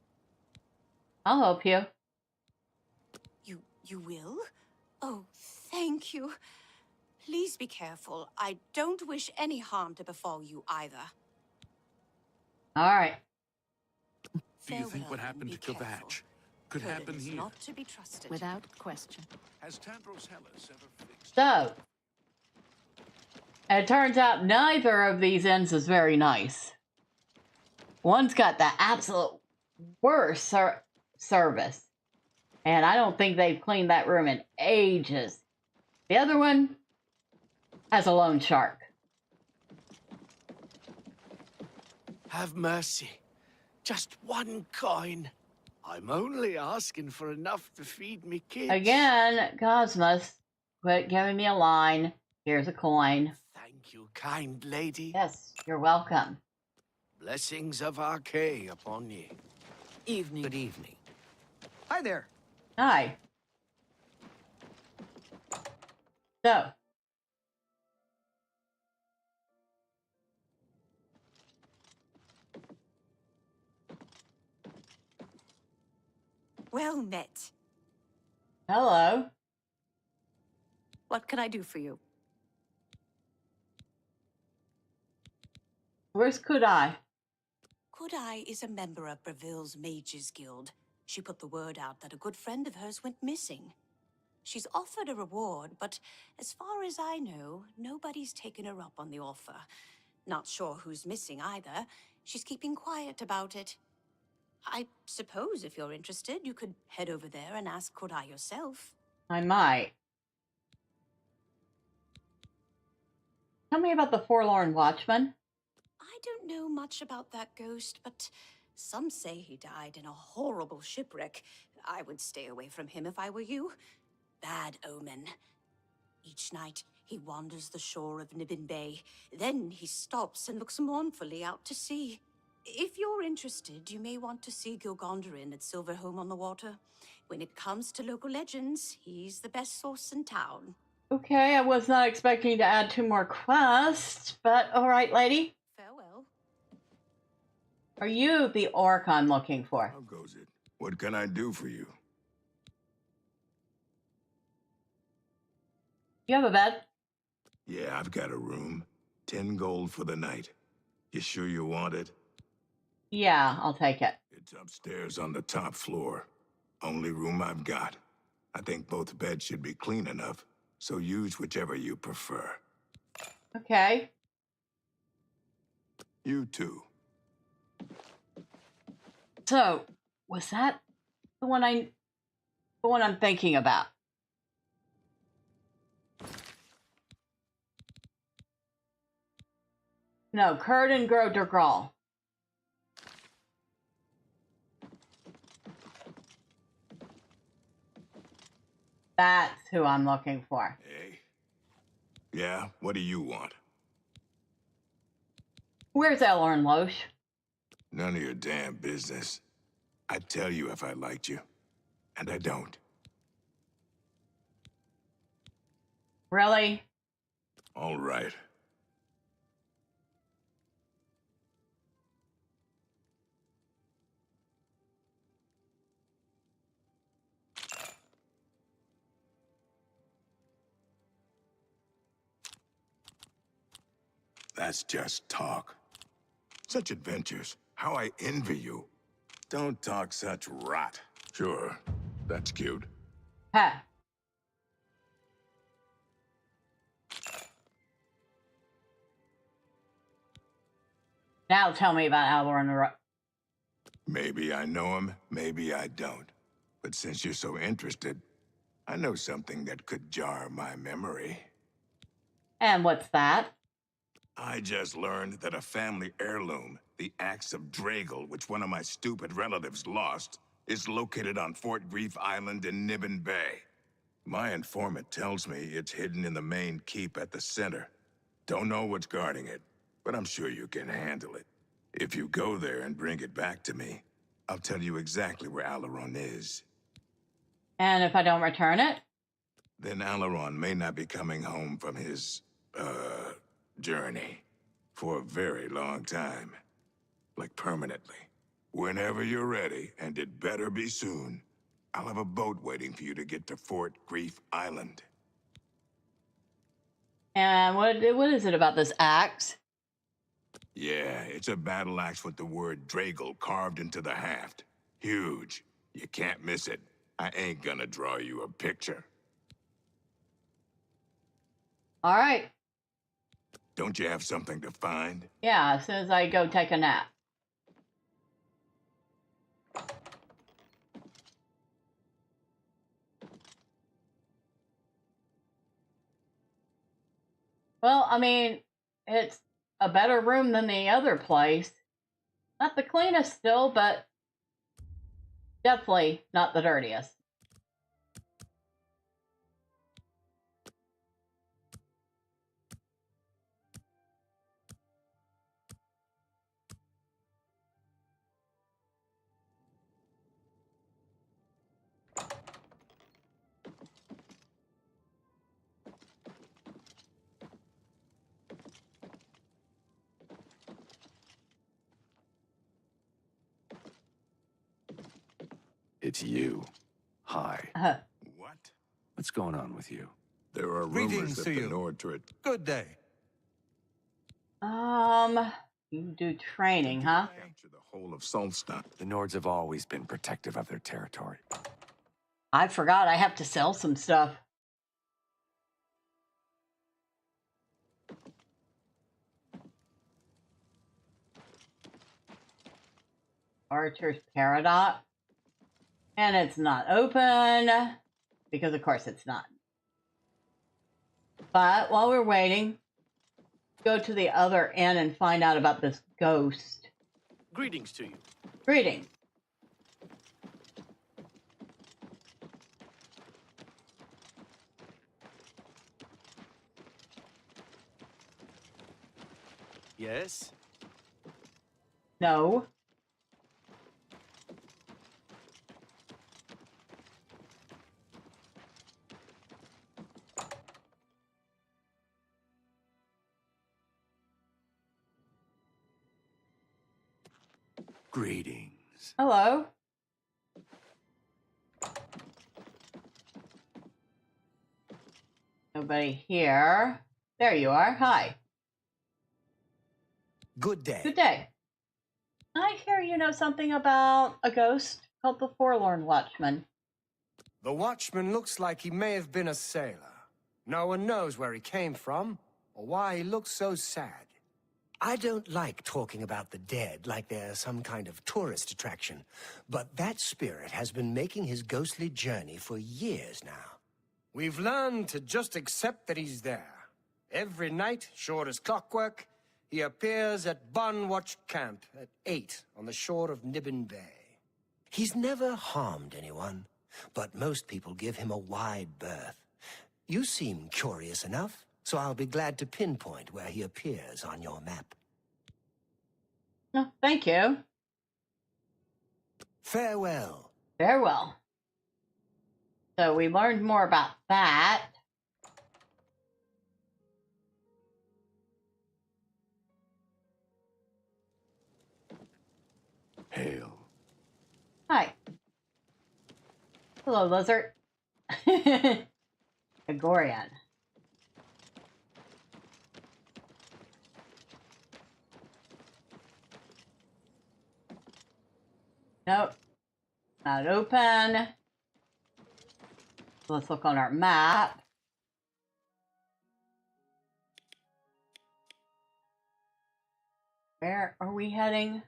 I'll help you. You will? Oh, thank you. Please be careful. I don't wish any harm to befall you either. All right. Do you think what happened to Kvatch could happen here? Not to be trusted. Without question. Has Tandros Hellas ever fixed... So, it turns out neither of these inns is very nice. One's got the absolute worst service. And I don't think they've cleaned that room in ages. The other one has a loan shark. Have mercy. Just 1 coin. I'm only asking for enough to feed me kids. Again, Cosmos, quit giving me a line. Here's a coin. Thank you, kind lady. Yes, you're welcome. Blessings of Archay upon ye. Evening. Good evening. Hi there. Hi. So, Well met. Hello. What can I do for you? Where's Kudai? Kudai is a member of Breville's Mages Guild. She put the word out that a good friend of hers went missing. She's offered a reward, but as far as I know, nobody's taken her up on the offer. Not sure who's missing either. She's keeping quiet about it. I suppose if you're interested, you could head over there and ask Kudai yourself. I might. Tell me about the Forlorn Watchman. I don't know much about that ghost, but some say he died in a horrible shipwreck. I would stay away from him if I were you. Bad omen. Each night, he wanders the shore of Nibbin Bay. Then he stops and looks mournfully out to sea. If you're interested, you may want to see Gilgondarin at Silverhome on the Water. When it comes to local legends, he's the best source in town. Okay, I was not expecting to add 2 more quests, but alright, lady. Farewell. Are you the orc I'm looking for? How goes it? What can I do for you? You have a bed? Yeah, I've got a room. 10 gold for the night. You sure you want it? Yeah, I'll take it. It's upstairs on the top floor. Only room I've got. I think both beds should be clean enough, so use whichever you prefer. Okay. You too. So, was that the one I'm thinking about? No, Curd Gros de Graal. That's who I'm looking for. Hey. Yeah, what do you want? Where's Elorn Loesch? None of your damn business. I'd tell you if I liked you. And I don't. Really? All right. That's just talk. Such adventures. How I envy you. Don't talk such rot. Sure, that's cute. Ha. Now tell me about Elorn. Maybe I know him, maybe I don't. But since you're so interested, I know something that could jar my memory. And what's that? I just learned that a family heirloom, the Axe of Dragul, which one of my stupid relatives lost, is located on Fort Grief Island in Nibbin Bay. My informant tells me it's hidden in the main keep at the center. Don't know what's guarding it, but I'm sure you can handle it. If you go there and bring it back to me, I'll tell you exactly where Alaron is. And if I don't return it? Then Alaron may not be coming home from his, journey. For a very long time. Like permanently. Whenever you're ready, and it better be soon, I'll have a boat waiting for you to get to Fort Grief Island. And what is it about this axe? Yeah, it's a battle axe with the word Dragul carved into the haft. Huge. You can't miss it. I ain't gonna draw you a picture. All right. Don't you have something to find? Yeah, as soon as I go take a nap. Well, I mean, it's a better room than the other place. Not the cleanest still, but definitely not the dirtiest. It's you. Hi. What? What's going on with you? There are Greetings rumors that to the you. Nordtrid... Good day. You do training, huh? capture the whole of Solstar. The Nords have always been protective of their territory. I forgot I have to sell some stuff. Archer's Paradox. And it's not open, because of course it's not. But while we're waiting, go to the other inn and find out about this ghost. Greetings to you. Greetings. Yes? No. Greetings. Hello. Nobody here. There you are. Hi. Good day. Good day. I hear you know something about a ghost called the Forlorn Watchman. The watchman looks like he may have been a sailor. No one knows where he came from, or why he looks so sad. I don't like talking about the dead like they're some kind of tourist attraction, but that spirit has been making his ghostly journey for years now. We've learned to just accept that he's there. Every night, short as clockwork, he appears at Bunwatch Camp at 8 on the shore of Nibbin Bay. He's never harmed anyone, but most people give him a wide berth. You seem curious enough, so I'll be glad to pinpoint where he appears on your map. Oh, thank you. Farewell. Farewell. So we learned more about that. Hail. Hi. Hello, lizard. Agorian. Nope. Not open. Let's look on our map. Where are we heading?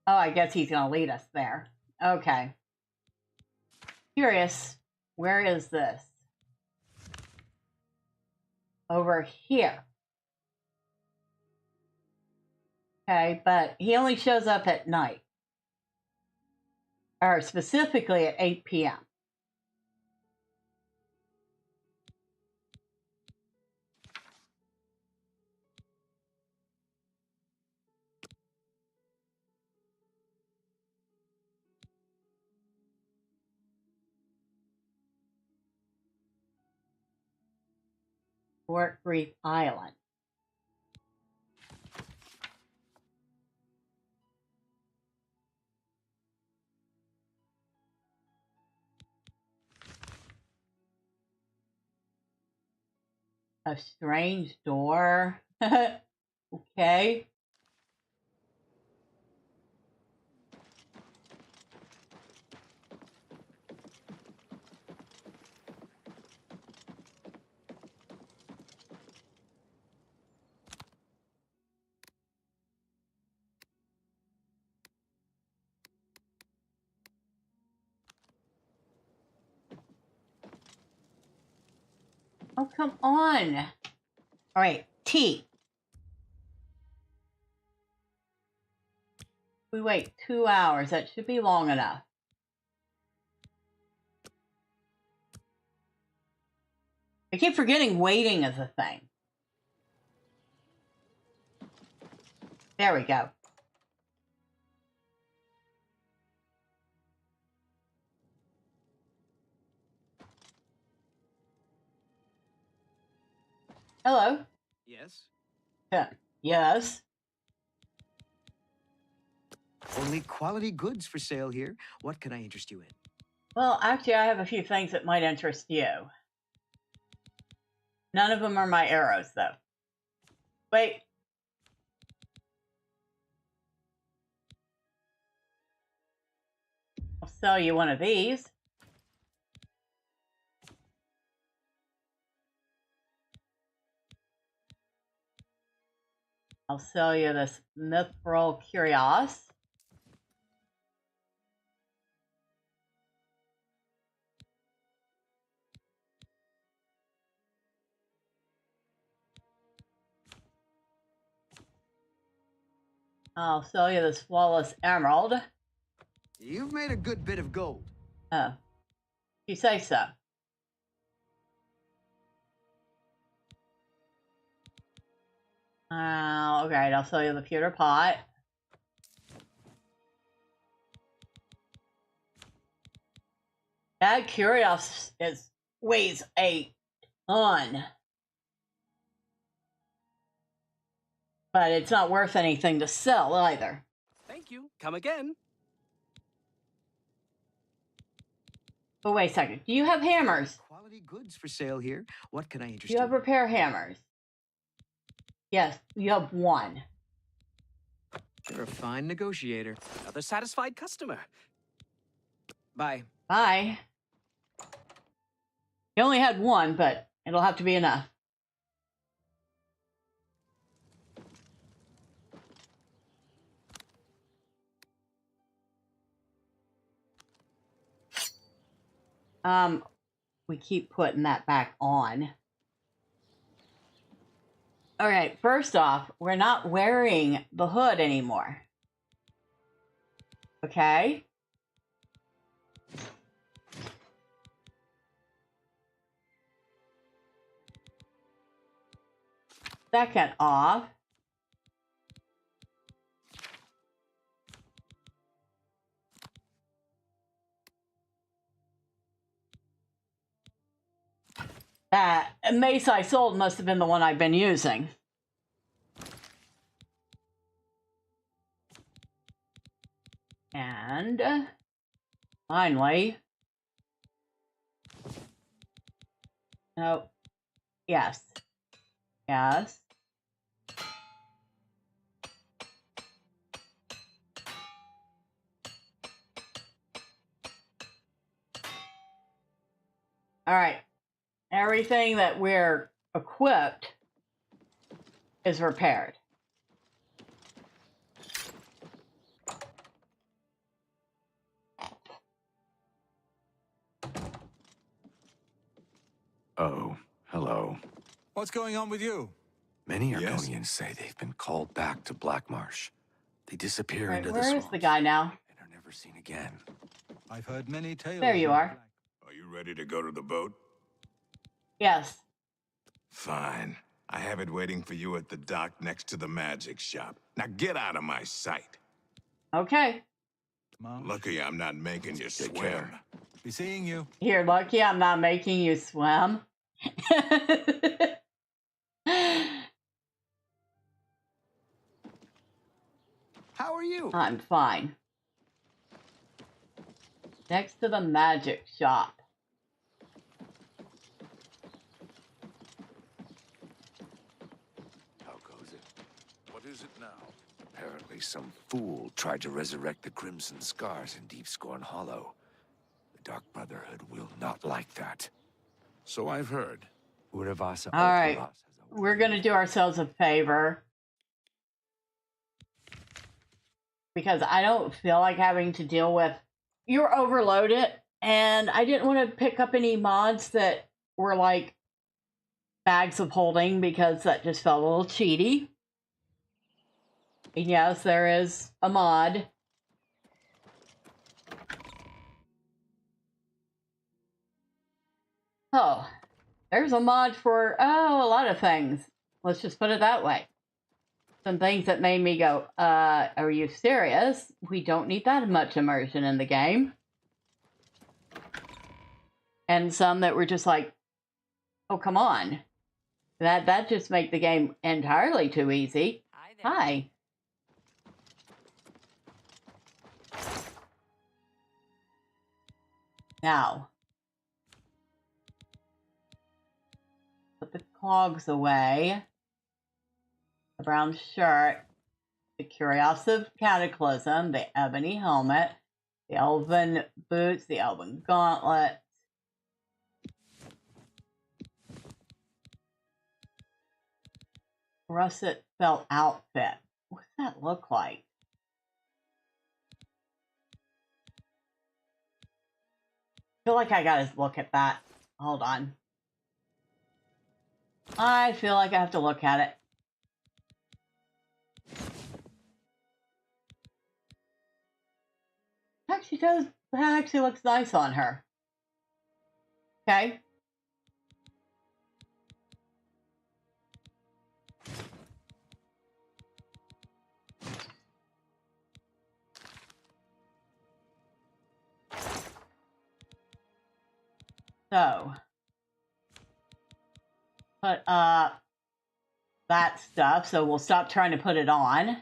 Oh, I guess he's going to lead us there. Okay. Curious. Where is this? Over here. Okay, but he only shows up at night. Or specifically at 8 p.m. Fort Reef Island. A strange door. Okay. Oh, come on. All right, T. We wait 2 hours. That should be long enough. I keep forgetting waiting is a thing. There we go. Hello. Yes? Yeah. Yes. Only quality goods for sale here. What can I interest you in? Well, actually, I have a few things that might interest you. None of them are my arrows, though. Wait. I'll sell you one of these. I'll sell you this Mithril Curios. I'll sell you this Flawless Emerald. You've made a good bit of gold. Oh, you say so. Okay, I'll sell you the pewter pot. That Curios weighs a ton. But it's not worth anything to sell either. Thank you. Come again. But wait a second. Do you have hammers? Quality goods for sale here. What can I interest Do you have in? repair hammers? Yes, you have one. You're a fine negotiator. Another satisfied customer. Bye. Bye. You only had one, but it'll have to be enough. We keep putting that back on. All right, first off, we're not wearing the hood anymore. Okay? Second off, that mace I sold must have been the one I've been using. And finally, no, yes, yes. All right. Everything that we're equipped is repaired. Oh, hello. What's going on with you? Many Argonians say they've been called back to Blackmarsh. They disappear Right, into the where swamps is the guy now? and are never seen again. I've heard many tales. There you are. Are you ready to go to the boat? Yes. Fine. I have it waiting for you at the dock next to the magic shop. Now get out of my sight. Okay. Lucky I'm not making you swim. Be seeing you. You're lucky I'm not making you swim. How are you? I'm fine. Next to the magic shop. How goes it? What is it now? Apparently some fool tried to resurrect the Crimson Scars in Deep Scorn Hollow. The Dark Brotherhood will not like that. So I've heard. Uravasa All right. We're going to do ourselves a favor. Because I don't feel like having to deal with... You're overloaded, and I didn't want to pick up any mods that were like bags of holding because that just felt a little cheaty. And yes, there is a mod. Oh, there's a mod for, a lot of things. Let's just put it that way. Some things that made me go, are you serious? We don't need that much immersion in the game. And some that were just like, oh, come on. That just make the game entirely too easy. Hi. Now, put the clogs away. The brown shirt, the Curiosity of Cataclysm, the ebony helmet, the elven boots, the elven gauntlet. Russet felt outfit. What's that look like? I feel like I gotta look at that. Hold on. I feel like I have to look at it. Actually does. That actually looks nice on her. Okay. So, put up that stuff. So we'll stop trying to put it on.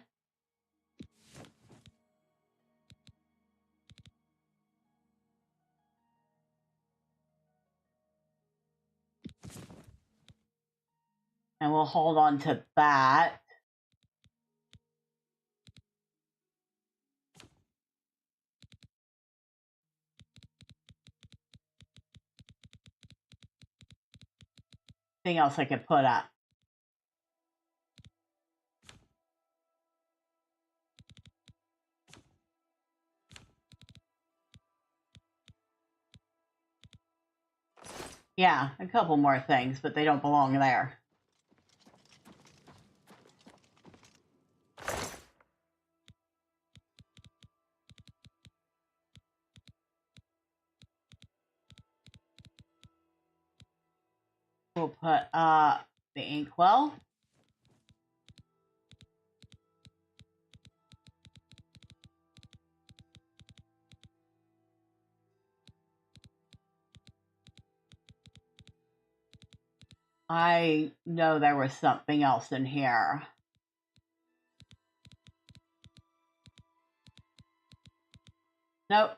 And we'll hold on to that. Anything else I could put up? Yeah, a couple more things, but they don't belong there. We'll put up the inkwell. I know there was something else in here. Nope.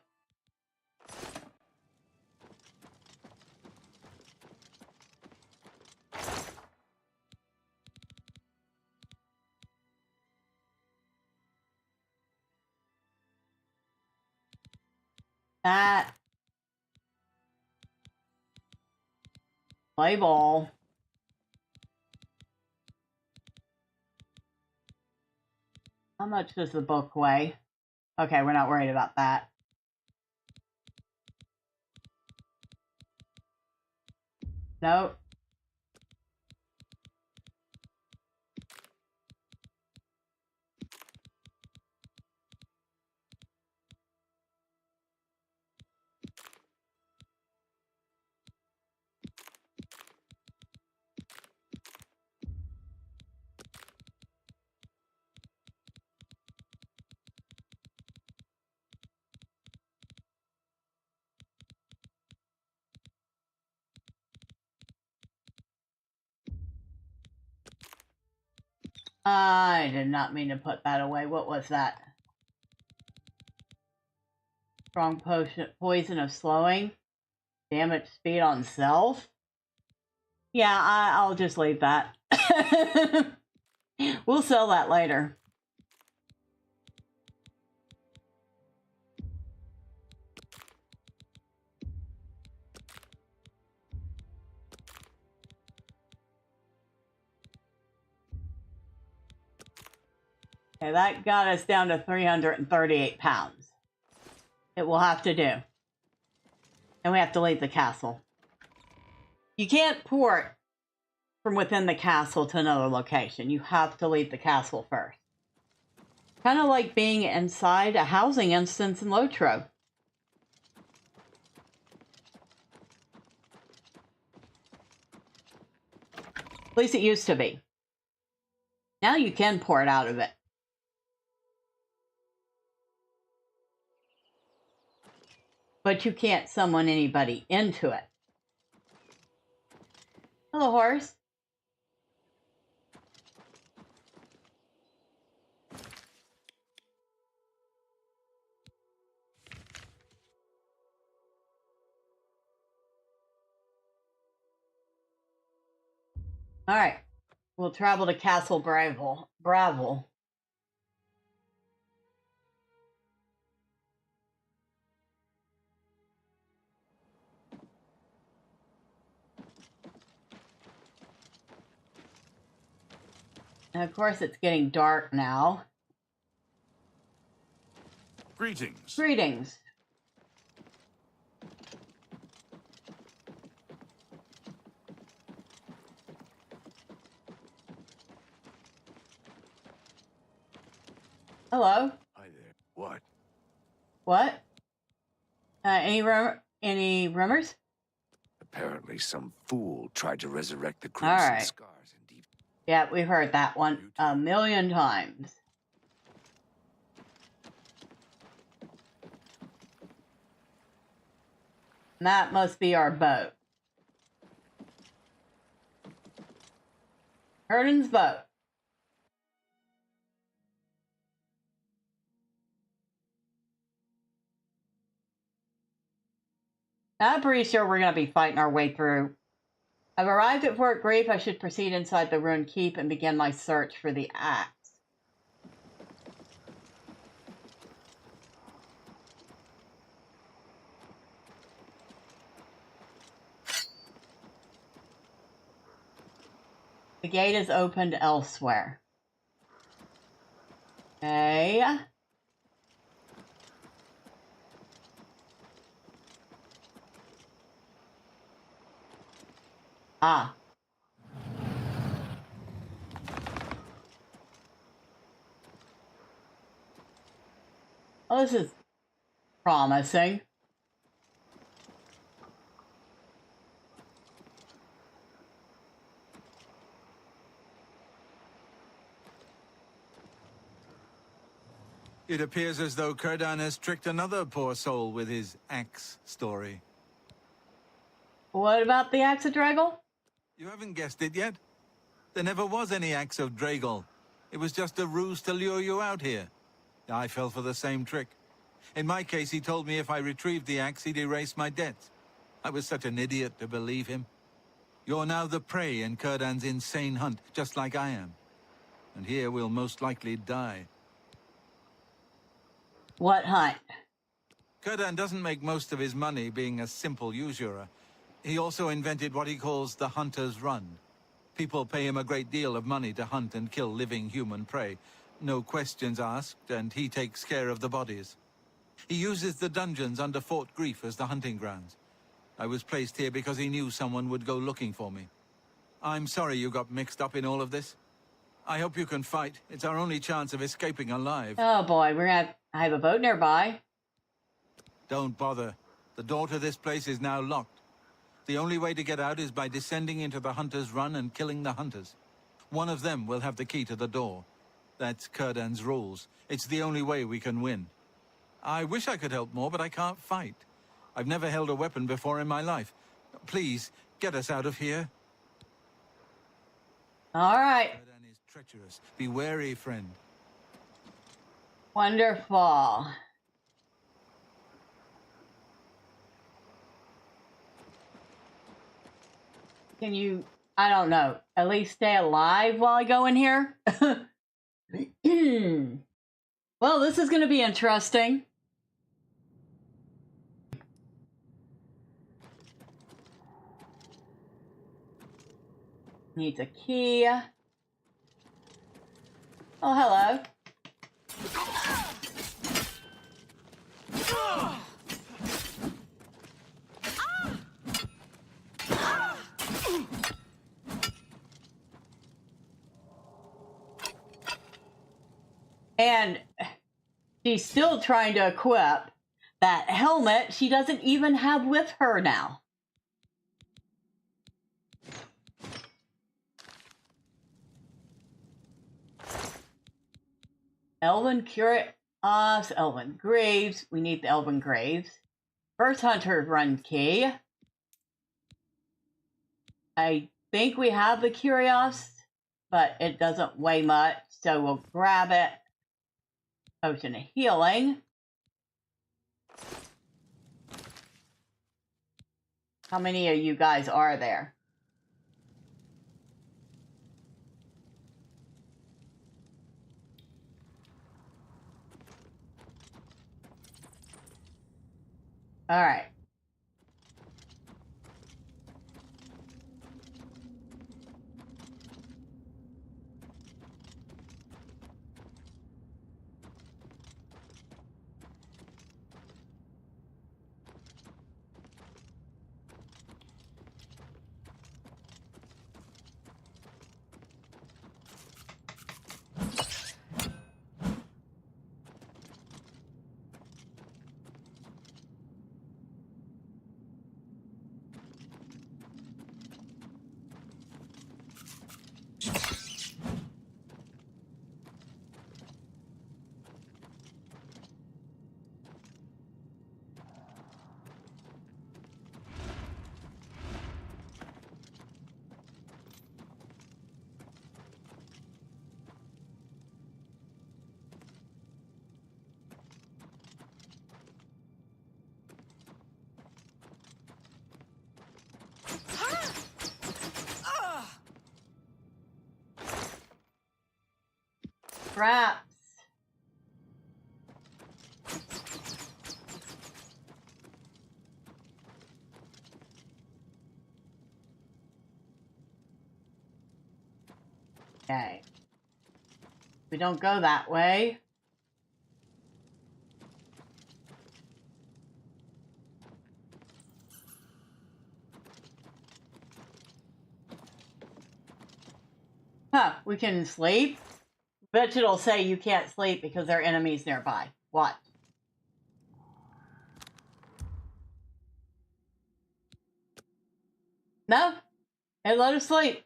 That play ball. How much does the book weigh? Okay, we're not worried about that. Nope. I did not mean to put that away. What was that? Strong poison of slowing. Damage speed on self. Yeah, I'll just leave that. We'll sell that later. Okay, that got us down to 338 pounds. It will have to do. And we have to leave the castle. You can't port from within the castle to another location. You have to leave the castle first. Kind of like being inside a housing instance in Lotro. At least it used to be. Now you can port out of it. But you can't summon anybody into it. Hello, horse. Alright. We'll travel to Castle Bravel. And of course, it's getting dark now. Greetings. Greetings. Hello. Hi there. What? What? Any rumors? Apparently some fool tried to resurrect the All Crimson right. Scars in deep... Yeah, we've heard that one a million times. And that must be our boat. Herden's boat. I'm pretty sure we're going to be fighting our way through. I've arrived at Fort Grief. I should proceed inside the ruined keep and begin my search for the axe. The gate is opened elsewhere. Okay. Ah. Oh, this is promising. It appears as though Círdan has tricked another poor soul with his axe story. What about the axe of Dragul? You haven't guessed it yet? There never was any axe of Dragul. It was just a ruse to lure you out here. I fell for the same trick. In my case, he told me if I retrieved the axe, he'd erase my debts. I was such an idiot to believe him. You're now the prey in Círdan's insane hunt, just like I am. And here we'll most likely die. What hunt? Círdan doesn't make most of his money being a simple usurer. He also invented what he calls the Hunter's Run. People pay him a great deal of money to hunt and kill living human prey. No questions asked, and he takes care of the bodies. He uses the dungeons under Fort Grief as the hunting grounds. I was placed here because he knew someone would go looking for me. I'm sorry you got mixed up in all of this. I hope you can fight. It's our only chance of escaping alive. Oh boy, I have a boat nearby. Don't bother. The door to this place is now locked. The only way to get out is by descending into the Hunter's Run and killing the hunters. One of them will have the key to the door. That's Círdan's rules. It's the only way we can win. I wish I could help more, but I can't fight. I've never held a weapon before in my life. Please, get us out of here. All right. Círdan is treacherous. Be wary, friend. Wonderful. Can you, I don't know, at least stay alive while I go in here? Well, this is going to be interesting. Needs a key. Oh, hello. And she's still trying to equip that helmet she doesn't even have with her now. Elven Curios, Elven Graves. We need the Elven Graves. First Hunter's Run key. I think we have the Curios, but it doesn't weigh much, so we'll grab it. Potion of Healing. How many of you guys are there? Alright. Traps. Okay. We don't go that way. Huh, we can sleep? Bet it'll say you can't sleep because there are enemies nearby. What? No. Hey, let us sleep.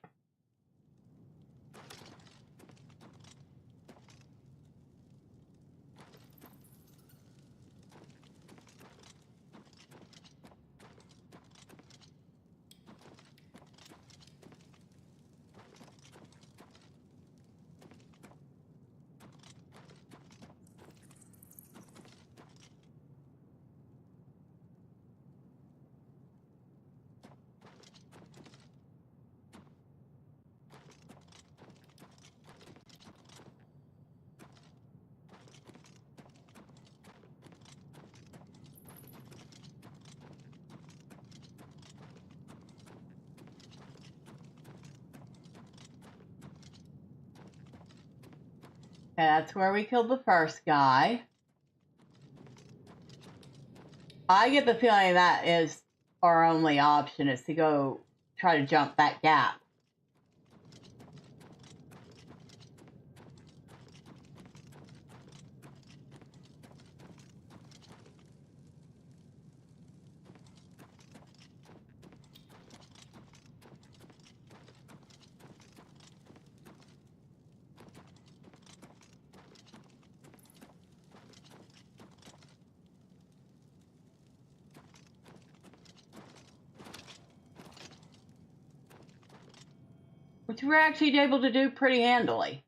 Okay, that's where we killed the first guy. I get the feeling that is our only option, is to go try to jump that gap. Which we're actually able to do pretty handily.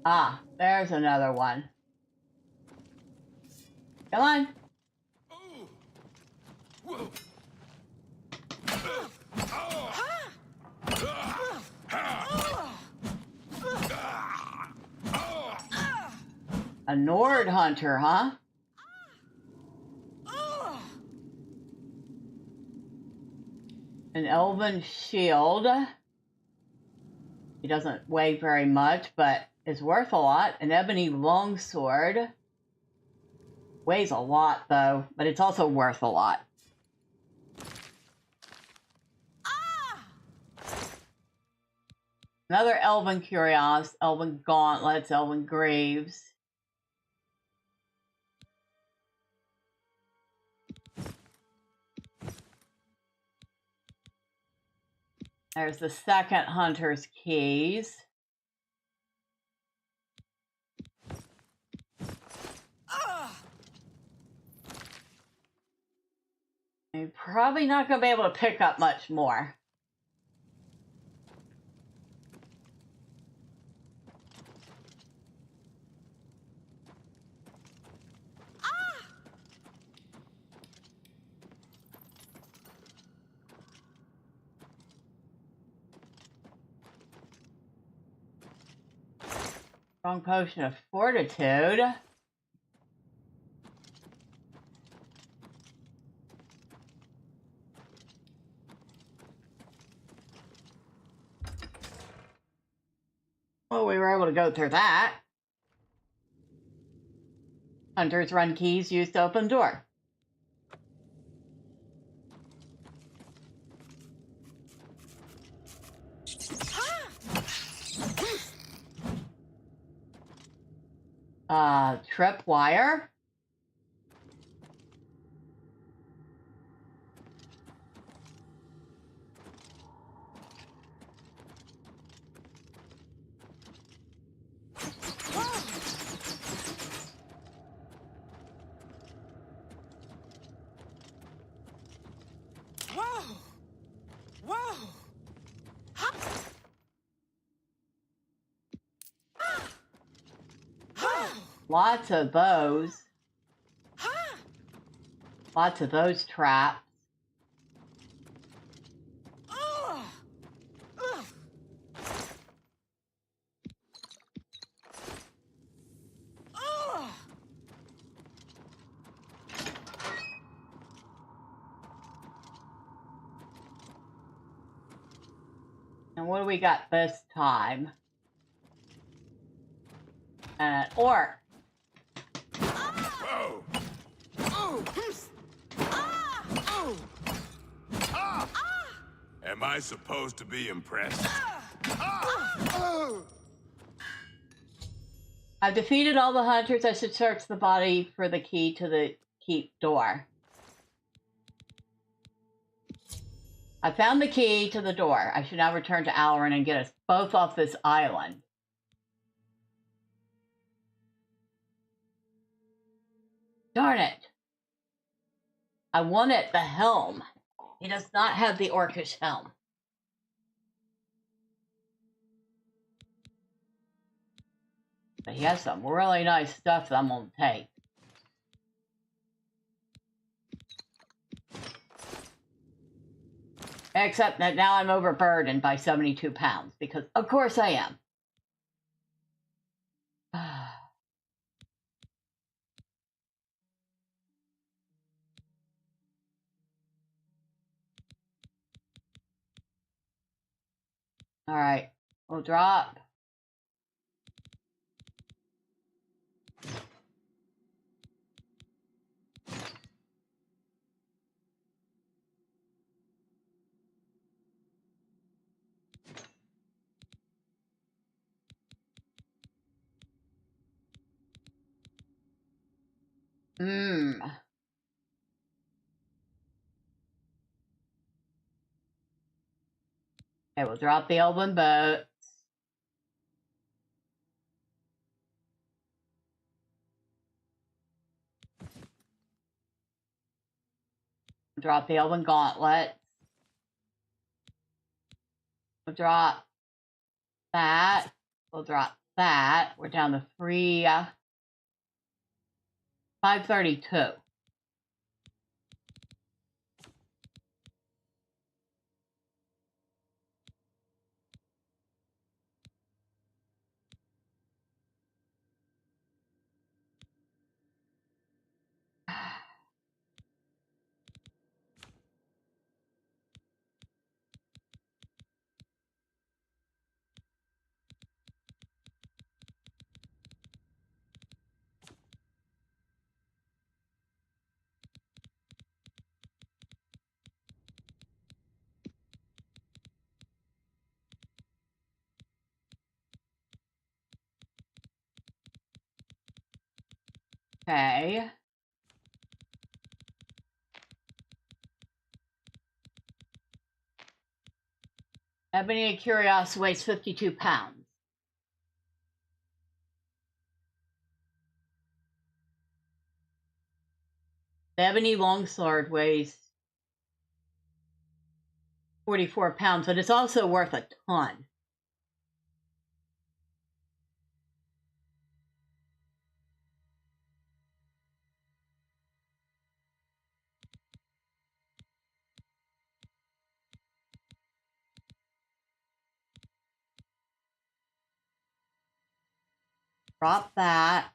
Ah, there's another one. Come on. A Nord hunter, huh? An elven shield. He doesn't weigh very much, but is worth a lot. An ebony longsword. Weighs a lot, though, but it's also worth a lot. Another elven cuirass, elven gauntlets, elven greaves. There's the second hunter's keys. You're probably not going to be able to pick up much more. Strong potion of fortitude. Well, we were able to go through that. Hunters run keys used to open door. Tripwire. Lots of those. Lots of those traps. And what do we got this time? An orc. Whoa! Am I supposed to be impressed? I've defeated all the hunters. I should search the body for the key to the keep door. I found the key to the door. I should now return to Alarin and get us both off this island. Darn it. I wanted the helm. He does not have the orcish helm. But he has some really nice stuff that I'm going to take. Except that now I'm overburdened by 72 pounds, because of course I am. All right, we'll drop. Okay, we'll drop the elven boat. Drop the elven gauntlet. We'll drop that. We'll drop that. We're down to 532. Okay. Ebony Curios weighs 52 pounds. The Ebony Longsword weighs 44 pounds, but it's also worth a ton. Drop that.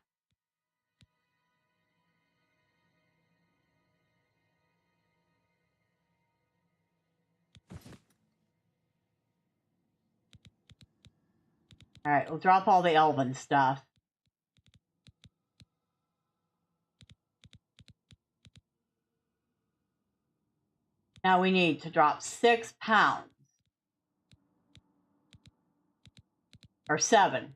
All right, we'll drop all the elven stuff. Now we need to drop 6 pounds. Or 7.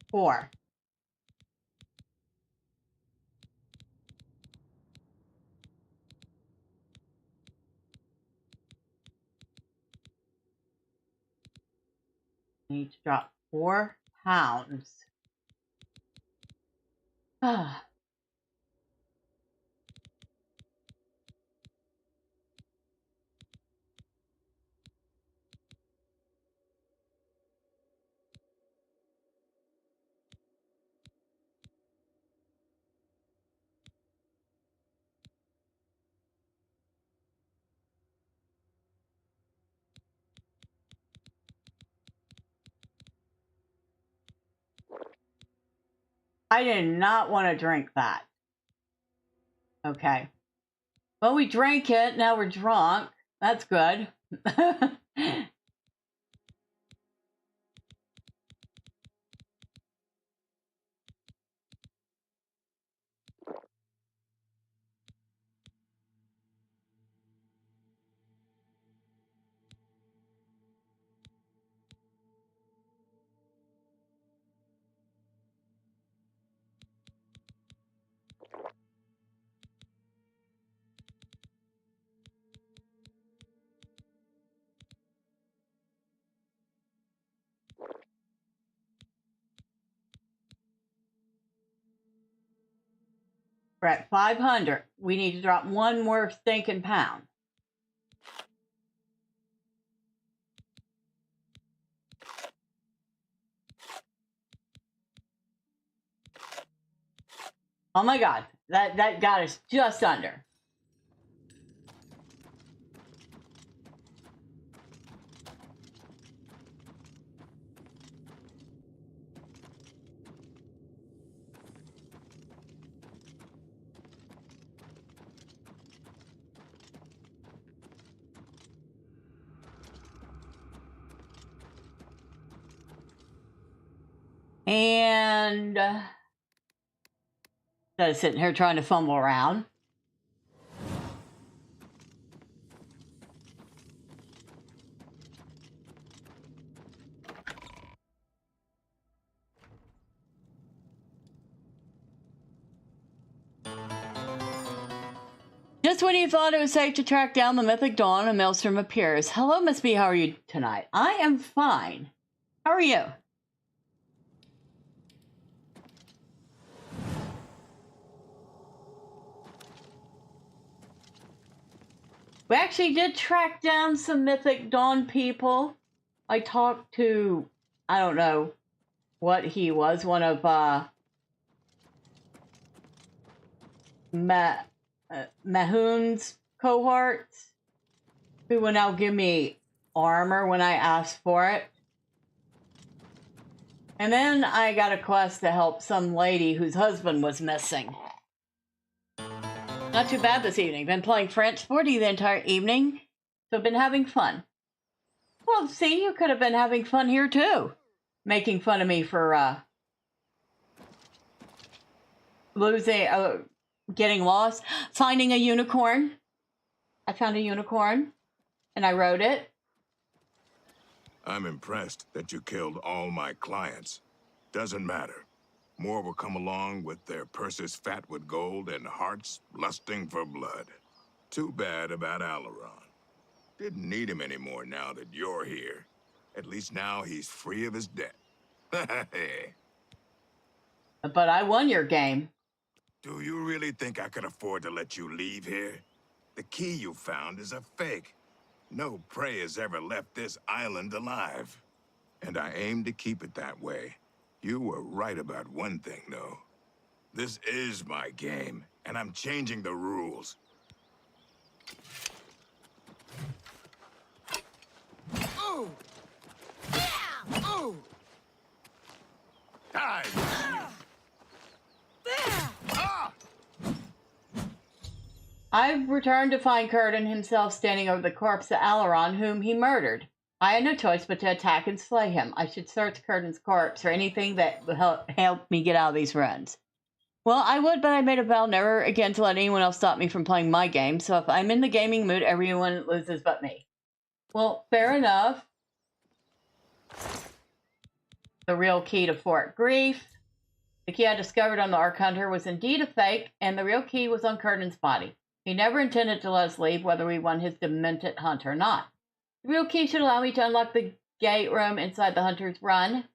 Four. Need to drop 4 pounds. Ah. I did not want to drink that. Okay. Well, we drank it. Now we're drunk. That's good. We're at 500. We need to drop 1 more stinking pound. Oh my God, that got us just under. And instead of sitting here trying to fumble around. Just when you thought it was safe to track down the Mythic Dawn, a maelstrom appears. Hello, Miss B, how are you tonight? I am fine. How are you? We actually did track down some Mythic Dawn people. I talked to, I don't know what he was, one of Mahoon's cohorts, who will now give me armor when I ask for it. And then I got a quest to help some lady whose husband was missing. Not too bad this evening. Been playing French 40 the entire evening, so I've been having fun. Well, see, you could have been having fun here too. Making fun of me for losing, getting lost, finding a unicorn. I found a unicorn, and I rode it. I'm impressed that you killed all my clients. Doesn't matter. More will come along with their purses fat with gold and hearts lusting for blood. Too bad about Alaron. Didn't need him anymore now that you're here. At least now he's free of his debt. But I won your game. Do you really think I could afford to let you leave here? The key you found is a fake. No prey has ever left this island alive. And I aim to keep it that way. You were right about one thing, though. This is my game, and I'm changing the rules. I've returned to find Círdan himself standing over the corpse of Alaron, whom he murdered. I had no choice but to attack and slay him. I should search Círdan's corpse for anything that will help me get out of these ruins. Well, I would, but I made a vow never again to let anyone else stop me from playing my game, so if I'm in the gaming mood, everyone loses but me. Well, fair enough. The real key to Fort Grief. The key I discovered on the Ark Hunter was indeed a fake, and the real key was on Círdan's body. He never intended to let us leave, whether we won his demented hunt or not. The real key should allow me to unlock the gate room inside the Hunter's Run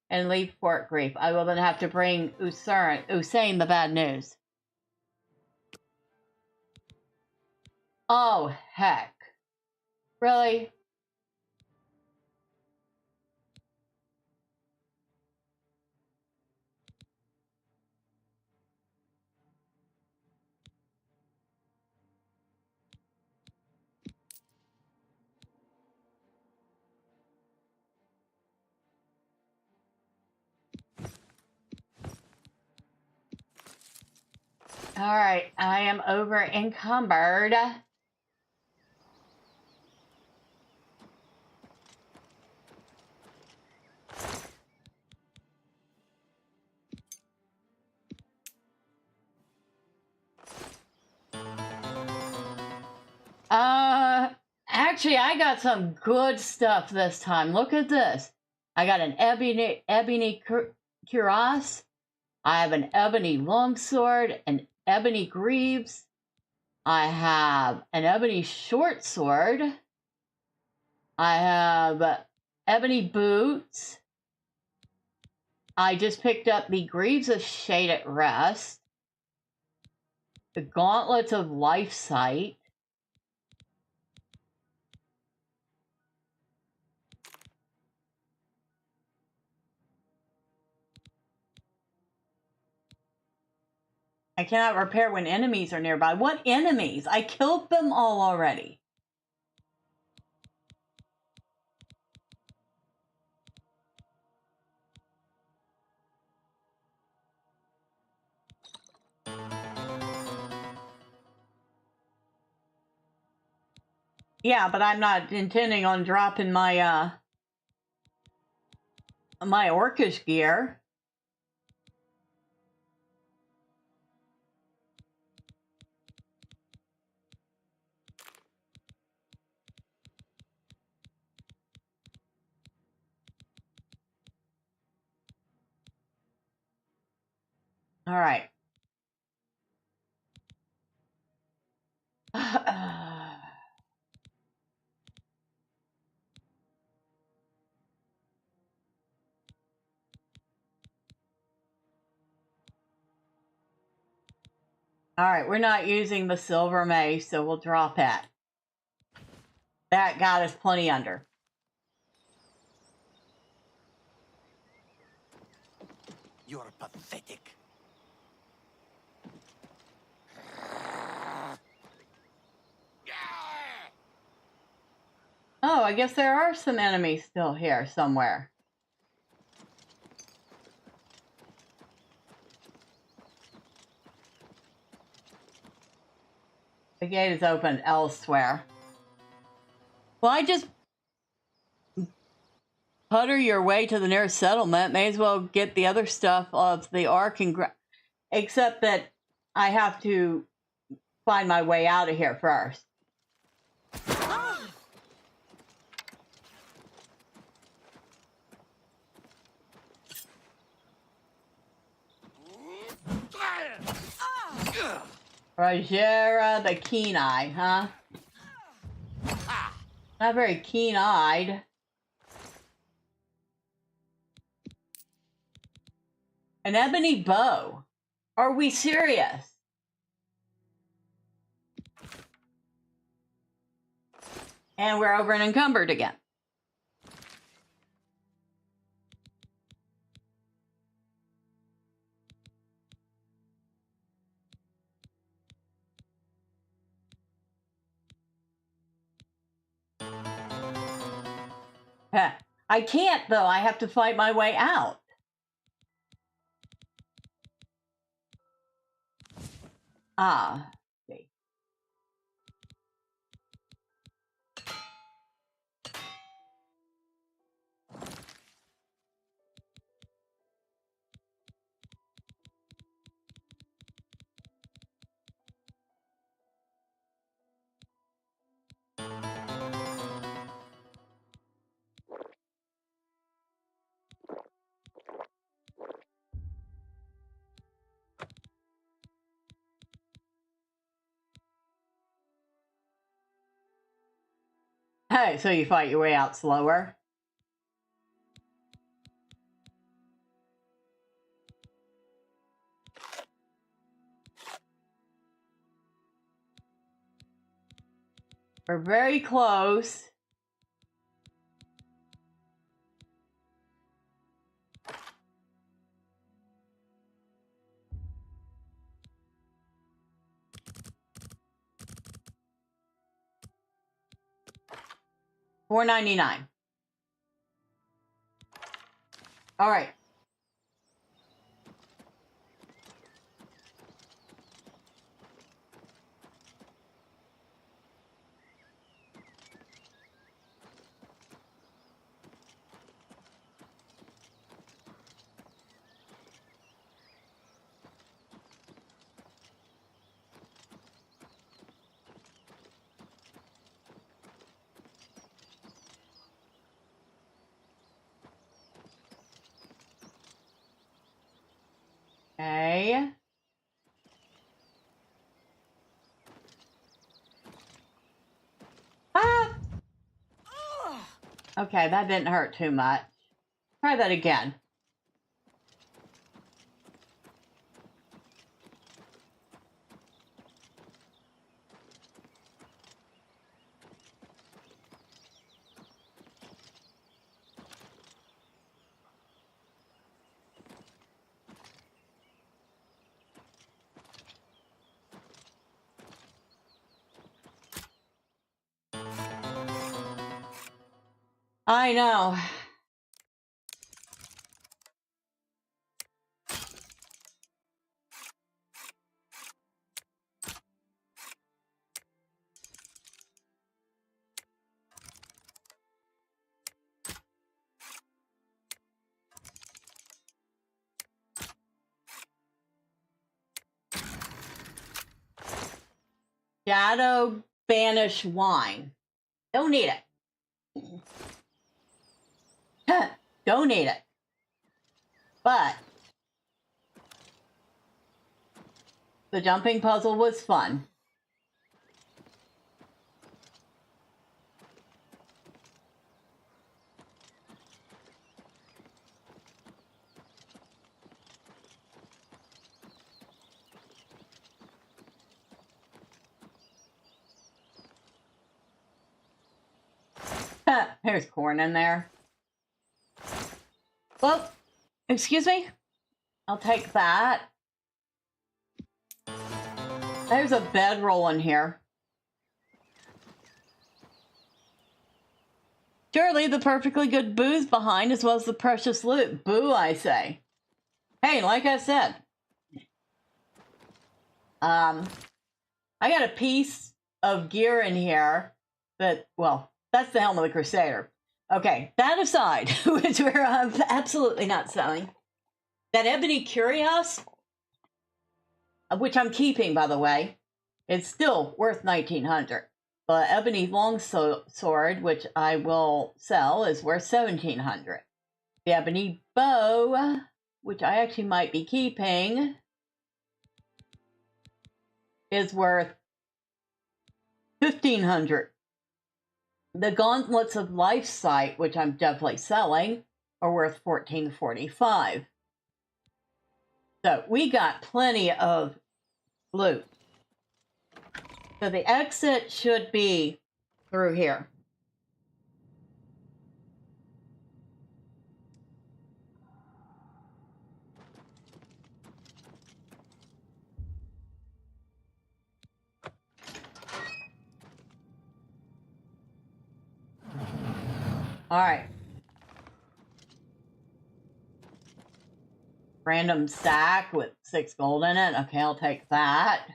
and leave Fort Grief. I will then have to bring Usain the bad news. Oh, heck. Really? All right, I am over encumbered. Actually, I got some good stuff this time. Look at this. I got an ebony cuirass. I have an ebony longsword, an ebony greaves. I have an ebony short sword. I have ebony boots. I just picked up the greaves of shade at rest. The gauntlets of life sight. I cannot repair when enemies are nearby. What enemies? I killed them all already. Yeah, but I'm not intending on dropping my my orcish gear. All right. All right, we're not using the silver mace, so we'll drop it. That got us plenty under. You're pathetic. Oh, I guess there are some enemies still here somewhere. The gate is open elsewhere. Well, I just putter your way to the nearest settlement. May as well get the other stuff of the Ark and except that I have to find my way out of here first. Rajera the Keen-Eyed, huh? Not very keen-eyed. An ebony bow. Are we serious? And we're over and encumbered again. I can't, though. I have to fight my way out. Ah. See. Hey, so you fight your way out slower? We're very close. $4.99. All right. Okay. Ah! Okay, that didn't hurt too much. Try that again. I know. Shadow Banish Wine. Don't need it. Don't need it. But the jumping puzzle was fun. There's corn in there. Well, excuse me? I'll take that. There's a bedroll in here. Surely the perfectly good booze behind as well as the precious loot. Boo, I say. Hey, like I said, I got a piece of gear in here that, well, that's the Helm of the Crusader. Okay, that aside, which I'm absolutely not selling. That Ebony Curios, which I'm keeping, by the way, it's still worth $1,900. But Ebony Longsword, which I will sell, is worth $1,700. The Ebony Bow, which I actually might be keeping, is worth $1,500. The Gauntlets of Life Sight, which I'm definitely selling, are worth $1,445. So we got plenty of loot. So the exit should be through here. All right. Random sack with 6 gold in it. Okay, I'll take that.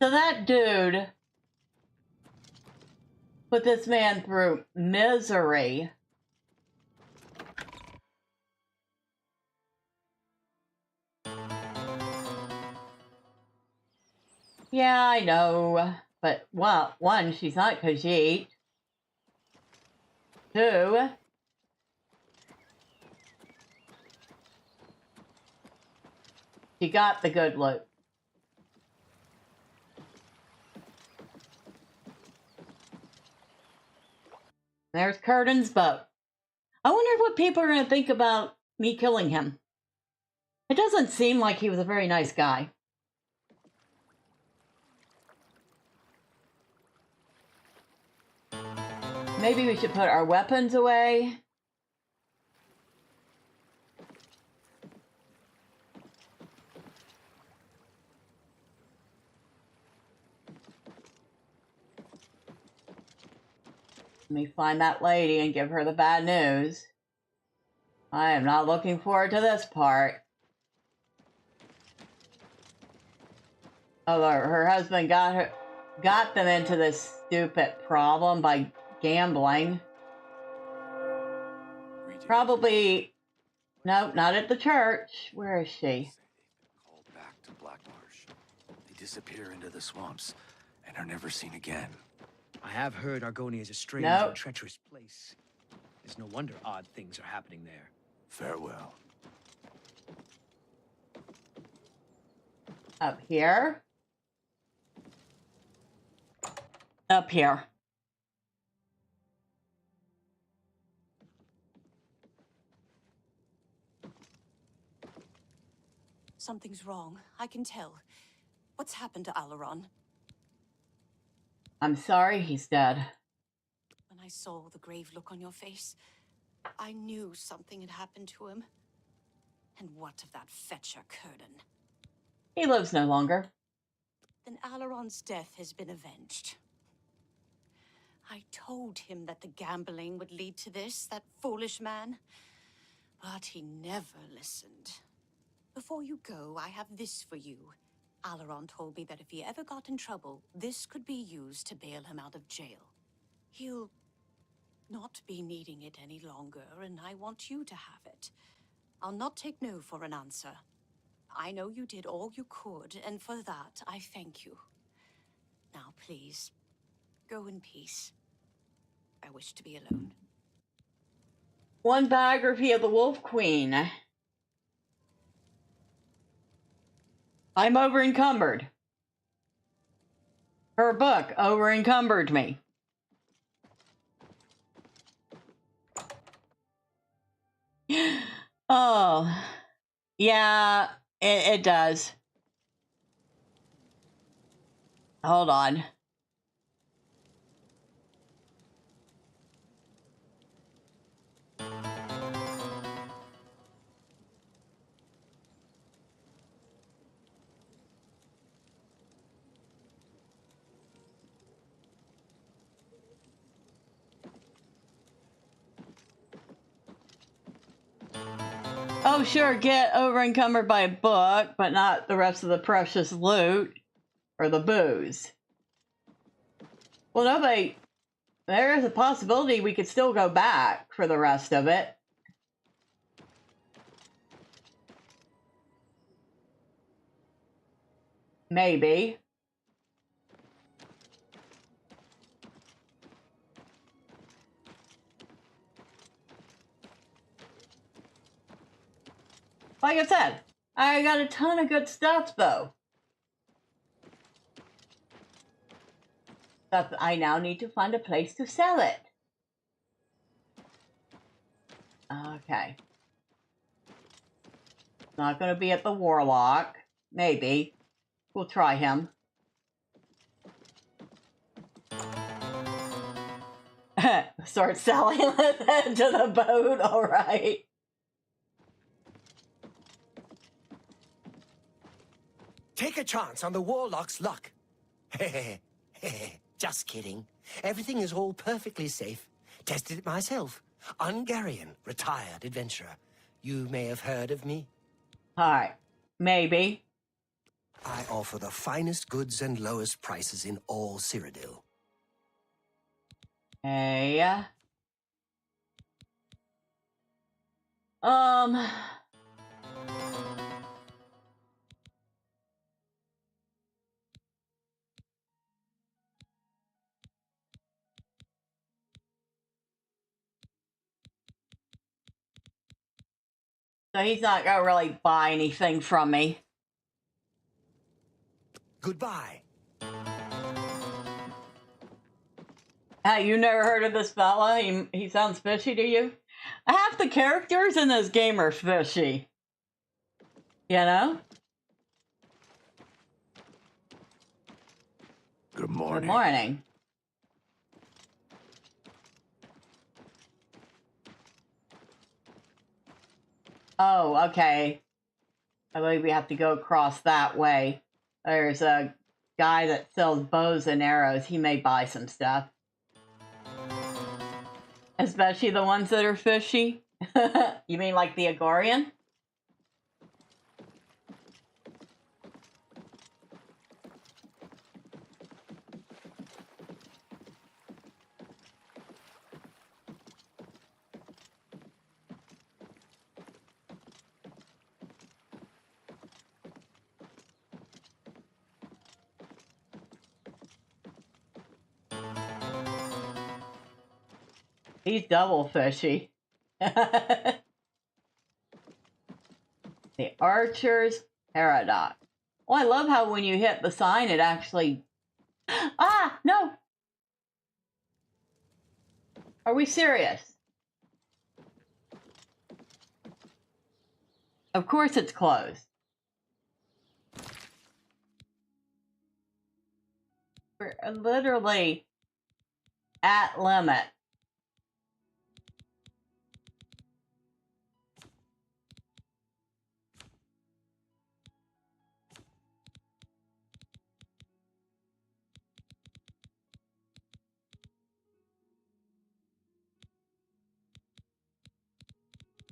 So that dude put this man through misery. Yeah, I know. But, well, 1, she's not Khajiit. 2, she got the good loot. There's Curtin's boat. I wonder what people are going to think about me killing him. It doesn't seem like he was a very nice guy. Maybe we should put our weapons away. Let me find that lady and give her the bad news. I am not looking forward to this part. Although her husband got them into this stupid problem by gambling. Probably, no, not at the church. Where is she? Called back to Blackmarsh. They disappear into the swamps and are never seen again. I have heard Argonia is a strange Nope. and treacherous place. It's no wonder odd things are happening there. Farewell. Up here. Up here. Something's wrong. I can tell. What's happened to Alaron? I'm sorry he's dead. When I saw the grave look on your face, I knew something had happened to him. And what of that fetcher Curtin? He lives no longer. Then Alaron's death has been avenged. I told him that the gambling would lead to this, that foolish man. But he never listened. Before you go, I have this for you. Alaron told me that if he ever got in trouble, this could be used to bail him out of jail. He'll not be needing it any longer, and I want you to have it. I'll not take no for an answer. I know you did all you could, and for that, I thank you. Now, please, go in peace. I wish to be alone. One biography of the Wolf Queen. I'm over encumbered. Her book over encumbered me. Oh, yeah, it does. Hold on. Oh, sure, get over encumbered by a book, but not the rest of the precious loot or the booze. Well, nobody. There is a possibility we could still go back for the rest of it. Maybe. Like I said, I got a ton of good stuff, though. But I now need to find a place to sell it. Okay. Not going to be at the Warlock. Maybe. We'll try him. Start selling it to the boat, alright. Take a chance on the Warlock's luck. Just kidding. Everything is all perfectly safe. Tested it myself. Ungarian, retired adventurer. You may have heard of me. Alright. Maybe. I offer the finest goods and lowest prices in all Cyrodiil. Hey. So he's not gonna really buy anything from me. Goodbye. Hey, you never heard of this fella? He sounds fishy to you? Half the characters in this game are fishy. You know? Good morning. Good morning. Oh, okay. I believe we have to go across that way. There's a guy that sells bows and arrows. He may buy some stuff. Especially the ones that are fishy. You mean like the Agorian? He's double fishy. The Archer's Paradox. Oh, I love how when you hit the sign, it actually... Ah, no! Are we serious? Of course it's closed. We're literally at limit.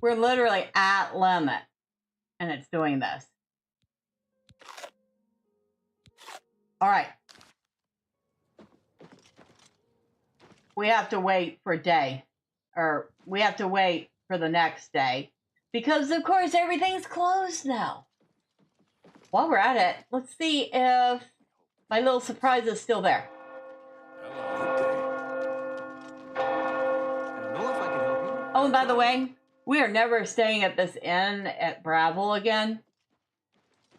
We're literally at limit, and it's doing this. All right. We have to wait for day, or we have to wait for the next day, because of course everything's closed now. While we're at it, let's see if my little surprise is still there. Oh, and by the way, we are never staying at this inn at Razul again.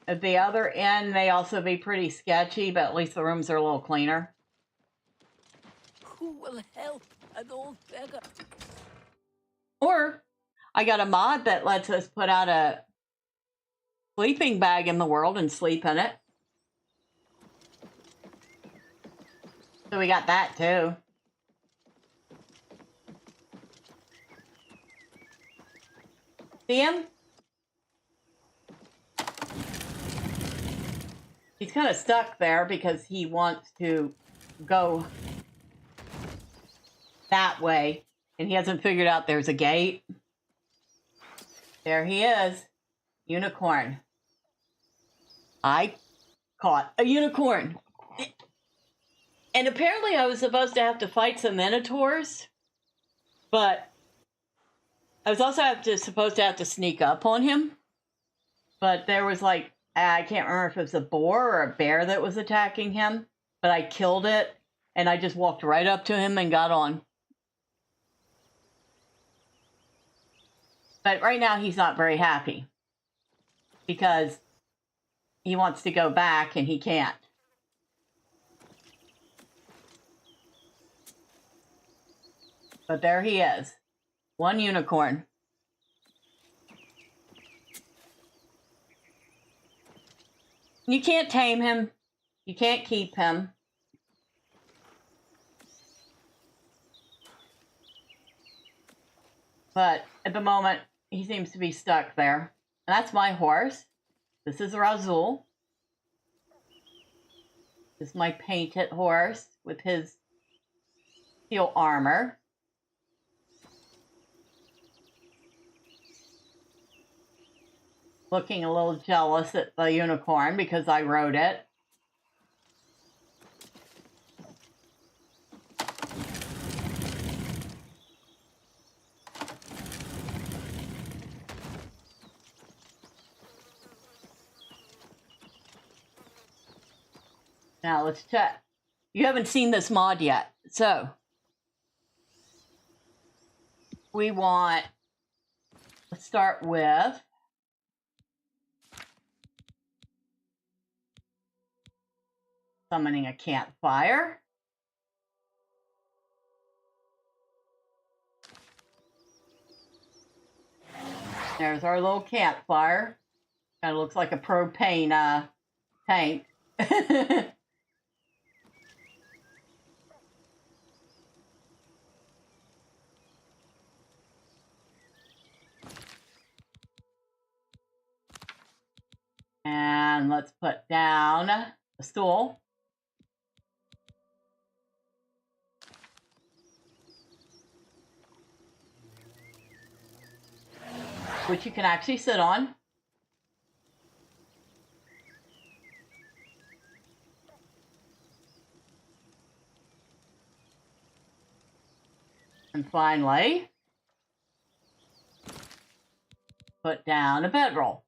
At the other inn may also be pretty sketchy, but at least the rooms are a little cleaner. Who will help an old beggar? Or I got a mod that lets us put out a sleeping bag in the world and sleep in it. So we got that too. See him? He's kind of stuck there because he wants to go that way, and he hasn't figured out there's a gate. There he is. Unicorn. I caught a unicorn. And apparently I was supposed to have to fight some minotaurs, but I was also supposed to have to sneak up on him. But there was like, I can't remember if it was a boar or a bear that was attacking him, but I killed it, and I just walked right up to him and got on. But right now he's not very happy because he wants to go back and he can't. But there he is. One unicorn. You can't tame him. You can't keep him. But at the moment, he seems to be stuck there. And that's my horse. This is Razul. This is my painted horse with his steel armor. looking a little jealous at the unicorn because I rode it. Now let's check. You haven't seen this mod yet, so we want, let's start with summoning a campfire. There's our little campfire. Kind of looks like a propane tank. And let's put down a stool. Which you can actually sit on. And finally, put down a bedroll.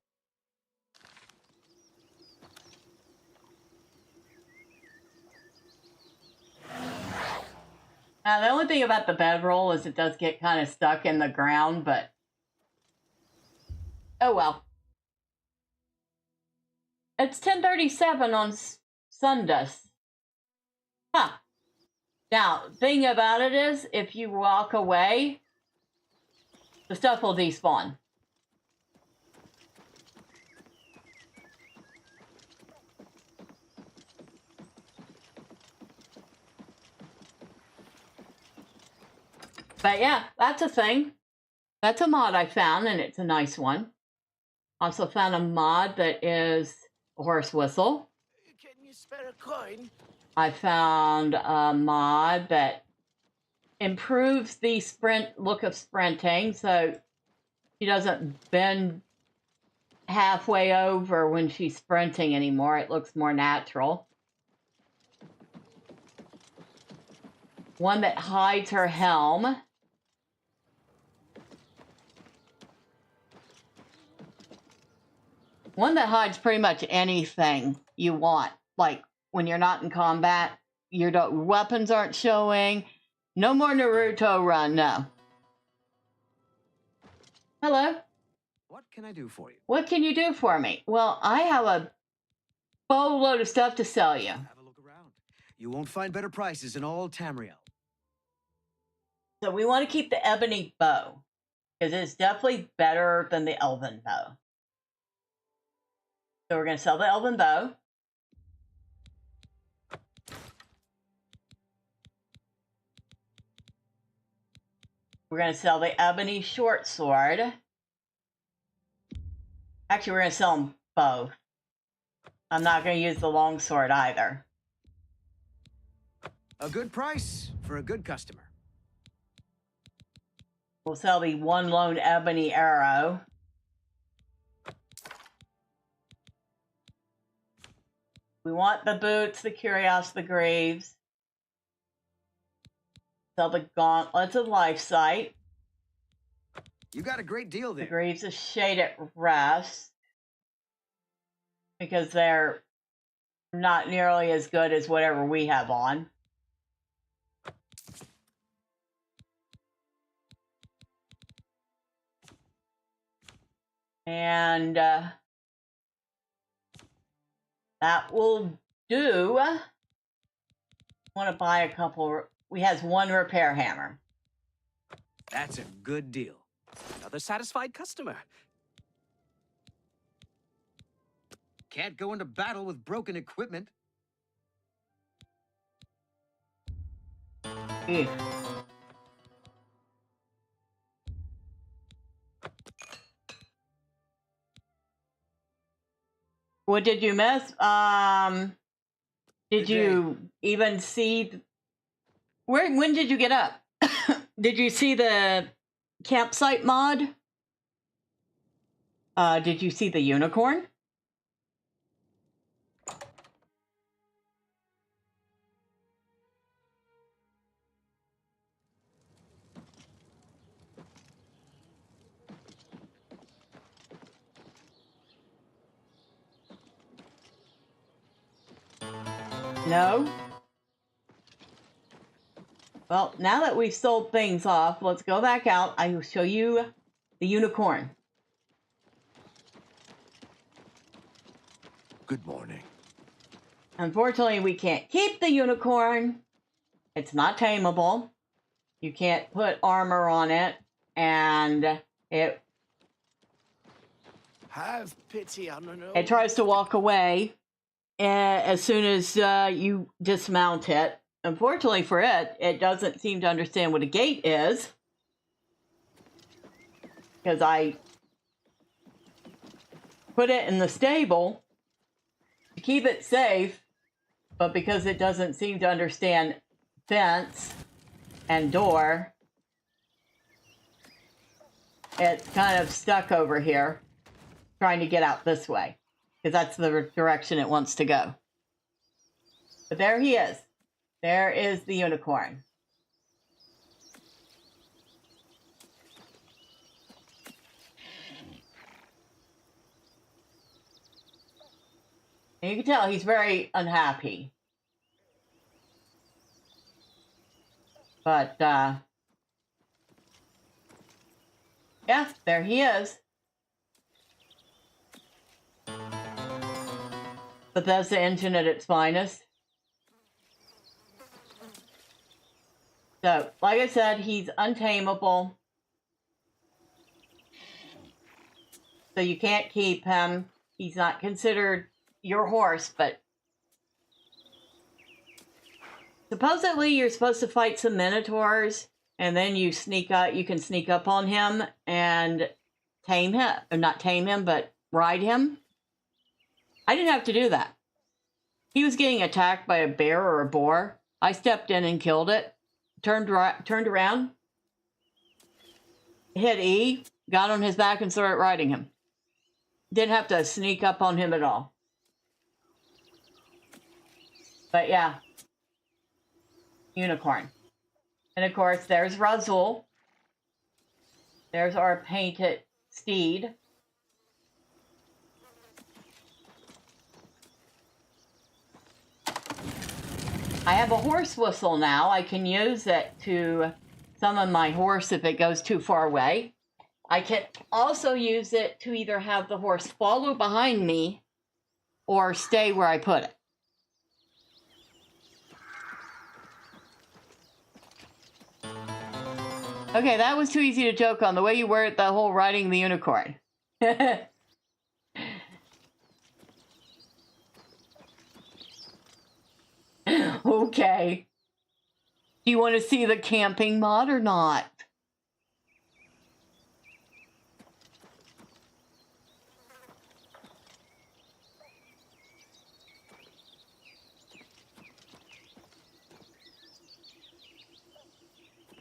Now, the only thing about the bedroll is it does get kind of stuck in the ground, but oh well. It's 10:37 on Sundays. Huh. Now, thing about it is, if you walk away, the stuff will despawn. But yeah, that's a thing. That's a mod I found, and it's a nice one. Also found a mod that is a horse whistle. Can you spare a coin? I found a mod that improves the look of sprinting, so she doesn't bend halfway over when she's sprinting anymore. It looks more natural. One that hides her helm. One that hides pretty much anything you want. Like when you're not in combat, your weapons aren't showing. No more Naruto run, no. Hello? What can I do for you? What can you do for me? Well, I have a boatload of stuff to sell you. Have a look around. You won't find better prices in all Tamriel. So we want to keep the ebony bow, because it's definitely better than the elven bow. So we're going to sell the elven bow. We're going to sell the ebony short sword. Actually, we're going to sell them both. I'm not going to use the long sword either. A good price for a good customer. We'll sell the one lone ebony arrow. We want the boots, the cuirass, the greaves. Sell the gauntlets of life sight. You got a great deal there. The greaves of shaded rest. Because they're not nearly as good as whatever we have on. And that will do. I want to buy a couple. We has one repair hammer. That's a good deal. Another satisfied customer. Can't go into battle with broken equipment. What did you miss? Did you even see? When did you get up? Did you see the campsite mod? Did you see the unicorn? No? Well, now that we've sold things off, let's go back out. I will show you the unicorn. Good morning. Unfortunately, we can't keep the unicorn. It's not tameable. You can't put armor on it, and it Have pity on an it tries to walk away as soon as you dismount it. Unfortunately for it, it doesn't seem to understand what a gate is, because I put it in the stable to keep it safe, but because it doesn't seem to understand fence and door, it's kind of stuck over here trying to get out this way, because that's the direction it wants to go. But there he is. There is the unicorn. And you can tell he's very unhappy. But, yeah, there he is. Bethesda engine at its finest. So, like I said, he's untamable. So you can't keep him. He's not considered your horse, but supposedly you're supposed to fight some minotaurs, and then you sneak up. You can sneak up on him and tame him, or not tame him, but ride him. I didn't have to do that. He was getting attacked by a bear or a boar. I stepped in and killed it. Turned around, hit E, got on his back and started riding him. Didn't have to sneak up on him at all. But yeah, unicorn. And of course, there's Razul. There's our painted steed. I have a horse whistle now. I can use it to summon my horse if it goes too far away. I can also use it to either have the horse follow behind me or stay where I put it. Okay, that was too easy to joke on. The way you word the whole riding the unicorn. Okay. Do you want to see the camping mod or not?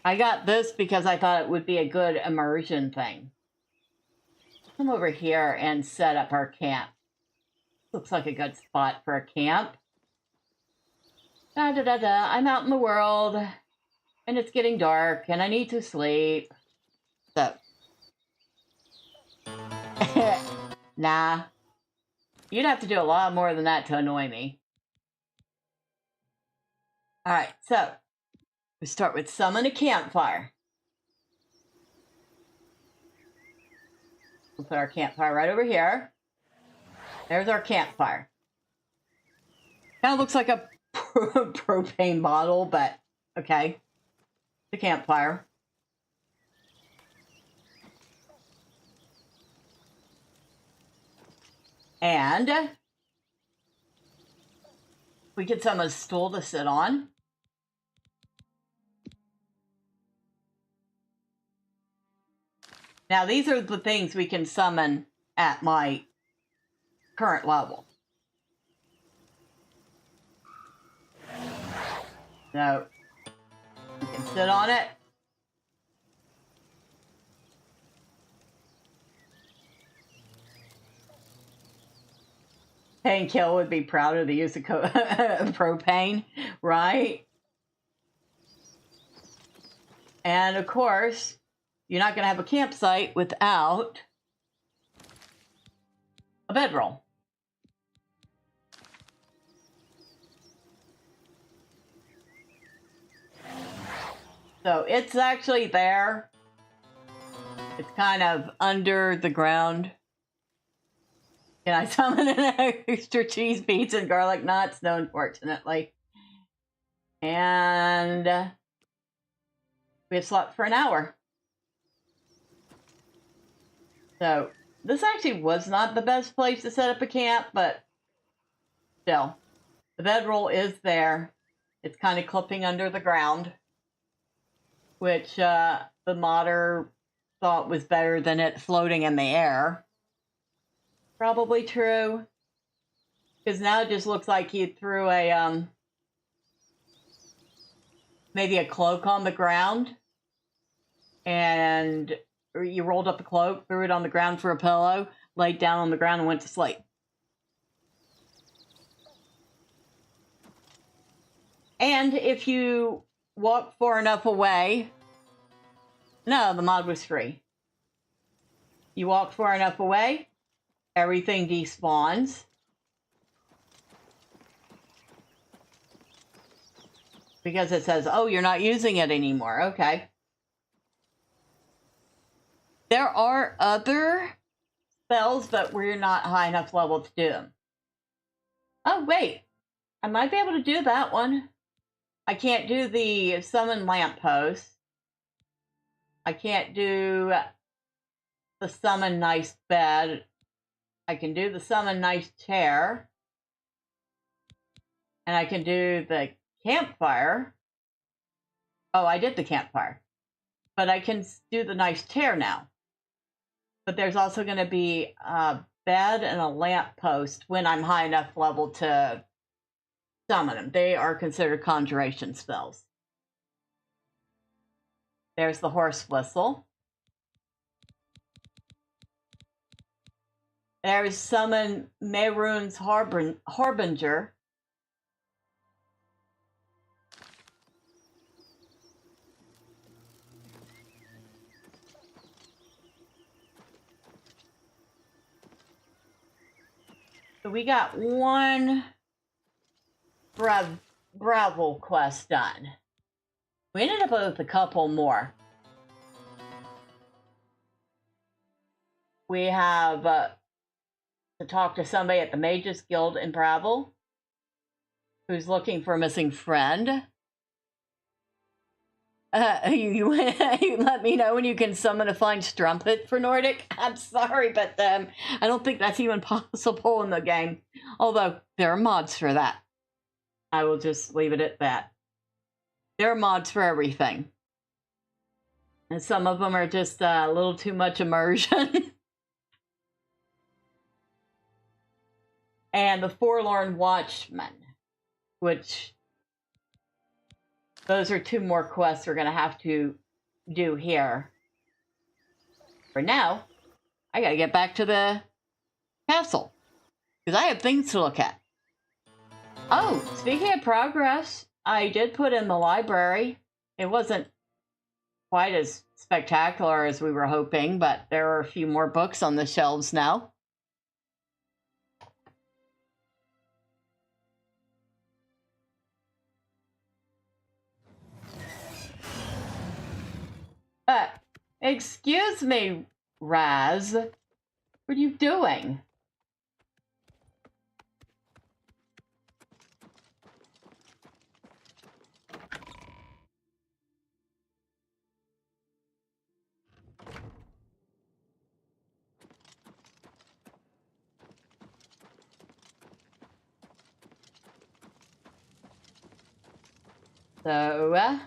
I got this because I thought it would be a good immersion thing. Come over here and set up our camp. Looks like a good spot for a camp. I'm out in the world, and it's getting dark, and I need to sleep. So. Nah. You'd have to do a lot more than that to annoy me. Alright, so. We start with summon a campfire. We'll put our campfire right over here. There's our campfire. Kind of looks like a propane bottle, but okay. The campfire. And we get someone's stool to sit on. Now, these are the things we can summon at my current level. So, you can sit on it. Painkiller would be proud of the use of propane, right? And of course, you're not going to have a campsite without a bedroll. So it's actually there. It's kind of under the ground. Can I summon an extra cheese beads and garlic nuts? No, unfortunately. And we have slept for an hour. So this actually was not the best place to set up a camp, but still. The bedroll is there. It's kind of clipping under the ground, which the modder thought was better than it floating in the air. Probably true. Because now it just looks like he threw a, maybe a cloak on the ground. And you rolled up the cloak, threw it on the ground for a pillow, laid down on the ground and went to sleep. And if you walk far enough away, no, the mod was free. You walk far enough away, everything despawns. Because it says, oh, you're not using it anymore. Okay. There are other spells, but we're not high enough level to do them. Oh, wait. I might be able to do that one. I can't do the summon lamppost. I can't do the summon nice bed. I can do the summon nice chair. And I can do the campfire. Oh, I did the campfire. But I can do the nice chair now. But there's also going to be a bed and a lamppost when I'm high enough level to summon them. They are considered conjuration spells. There's the horse whistle. There's summon Mehrunes Harbinger. So we got one Razul quest done. We ended up with a couple more. We have to talk to somebody at the Mages Guild in Razul who's looking for a missing friend. You let me know when you can summon a flying strumpet for Nordic. I'm sorry, but I don't think that's even possible in the game. Although there are mods for that. I will just leave it at that. There are mods for everything. And some of them are just a little too much immersion. And the Forlorn Watchman, which those are two more quests we're going to have to do here. For now, I got to get back to the castle, because I have things to look at. Oh, speaking of progress, I did put in the library. It wasn't quite as spectacular as we were hoping, but there are a few more books on the shelves now. Excuse me, Raz. What are you doing? So,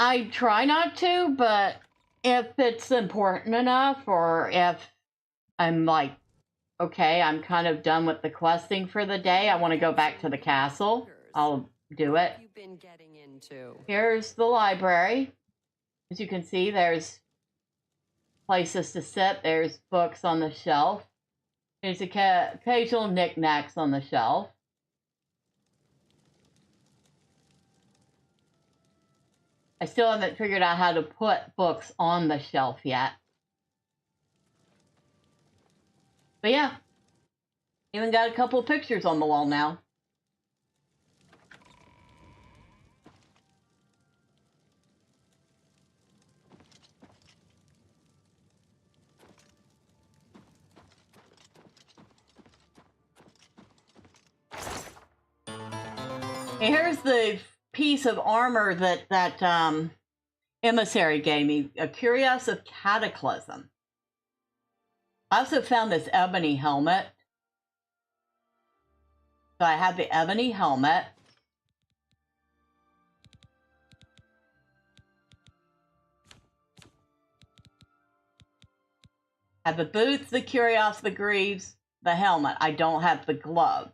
I try not to, but if it's important enough, or if I'm like, okay, I'm kind of done with the questing for the day, I want to go back to the castle, I'll do it. Here's the library. As you can see, there's places to sit, there's books on the shelf. There's occasional knickknacks on the shelf. I still haven't figured out how to put books on the shelf yet. But yeah, even got a couple pictures on the wall now. And here's the piece of armor that emissary gave me, a Curious of Cataclysm. I also found this ebony helmet. So I have the ebony helmet. I have the boots, the Curious, the greaves, the helmet. I don't have the gloves.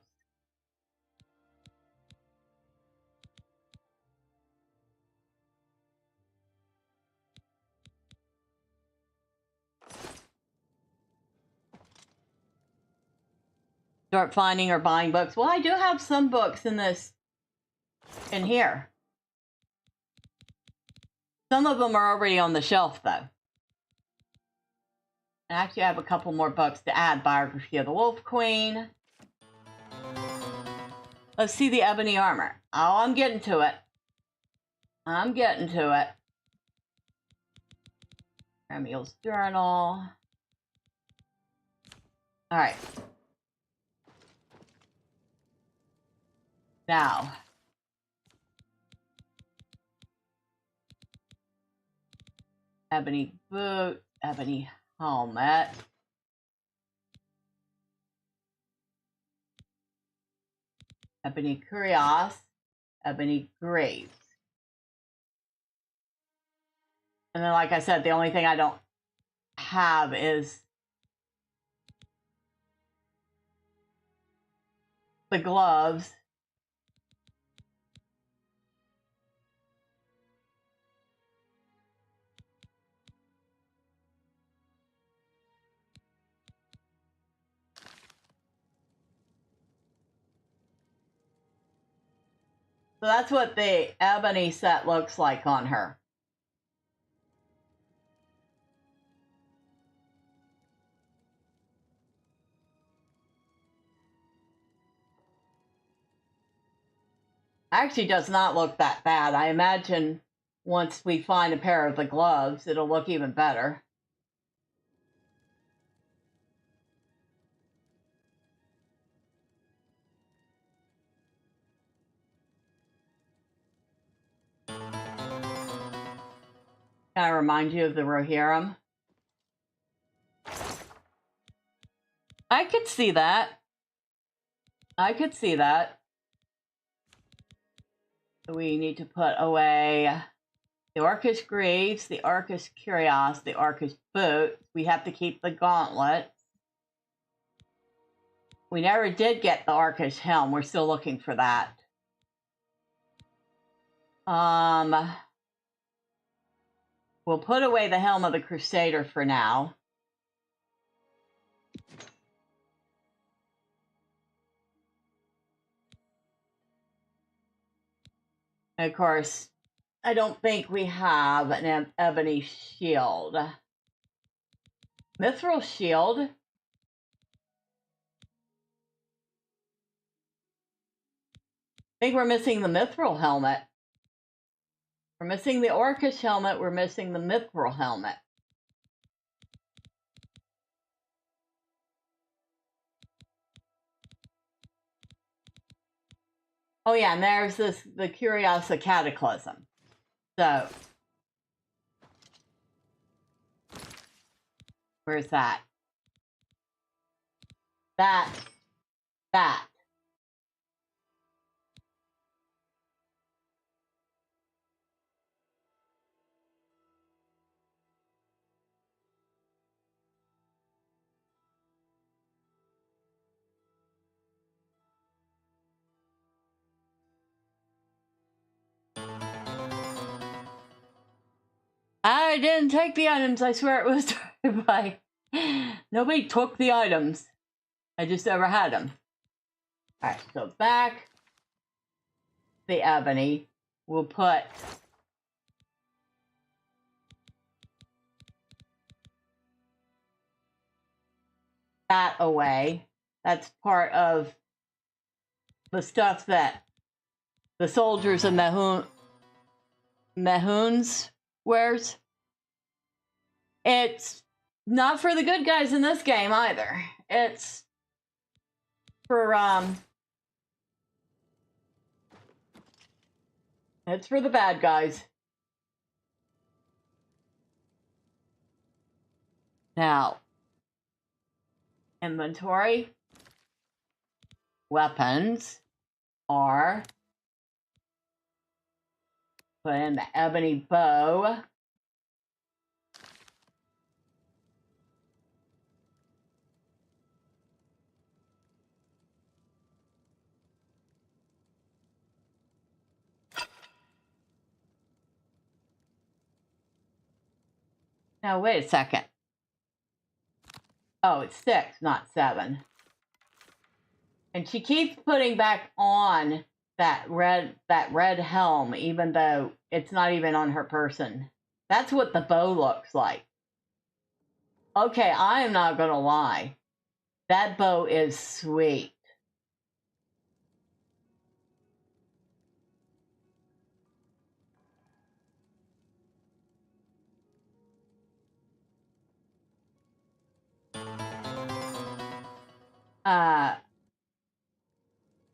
Start finding or buying books. Well, I do have some books in here. Some of them are already on the shelf, though. And actually, I have a couple more books to add. Biography of the Wolf Queen. Let's see the ebony armor. Oh, I'm getting to it. I'm getting to it. Tamriel's journal. All right. Now. Ebony boot, ebony helmet. Ebony Curious, ebony greaves. And then, like I said, the only thing I don't have is the gloves. So that's what the ebony set looks like on her. Actually does not look that bad. I imagine once we find a pair of the gloves, it'll look even better. Can I remind you of the Rohirrim? I could see that. I could see that. We need to put away the Orcish Greaves, the Orcish Curious, the Orcish Boot. We have to keep the Gauntlet. We never did get the Orcish Helm. We're still looking for that. We'll put away the Helm of the Crusader for now. And of course, I don't think we have an ebony shield. Mithril shield? I think we're missing the Mithril helmet. We're missing the Orcish helmet. We're missing the Mithril helmet. Oh yeah, and there's the Curious of Cataclysm. So, where's that? That. I didn't take the items. I swear it was by. Nobody took the items. I just never had them. Alright, so back the ebony. We'll put that away. That's part of the stuff that the soldiers and Mehuns wears. It's not for the good guys in this game either. It's for it's for the bad guys. Now, inventory, weapons are, put in the ebony bow. Now, wait a second. Oh, it's 6, not 7. And she keeps putting back on that red helm, even though it's not even on her person. That's what the bow looks like. Okay, I am not gonna lie. That bow is sweet.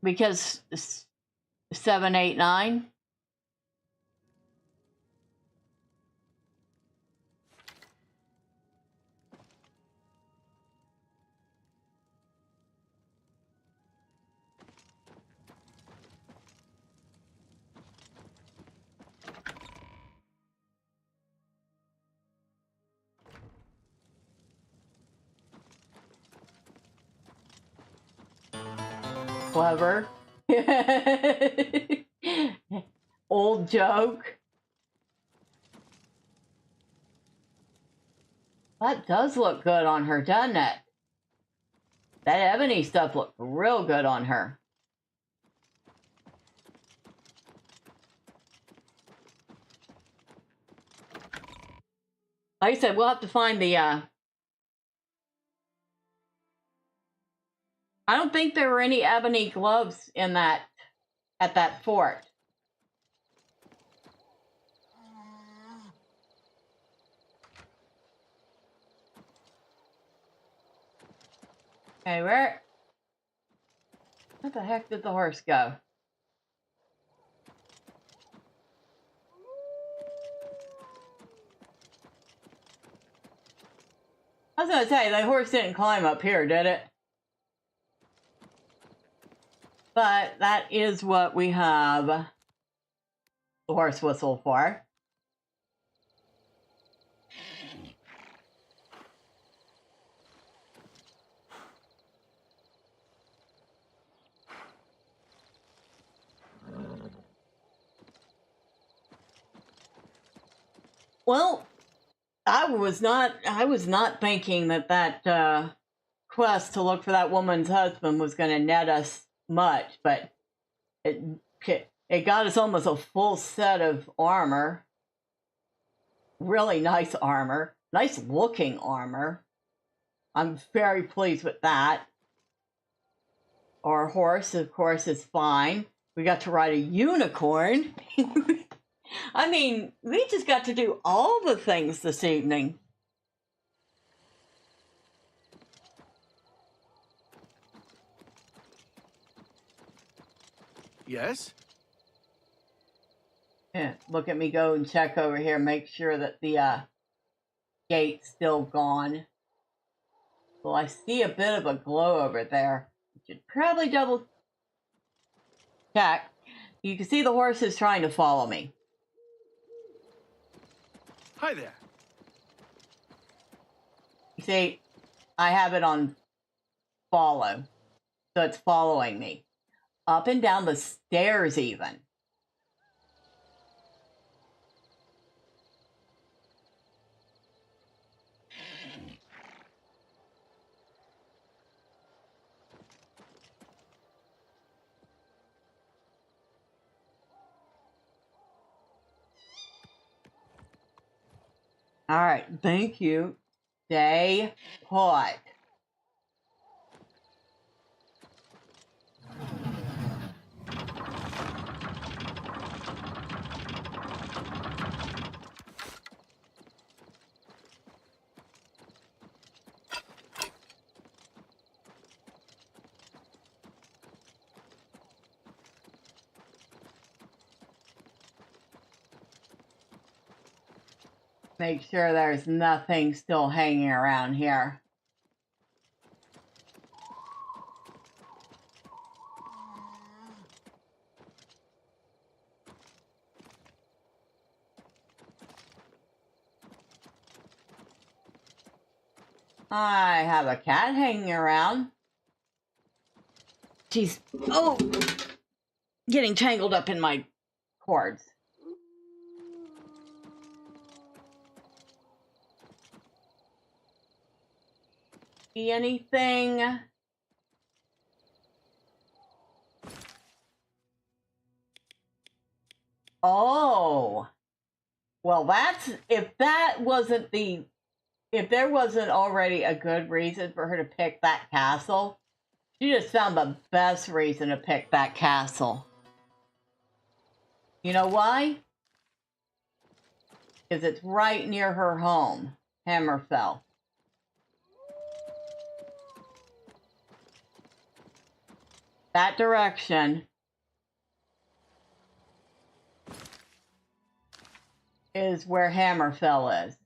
Because 7, 8, 9. Clever. Old joke. That does look good on her, doesn't it? That ebony stuff looked real good on her. Like I said, we'll have to find the, I don't think there were any ebony gloves in that, at that fort. Okay, where the heck did the horse go? I was gonna say, the horse didn't climb up here, did it? But that is what we have the horse whistle for. Well, I was not thinking that quest to look for that woman's husband was going to net us much, but it got us almost a full set of armor. Really nice armor. Nice looking armor. I'm very pleased with that. Our horse, of course, is fine. We got to ride a unicorn. I mean, we just got to do all the things this evening. Yes? Yeah, look at me go and check over here, make sure that the gate's still gone. Well, I see a bit of a glow over there. Should probably double check. You can see the horse is trying to follow me. Hi there. You see, I have it on follow, so it's following me. Up and down the stairs even. Alright, thank you. Stay put. Make sure there's nothing still hanging around here. I have a cat hanging around. She's, oh, getting tangled up in my cords. See anything? Oh, well, that's, if there wasn't already a good reason for her to pick that castle, she just found the best reason to pick that castle. You know why? Because it's right near her home, Hammerfell. That direction is where Hammerfell is.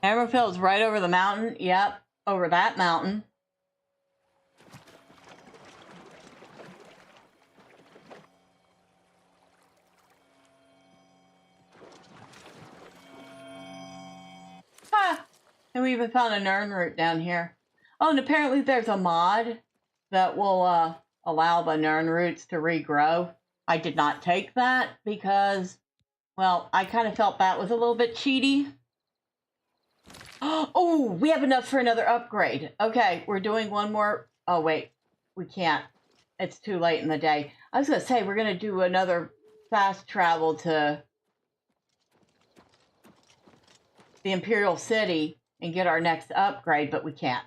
Hammerfell is right over the mountain. Yep, over that mountain. Ha! And we even found a Nern root down here. Oh, and apparently there's a mod that will allow the Nern roots to regrow. I did not take that because, well, I kind of felt that was a little bit cheaty. Oh, we have enough for another upgrade. Okay, we're doing one more. Oh, wait, we can't. It's too late in the day. I was going to say we're going to do another fast travel to the Imperial City and get our next upgrade, but we can't.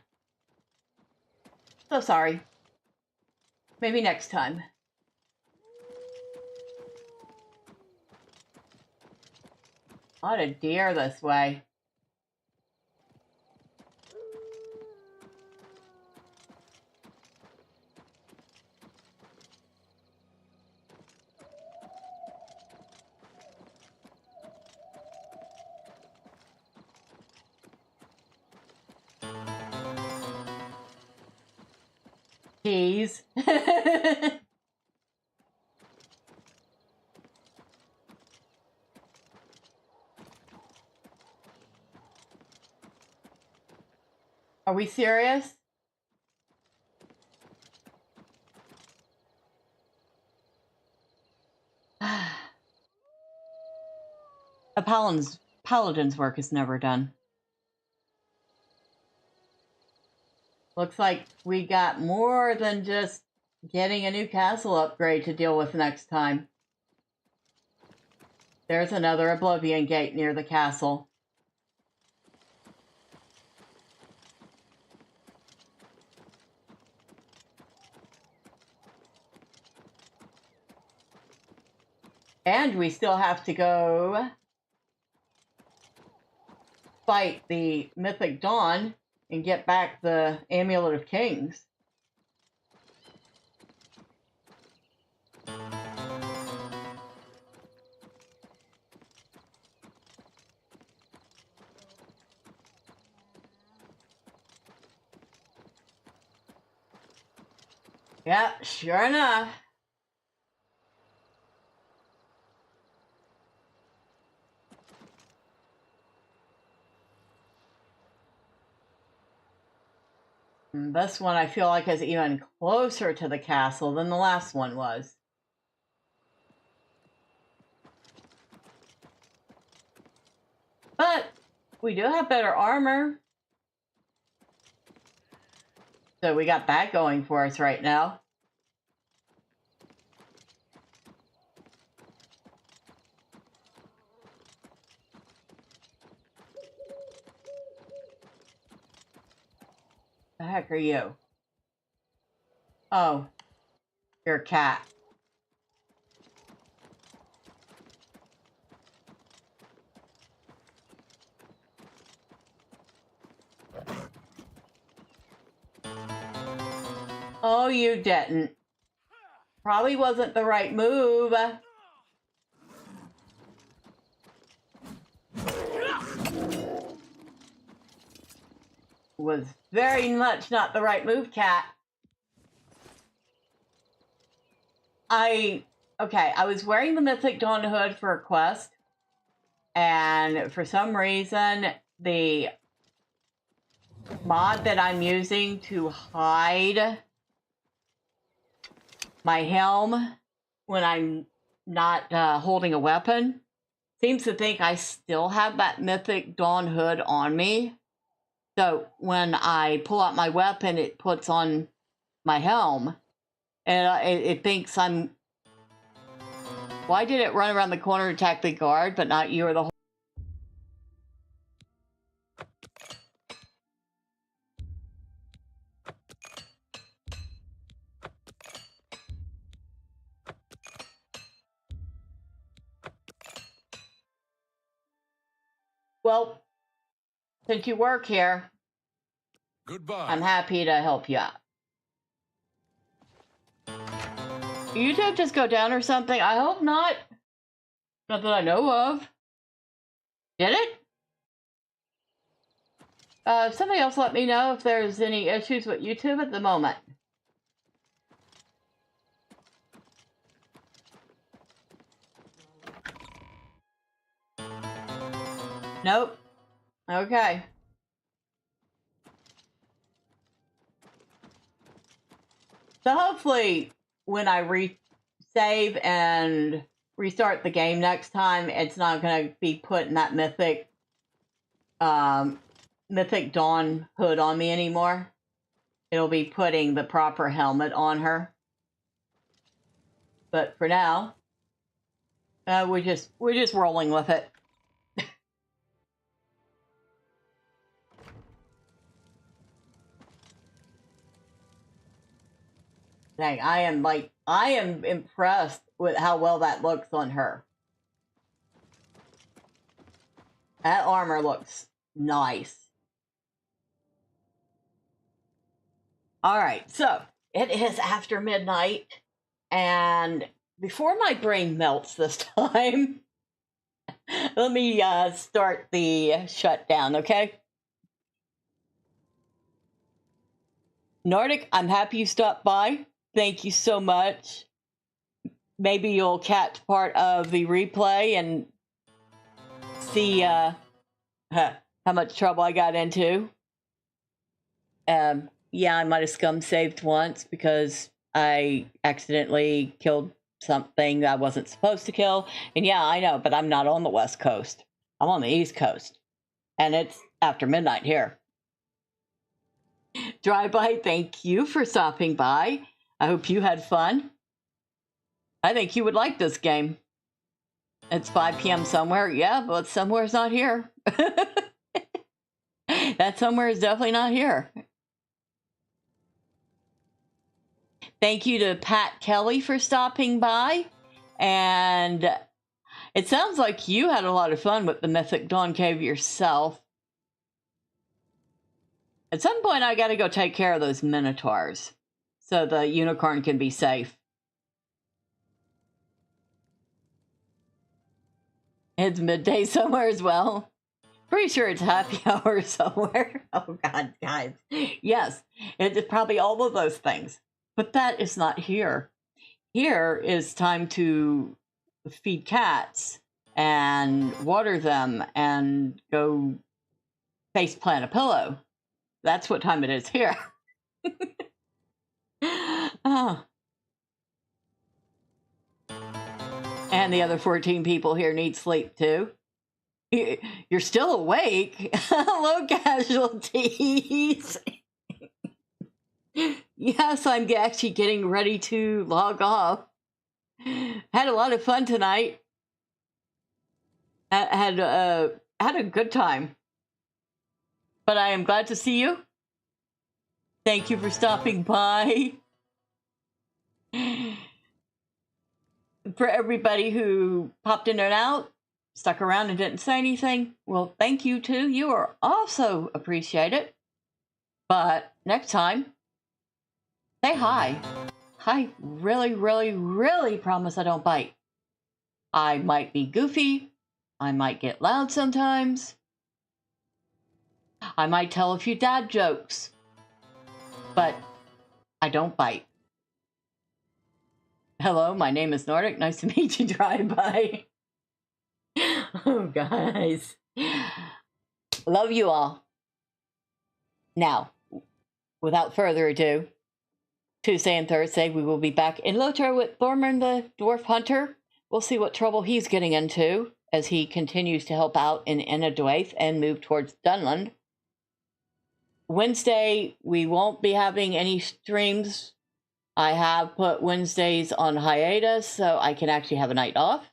So sorry. Maybe next time. A lot of deer this way. Jeez. Are we serious? A paladin's work is never done. Looks like we got more than just getting a new castle upgrade to deal with next time. There's another Oblivion gate near the castle. And we still have to go fight the Mythic Dawn and get back the Amulet of Kings. Yeah, sure enough. And this one I feel like is even closer to the castle than the last one was. But we do have better armor. So we got that going for us right now. The heck are you? Oh, you're a cat. Oh, you didn't. Probably wasn't the right move. Was very much not the right move, cat. I was wearing the Mythic Dawn hood for a quest, and for some reason, the mod that I'm using to hide my helm when I'm not holding a weapon seems to think I still have that Mythic Dawn hood on me. So when I pull out my weapon, it puts on my helm, and it thinks I'm... Why did it run around the corner and attack the guard, but not you or the whole... Well, since you work here, goodbye. I'm happy to help you out. You did just go down or something? I hope not. Not that I know of. Did it? Somebody else let me know if there's any issues with YouTube at the moment. Nope. Okay. So hopefully when I save and restart the game next time, it's not going to be putting that Mythic Dawn hood on me anymore. It'll be putting the proper helmet on her. But for now, we're just rolling with it. Dang, I am impressed with how well that looks on her. That armor looks nice. All right, so it is after midnight, and before my brain melts this time, let me start the shutdown, okay? Nordic, I'm happy you stopped by. Thank you so much. Maybe you'll catch part of the replay and see how much trouble I got into. Yeah, I might have scum saved once because I accidentally killed something that I wasn't supposed to kill. And yeah, I know, but I'm not on the West Coast. I'm on the East Coast. And it's after midnight here. Drive-by, thank you for stopping by. I hope you had fun. I think you would like this game. It's 5 p.m. somewhere. Yeah, but somewhere's not here. That somewhere is definitely not here. Thank you to Pat Kelly for stopping by. And it sounds like you had a lot of fun with the Mythic Dawn Cave yourself. At some point, I got to go take care of those minotaurs so the unicorn can be safe. It's midday somewhere as well. Pretty sure it's happy hour somewhere. Oh, God, guys. Yes, it's probably all of those things. But that is not here. Here is time to feed cats and water them and go face plant a pillow. That's what time it is here. Oh. And the other 14 people here need sleep too. You're still awake. Hello, casualties. Yes, I'm actually getting ready to log off. Had a lot of fun tonight. Had a good time. But I am glad to see you. Thank you for stopping by. For everybody who popped in and out, stuck around and didn't say anything, well, thank you too. You are also appreciated. But next time, say hi. I really, really, really promise I don't bite. I might be goofy. I might get loud sometimes. I might tell a few dad jokes. But I don't bite. Hello, my name is Nordic. Nice to meet you, Drive-By. Oh, guys. Love you all. Now, without further ado, Tuesday and Thursday, we will be back in Lothar with Thormund the Dwarf Hunter. We'll see what trouble he's getting into as he continues to help out in Enadwaith and move towards Dunland. Wednesday, we won't be having any streams. I have put Wednesdays on hiatus so I can actually have a night off.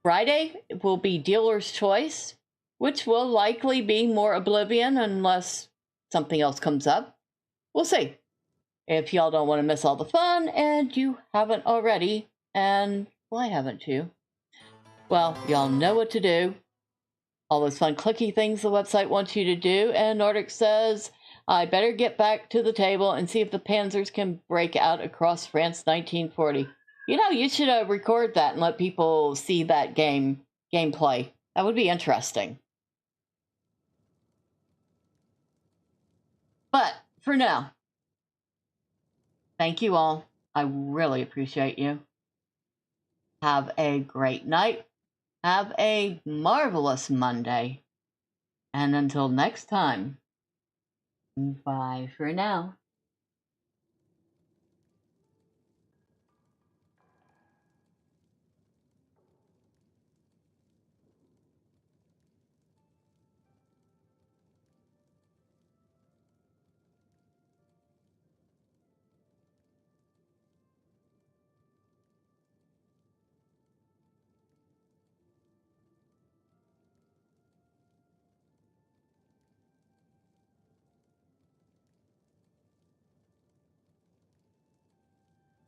Friday will be Dealer's Choice, which will likely be more Oblivion unless something else comes up. We'll see. If y'all don't want to miss all the fun, and you haven't already, and why haven't you? Well, y'all know what to do. All those fun clicky things the website wants you to do, and Nordic says, I better get back to the table and see if the Panzers can break out across France 1940. You know, you should record that and let people see that gameplay. That would be interesting. But for now, thank you all. I really appreciate you. Have a great night. Have a marvelous Monday. And until next time, bye for now.